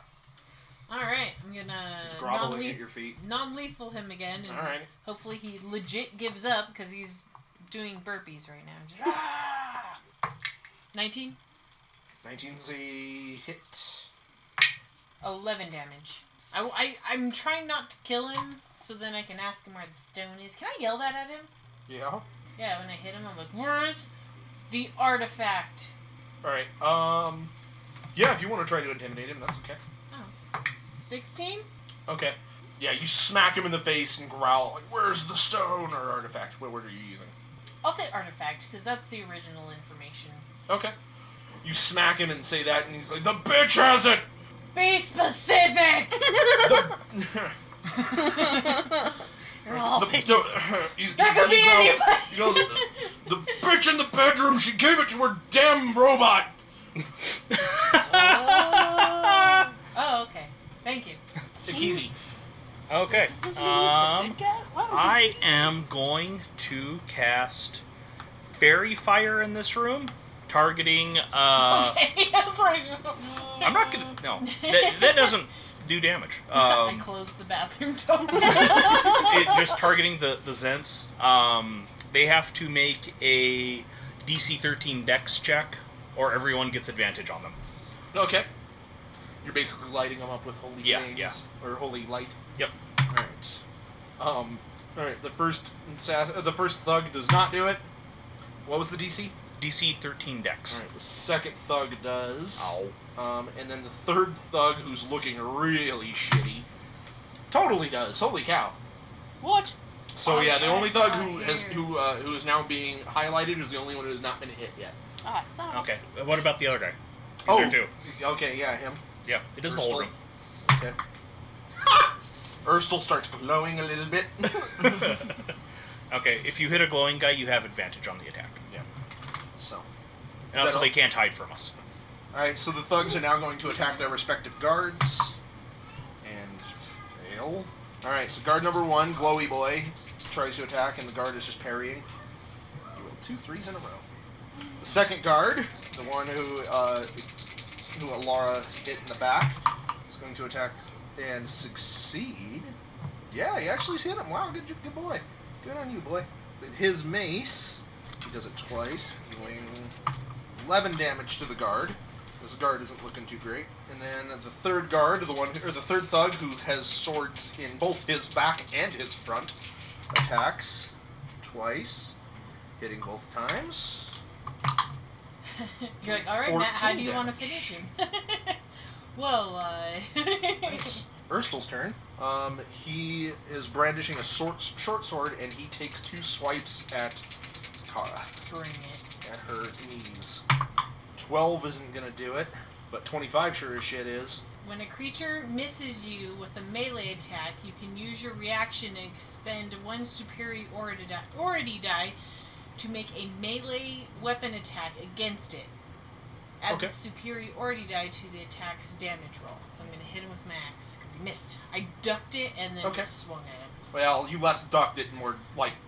Alright, I'm gonna He's groveling at your feet. non-lethal him again, and Alright. hopefully he legit gives up, because he's doing burpees right now. Just, 19? 19's a hit. 11 damage. I'm trying not to kill him, so then I can ask him where the stone is. Can I yell that at him? Yeah. Yeah, when I hit him, I'm like, where's the artifact? Alright, yeah, if you want to try to intimidate him, that's okay. Oh. 16? Okay. Yeah, you smack him in the face and growl, like, where's the stone or artifact? What word are you using? I'll say artifact, because that's the original information. Okay. You smack him and say that, and he's like, the bitch has it! Be specific! You're all bitches. That could be anybody! He goes, the bitch in the bedroom, she gave it to her damn robot! Oh, okay. Thank you. Ekizi. Okay. I am going to cast Fairy Fire in this room, targeting. Okay, I was like, I'm not gonna. No, that doesn't do damage. I closed the bathroom door. Just targeting the Zents. They have to make a DC 13 Dex check, or everyone gets advantage on them. Okay. You're basically lighting them up with holy flames. Yeah. Or holy light. Yep. Alright. Alright, the first thug does not do it. What was the DC? DC 13 Dex. Alright, the second thug does. Ow. And then the third thug, who's looking really shitty, totally does. Holy cow. What? So yeah, the only thug who here. is now being highlighted is the only one who has not been hit yet. Awesome. Okay. What about the other guy? He's Oh, there too. okay, yeah, him. Yeah, it does the whole room. Okay. Urstel starts glowing a little bit. Okay, if you hit a glowing guy, you have advantage on the attack. Yeah. So. And also, they can't hide from us. Alright, so the thugs are now going to attack their respective guards. And fail. Alright, so guard number 1, Glowy Boy, tries to attack, and the guard is just parrying. You rolled 2 3s in a row. The second guard, the one who Elara hit in the back, is going to attack and succeed. Yeah, he actually hit him. Wow, good boy. Good on you, boy. With his mace, he does it twice, dealing 11 damage to the guard. This guard isn't looking too great. And then the third guard, the third thug who has swords in both his back and his front, attacks twice, hitting both times. You're like, alright, Matt, how do you 14 want to finish him? Well, Nice. Urstel's turn. He is brandishing a short sword, and he takes 2 swipes at Tara. Bring it. At her knees. 12 isn't gonna do it, but 25 sure as shit is. When a creature misses you with a melee attack, you can use your reaction and expend 1 superiority die to make a melee weapon attack against it. Add the superiority die to the attack's damage roll. So I'm going to hit him with max, because he missed. I ducked it and then just swung at him. Well, you less ducked it and more,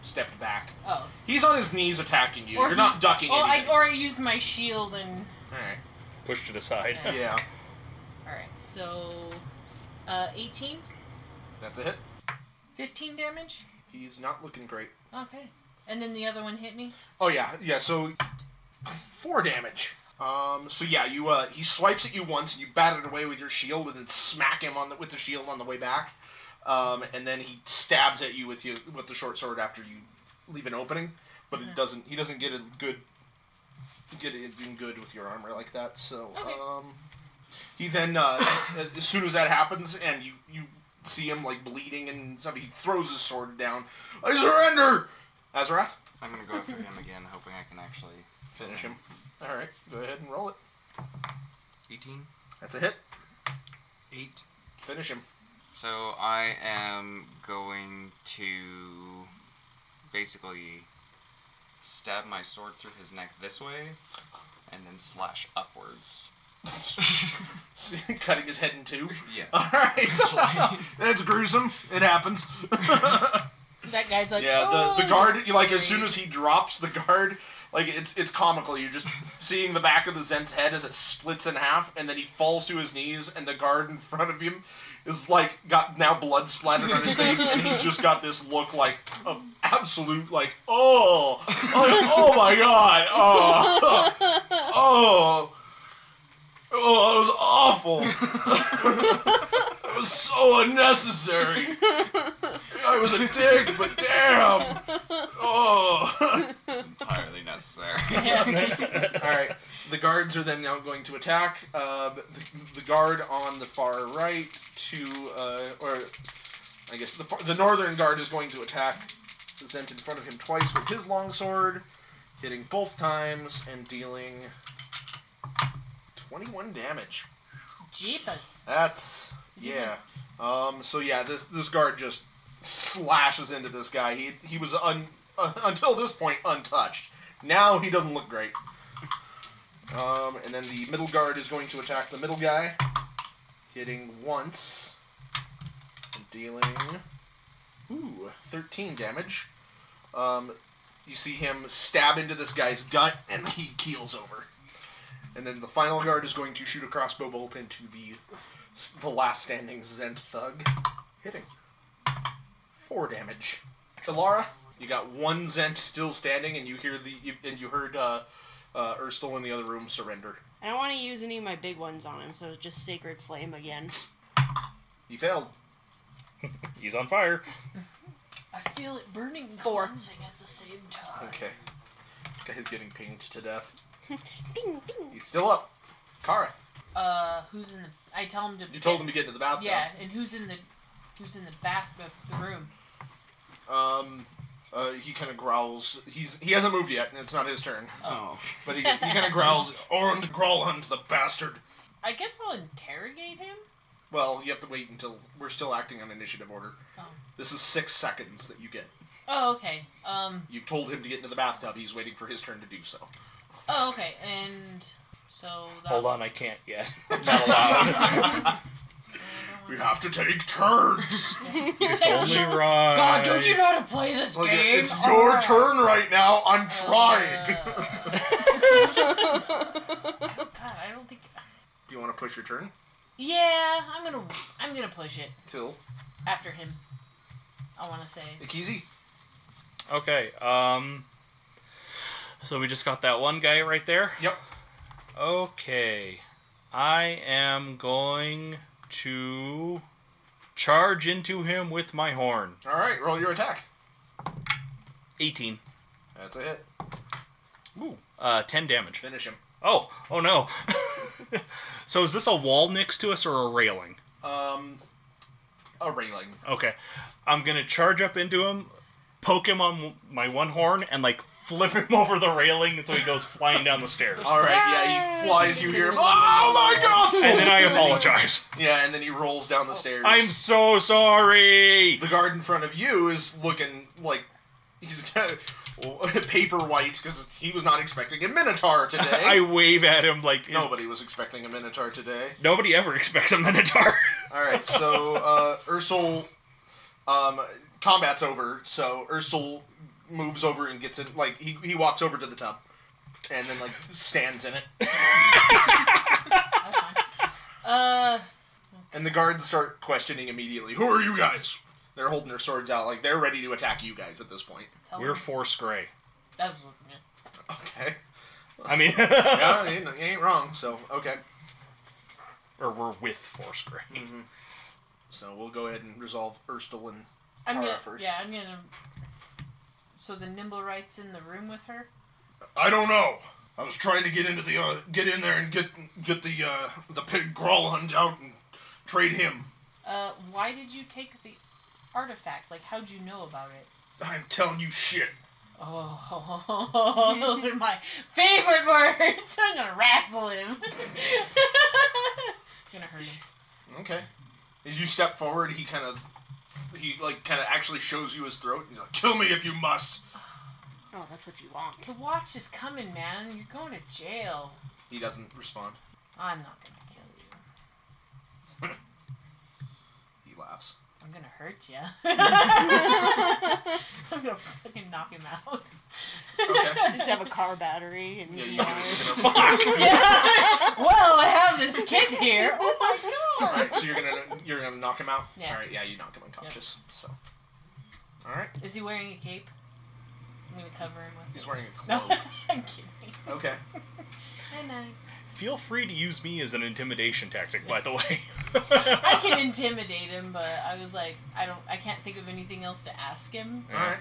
stepped back. Oh. He's on his knees attacking you. You're not ducking anything. Or I used my shield and... Alright. Push to the side. Yeah. Alright, so... 18? That's a hit. 15 damage? He's not looking great. Okay. And then the other one hit me? Oh, yeah, so... 4 damage. So yeah, he swipes at you once, and you bat it away with your shield, and then smack him with the shield on the way back. And then he stabs at you with the short sword after you leave an opening, but he doesn't get it in good with your armor like that. So he then as soon as that happens, and you see him bleeding and stuff, he throws his sword down. I surrender, Azerath. I'm gonna go after him again, hoping I can actually Finish him. All right, go ahead and roll it. 18. That's a hit. 8. Finish him. So I am going to basically stab my sword through his neck this way, and then slash upwards. Cutting his head in 2? Yeah. Alright. That's gruesome. It happens. That guy's like, yeah, the guard, as soon as he drops the guard, it's comical. You're just seeing the back of the Zent's head as it splits in half, and then he falls to his knees, and the guard in front of him is got now blood splattered on his face, and he's just got this look of absolute oh my god, oh, that was awful. It was so unnecessary. I was a dick, but damn. Oh. It's entirely necessary. All right. The guards are then now going to attack. The guard on the far right or I guess the northern guard is going to attack Zent in front of him twice with his longsword, hitting both times and dealing 21 damage. Jeepus. That's yeah. So yeah, this guard just slashes into this guy. He was until this point untouched. Now he doesn't look great. And then the middle guard is going to attack the middle guy, hitting once and dealing 13 damage. You see him stab into this guy's gut, and he keels over. And then the final guard is going to shoot a crossbow bolt into the last standing Zent thug, hitting 4 damage. Elara, you got one Zent still standing, and you heard Urstel in the other room surrender. I don't want to use any of my big ones on him, so just Sacred Flame again. He failed. He's on fire. I feel it burning and 4. cleansing at the same time. Okay. This guy's getting pinged to death. Bing, bing. He's still up. Kara. Who's in the? I tell him to. You told him to get into the bathtub. Yeah, and who's in the back of the room? He kind of growls. He hasn't moved yet, and it's not his turn. Oh. But he kind of growls, "Ornd growl hunt the bastard." I guess I'll interrogate him. Well, you have to wait until we're still acting on initiative order. Oh. This is 6 seconds that you get. Oh, okay. You've told him to get into the bathtub. He's waiting for his turn to do so. Oh, okay. And so. Hold on, I can't yet. Not allowed. We have to take turns. It's only right. God, don't you know how to play this Look, game? it's your Alright. turn right now. I'm trying. God, I don't think. Do you want to push your turn? Yeah, I'm gonna push it Till after him. I want to say. Ekizi. Okay, so we just got that one guy right there? Yep. Okay. I am going to charge into him with my horn. All right, roll your attack. 18. That's a hit. Ooh. 10 damage. Finish him. Oh no. So is this a wall next to us or a railing? A railing. Okay. I'm going to charge up into him, poke him on my one horn, and flip him over the railing so he goes flying down the stairs. All right, yeah, he flies. You hear him. Oh my God! And then I apologize. Yeah, and then he rolls down the stairs. I'm so sorry. The guard in front of you is looking like he's got paper white because he was not expecting a minotaur today. I wave at him like Nobody was expecting a minotaur today. Nobody ever expects a minotaur. All right, so Ursel, combat's over. So Ursel moves over and gets in. He walks over to the tub, and then stands in it. That's fine. And the guards start questioning immediately. Who are you guys? They're holding their swords out, they're ready to attack you guys at this point. We're Force Grey. That was looking at. Okay. I mean, Yeah, you ain't wrong. So okay. or we're with Force Grey. Mm-hmm. So we'll go ahead and resolve Urstel and I'm Kara gonna. first. Yeah, I'm gonna. So the Nimblewright's in the room with her. I don't know. I was trying to get into the get in there and get the pig Growlhund out and trade him. Why did you take the artifact? How'd you know about it? I'm telling you shit. Oh, those are my favorite words. I'm gonna wrestle him. Gonna hurt him. Okay. As you step forward, he kind of actually shows you his throat. He's like, "Kill me if you must." Oh, that's what you want. The watch is coming, man. You're going to jail. He doesn't respond. I'm not gonna kill you. He laughs. I'm gonna hurt you. I'm gonna fucking knock him out. Okay. Just have a car battery and Yeah, some you wires. can. Yeah. Well, I have this kid here. Oh my All god. right, so you're gonna knock him out. Yeah. All right, yeah, you knock him unconscious. So. All right. Is he wearing a cape? I'm gonna cover him with. He's wearing a No, cloak. I'm kidding. Okay. Night night. Feel free to use me as an intimidation tactic, by the way. I can intimidate him, but I was like, I can't think of anything else to ask him. All right.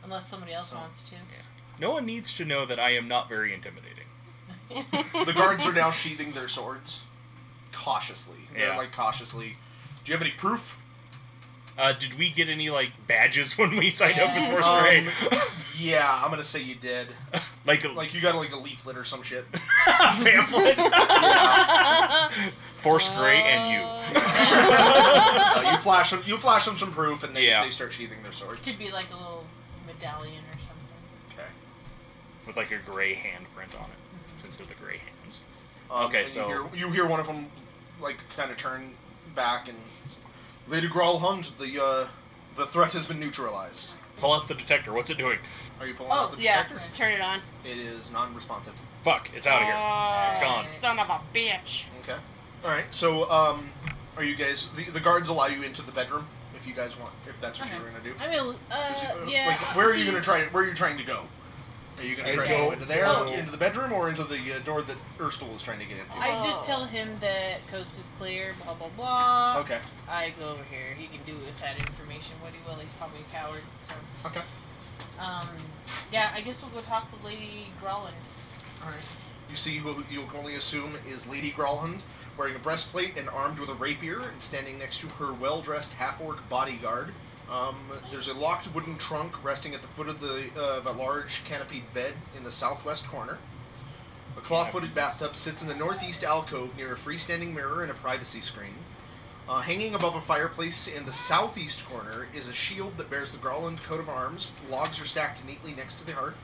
Unless somebody else wants to. Yeah. No one needs to know that I am not very intimidating. The guards are now sheathing their swords. Cautiously. They're cautiously. Do you have any proof? Did we get any, badges when we signed up with Force Grey? Yeah, I'm gonna say you did. Like you got a leaflet or some shit. Pamphlet? Yeah. Force Grey and you. You flash them some proof, and they start sheathing their swords. Could be like a little medallion or something. Okay. With a gray handprint on it, instead of the gray hands. Okay, so you hear one of them kind of turn back and, Lady Growlhund, the threat has been neutralized. Pull out the detector. What's it doing? Are you pulling out the detector? Turn it on. It is non-responsive. Fuck! It's out of here. It's gone. Son of a bitch. Okay. All right. So, are you guys? The guards allow you into the bedroom if you guys want. If that's what you're gonna do. I mean, yeah. Where are you gonna try? Where are you trying to go? Are you going to try to go into there, into the bedroom, or into the door that Urstul is trying to get into? I just tell him that coast is clear, blah, blah, blah. Okay. I go over here. He can do with that information what he will. He's probably a coward, so... Okay. Yeah, I guess we'll go talk to Lady Growlhund. Alright. You see who you can only assume is Lady Growlhund, wearing a breastplate and armed with a rapier, and standing next to her well-dressed half-orc bodyguard. There's a locked wooden trunk resting at the foot of a large canopied bed in the southwest corner. A claw-footed bathtub sits in the northeast alcove near a freestanding mirror and a privacy screen. Hanging above a fireplace in the southeast corner is a shield that bears the Growlhund coat of arms. Logs are stacked neatly next to the hearth,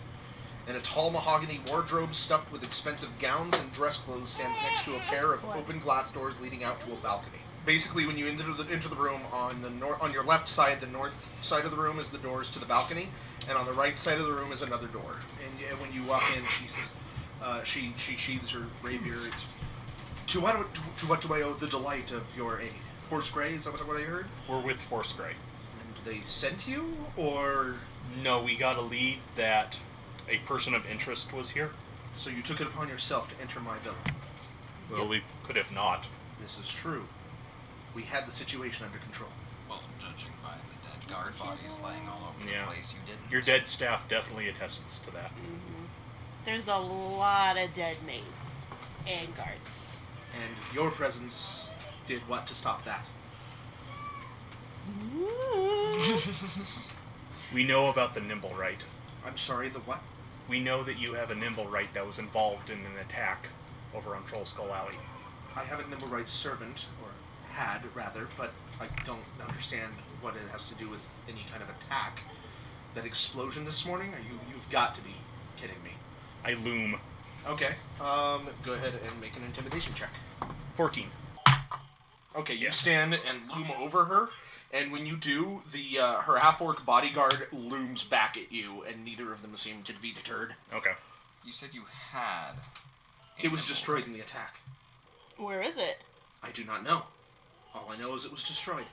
and a tall mahogany wardrobe stuffed with expensive gowns and dress clothes stands next to a pair of open glass doors leading out to a balcony. Basically, when you enter the room, on your left side, the north side of the room is the doors to the balcony, and on the right side of the room is another door. And when you walk in, she says, she sheathes her rapier. To what do I owe the delight of your aid? Force Grey, is that what I heard? We're with Force Grey. And they sent you, or? No, we got a lead that a person of interest was here. So you took it upon yourself to enter my villa? Well, we could have not. This is true. We had the situation under control. Well, judging by the dead guard bodies laying all over the place, you didn't. Your dead staff definitely attests to that. Mm-hmm. There's a lot of dead maids and guards. And your presence did what to stop that? We know about the Nimble Right. I'm sorry, the what? We know that you have a Nimble Right that was involved in an attack over on Troll Skull Alley. I have a Nimble Right servant, or had, rather, but I don't understand what it has to do with any kind of attack. That explosion this morning? You've got to be kidding me. I loom. Okay, go ahead and make an intimidation check. 14. Okay, you stand and loom over her, and when you do, her half-orc bodyguard looms back at you, and neither of them seem to be deterred. Okay. You said you had... It was destroyed in the attack. Where is it? I do not know. All I know is it was destroyed.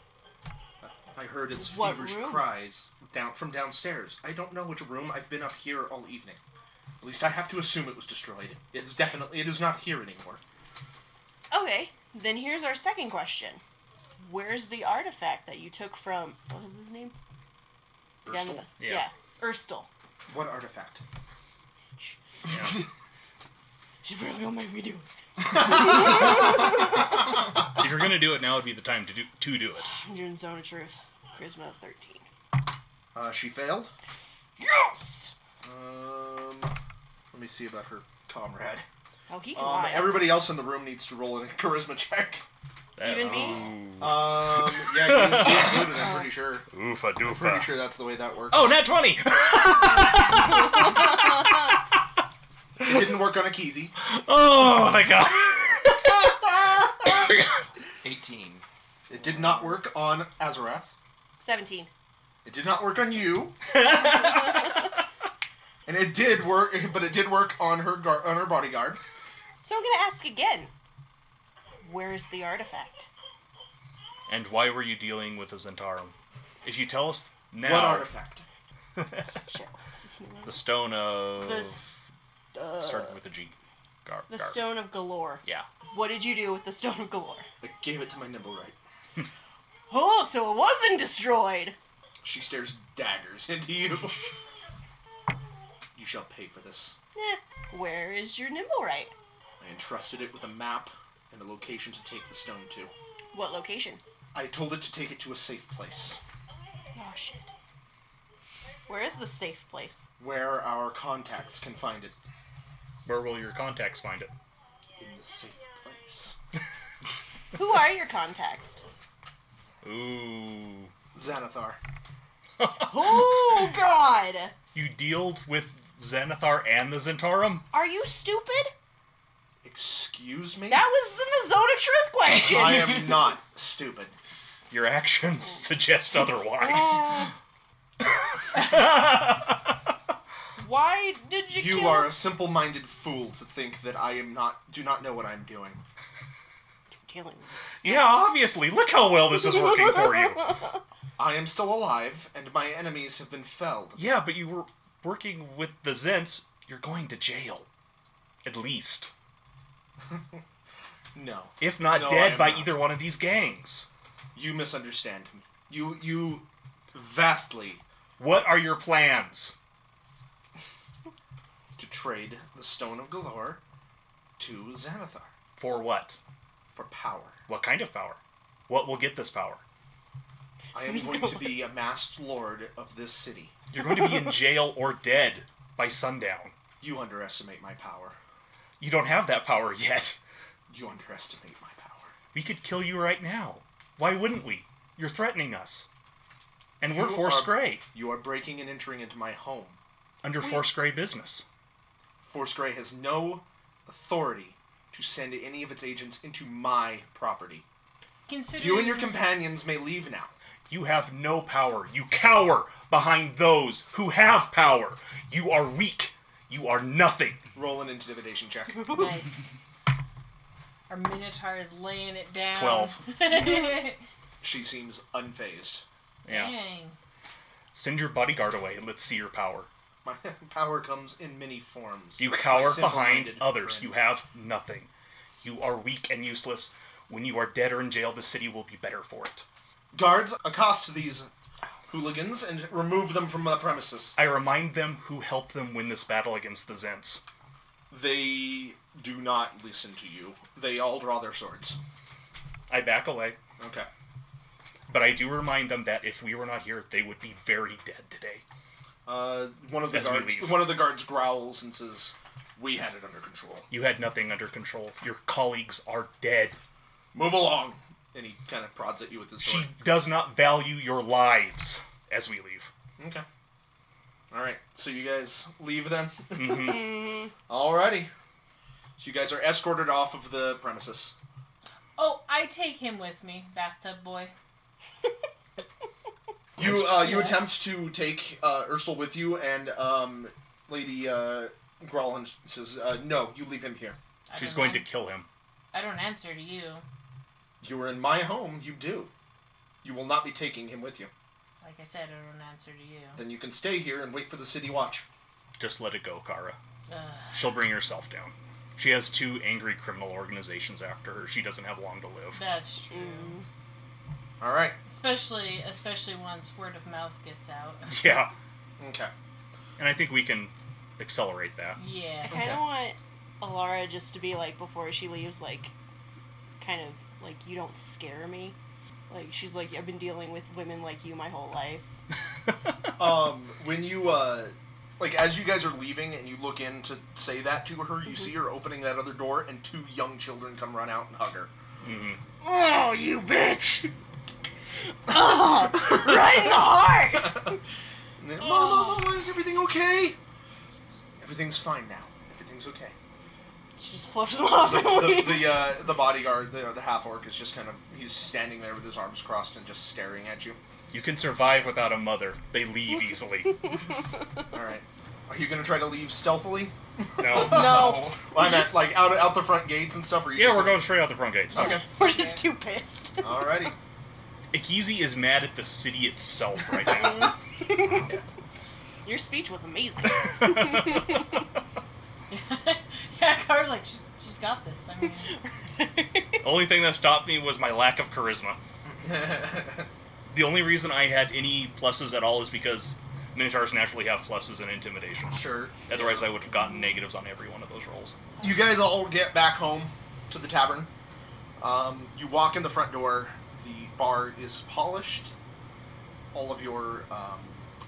I heard its What feverish room? cries from downstairs. I don't know which room. I've been up here all evening. At least I have to assume it was destroyed. It is not here anymore. Okay, then here's our second question. Where's the artifact that you took from... What was his name? Urstul? Yeah, Urstul. What artifact? Yeah. She's really gonna make me do it. If you're gonna do it, now would be the time to do it. I'm doing Zone of Truth. Charisma 13. She failed? Yes! Let me see about her comrade. Oh, he can lie. Everybody else in the room needs to roll a charisma check. Even me? Yeah, you included, I'm pretty sure. Oofa doofa. I'm pretty sure that's the way that works. Oh, nat 20! It didn't work on Ekizi. Oh, my God. 18. It did not work on Azerath. 17. It did not work on you. And it did work, but it did work on her bodyguard. So I'm gonna ask again. Where's the artifact? And why were you dealing with a Zentarum? If you tell us now... What artifact? Sure. The stone of... The started with a G. The Stone of Galore. Yeah. What did you do with the Stone of Galore? I gave it to my Nimblewright. Oh, so it wasn't destroyed. She stares daggers into you. You shall pay for this. Where is your Nimblewright? I entrusted it with a map and a location to take the stone to. What location? I told it to take it to a safe place. Oh, shit. Where is the safe place? Where our contacts can find it. Where will your contacts find it? In the safe place. Who are your contacts? Ooh. Xanathar. Oh, God! You dealed with Xanathar and the Zentarum? Are you stupid? Excuse me? That was in the Zone of Truth question. I am not stupid. Your actions suggest otherwise. Why did you You kill... are a simple-minded fool to think that do not know what I'm doing. Dealing with Yeah, obviously. Look how well this is working for you. I am still alive, and my enemies have been felled. Yeah, but you were working with the Zents. You're going to jail. At least. No. If not No, I dead am by not. either one of these gangs. You misunderstand me. You vastly What are your plans? to trade the Stone of Galore to Xanathar For what? for power. What kind of power? What will get this power? I am going to be a masked lord of this city. You're going to be in jail or dead by sundown. You underestimate my power. You don't have that power yet. You underestimate my power. We could kill you right now. Why wouldn't we? You're threatening us. And we're You Force are- Grey. You are breaking and entering into my home. Under Force Grey business. Force Grey has no authority to send any of its agents into my property. Considering You and your companions may leave now. You have no power. You cower behind those who have power. You are weak. You are nothing. Roll an intimidation check. Nice. Our Minotaur is laying it down. 12. She seems unfazed. Yeah. Dang. Send your bodyguard away and let's see your power. My power comes in many forms. You My cower behind simple-minded others. friend. You have nothing. You are weak and useless. When you are dead or in jail, the city will be better for it. Guards, accost these hooligans and remove them from the premises. I remind them who helped them win this battle against the Zents. They do not listen to you. They all draw their swords. I back away. Okay. But I do remind them that if we were not here, they would be very dead today. One of the As we guards. leave. One of the guards growls and says, "We had it under control. You had nothing under control. Your colleagues are dead. Move along." And he kind of prods at you with his She sword. does not value your lives as we leave. Okay. All right. So you guys leave then. Hmm. Alrighty. So you guys are escorted off of the premises. Oh, I take him with me, bathtub boy. You attempt to take Ursel with you, and Lady Gralhan says, "No, you leave him here. I She's don't going to an- kill him. I don't answer to you. You are in my home. You do. You will not be taking him with you. Like I said, I don't answer to you. Then you can stay here and wait for the city watch." Just let it go, Kara. Ugh. She'll bring herself down. She has 2 angry criminal organizations after her. She doesn't have long to live. That's true. All right. Especially once word of mouth gets out. Yeah. Okay. And I think we can accelerate that. Yeah. I kind of want Elara just to be like, before she leaves, like, kind of like, you don't scare me. Like, she's like, I've been dealing with women like you my whole life. When you like, as you guys are leaving and you look in to say that to her, you see her opening that other door, and 2 young children come run out and hug her. Hmm. Oh, you bitch! Oh, right in the heart! And they're, Mama, is everything okay? Everything's fine now. Everything's okay. She just flips them off and leaves. The bodyguard, the half orc, is just kind of, he's standing there with his arms crossed and just staring at you. You can survive without a mother. They leave easily. All right. Are you gonna try to leave stealthily? No. No. Well, I meant like out the front gates and stuff. Or you Yeah, just we're gonna- going straight out the front gates. Okay. We're just too pissed. Alrighty. Ekizi is mad at the city itself right now. Your speech was amazing. Yeah, Car's like, she's got this. I mean, The only thing that stopped me was my lack of charisma. The only reason I had any pluses at all is because Minotaurs naturally have pluses in intimidation. Sure. Otherwise, I would have gotten negatives on every one of those rolls. You guys all get back home to the tavern. You walk in the front door. The bar is polished. All of your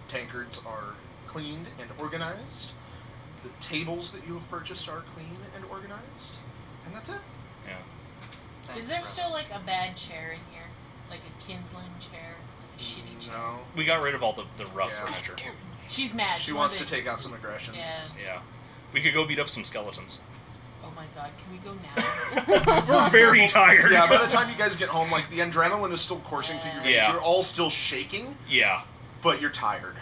tankards are cleaned and organized. The tables that you have purchased are clean and organized. And that's it. Yeah. is there still like a bad chair in here? Like a kindling chair? Like a shitty chair? No. We got rid of all the rough Yeah. furniture. She's mad. She wants to take out some aggressions. Yeah. Yeah. We could go beat up some skeletons. Oh my god, can we go now? We're very tired. Yeah, by the time you guys get home, like, the adrenaline is still coursing through your veins. Yeah. You're all still shaking, Yeah. but you're tired.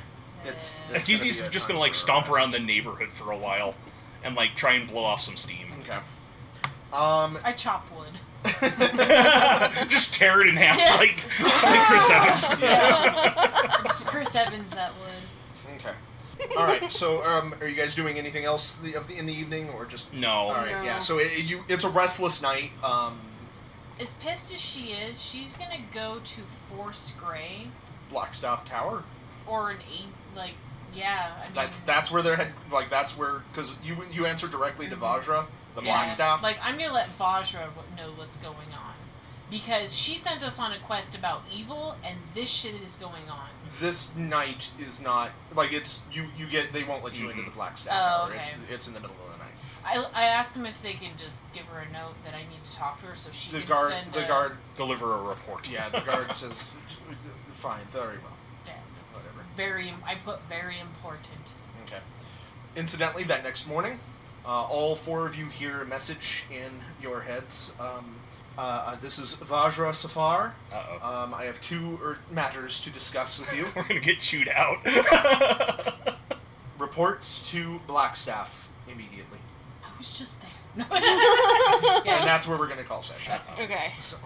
It's Ekizi's gonna be a just time gonna like for a stomp rest. around the neighborhood for a while, and like try and blow off some steam. Okay. I chop wood. Just tear it in half Yeah. like Chris Evans. Yeah. It's Chris Evans that would. Okay. All right. So, are you guys doing anything else in the evening, or just? No. All right. No. Yeah. So it's a restless night. As pissed as she is, she's gonna go to Force Gray Blackstaff Tower. or an eight. Like, yeah. I mean, That's where they're head. Like that's where, because you answered directly to Vajra, the Blackstaff. Like, I'm gonna let Vajra know what's going on, because she sent us on a quest about evil, and this shit is going on. This night is not like it's you get. They won't let you into the Blackstaff Oh, Tower. okay. It's in the middle of the night. I asked them if they can just give her a note that I need to talk to her, so she The can guard. send The a, guard. Deliver a report. Yeah. The guard says, "Fine, very well." Yeah, that's Whatever. I put very important. Okay. Incidentally, that next morning, all four of you hear a message in your heads. This is Vajra Safar. Uh-oh. I have two matters to discuss with you. We're gonna get chewed out. Report to Blackstaff immediately. I was just there. And that's where we're going to call session. Uh-oh. Okay. So,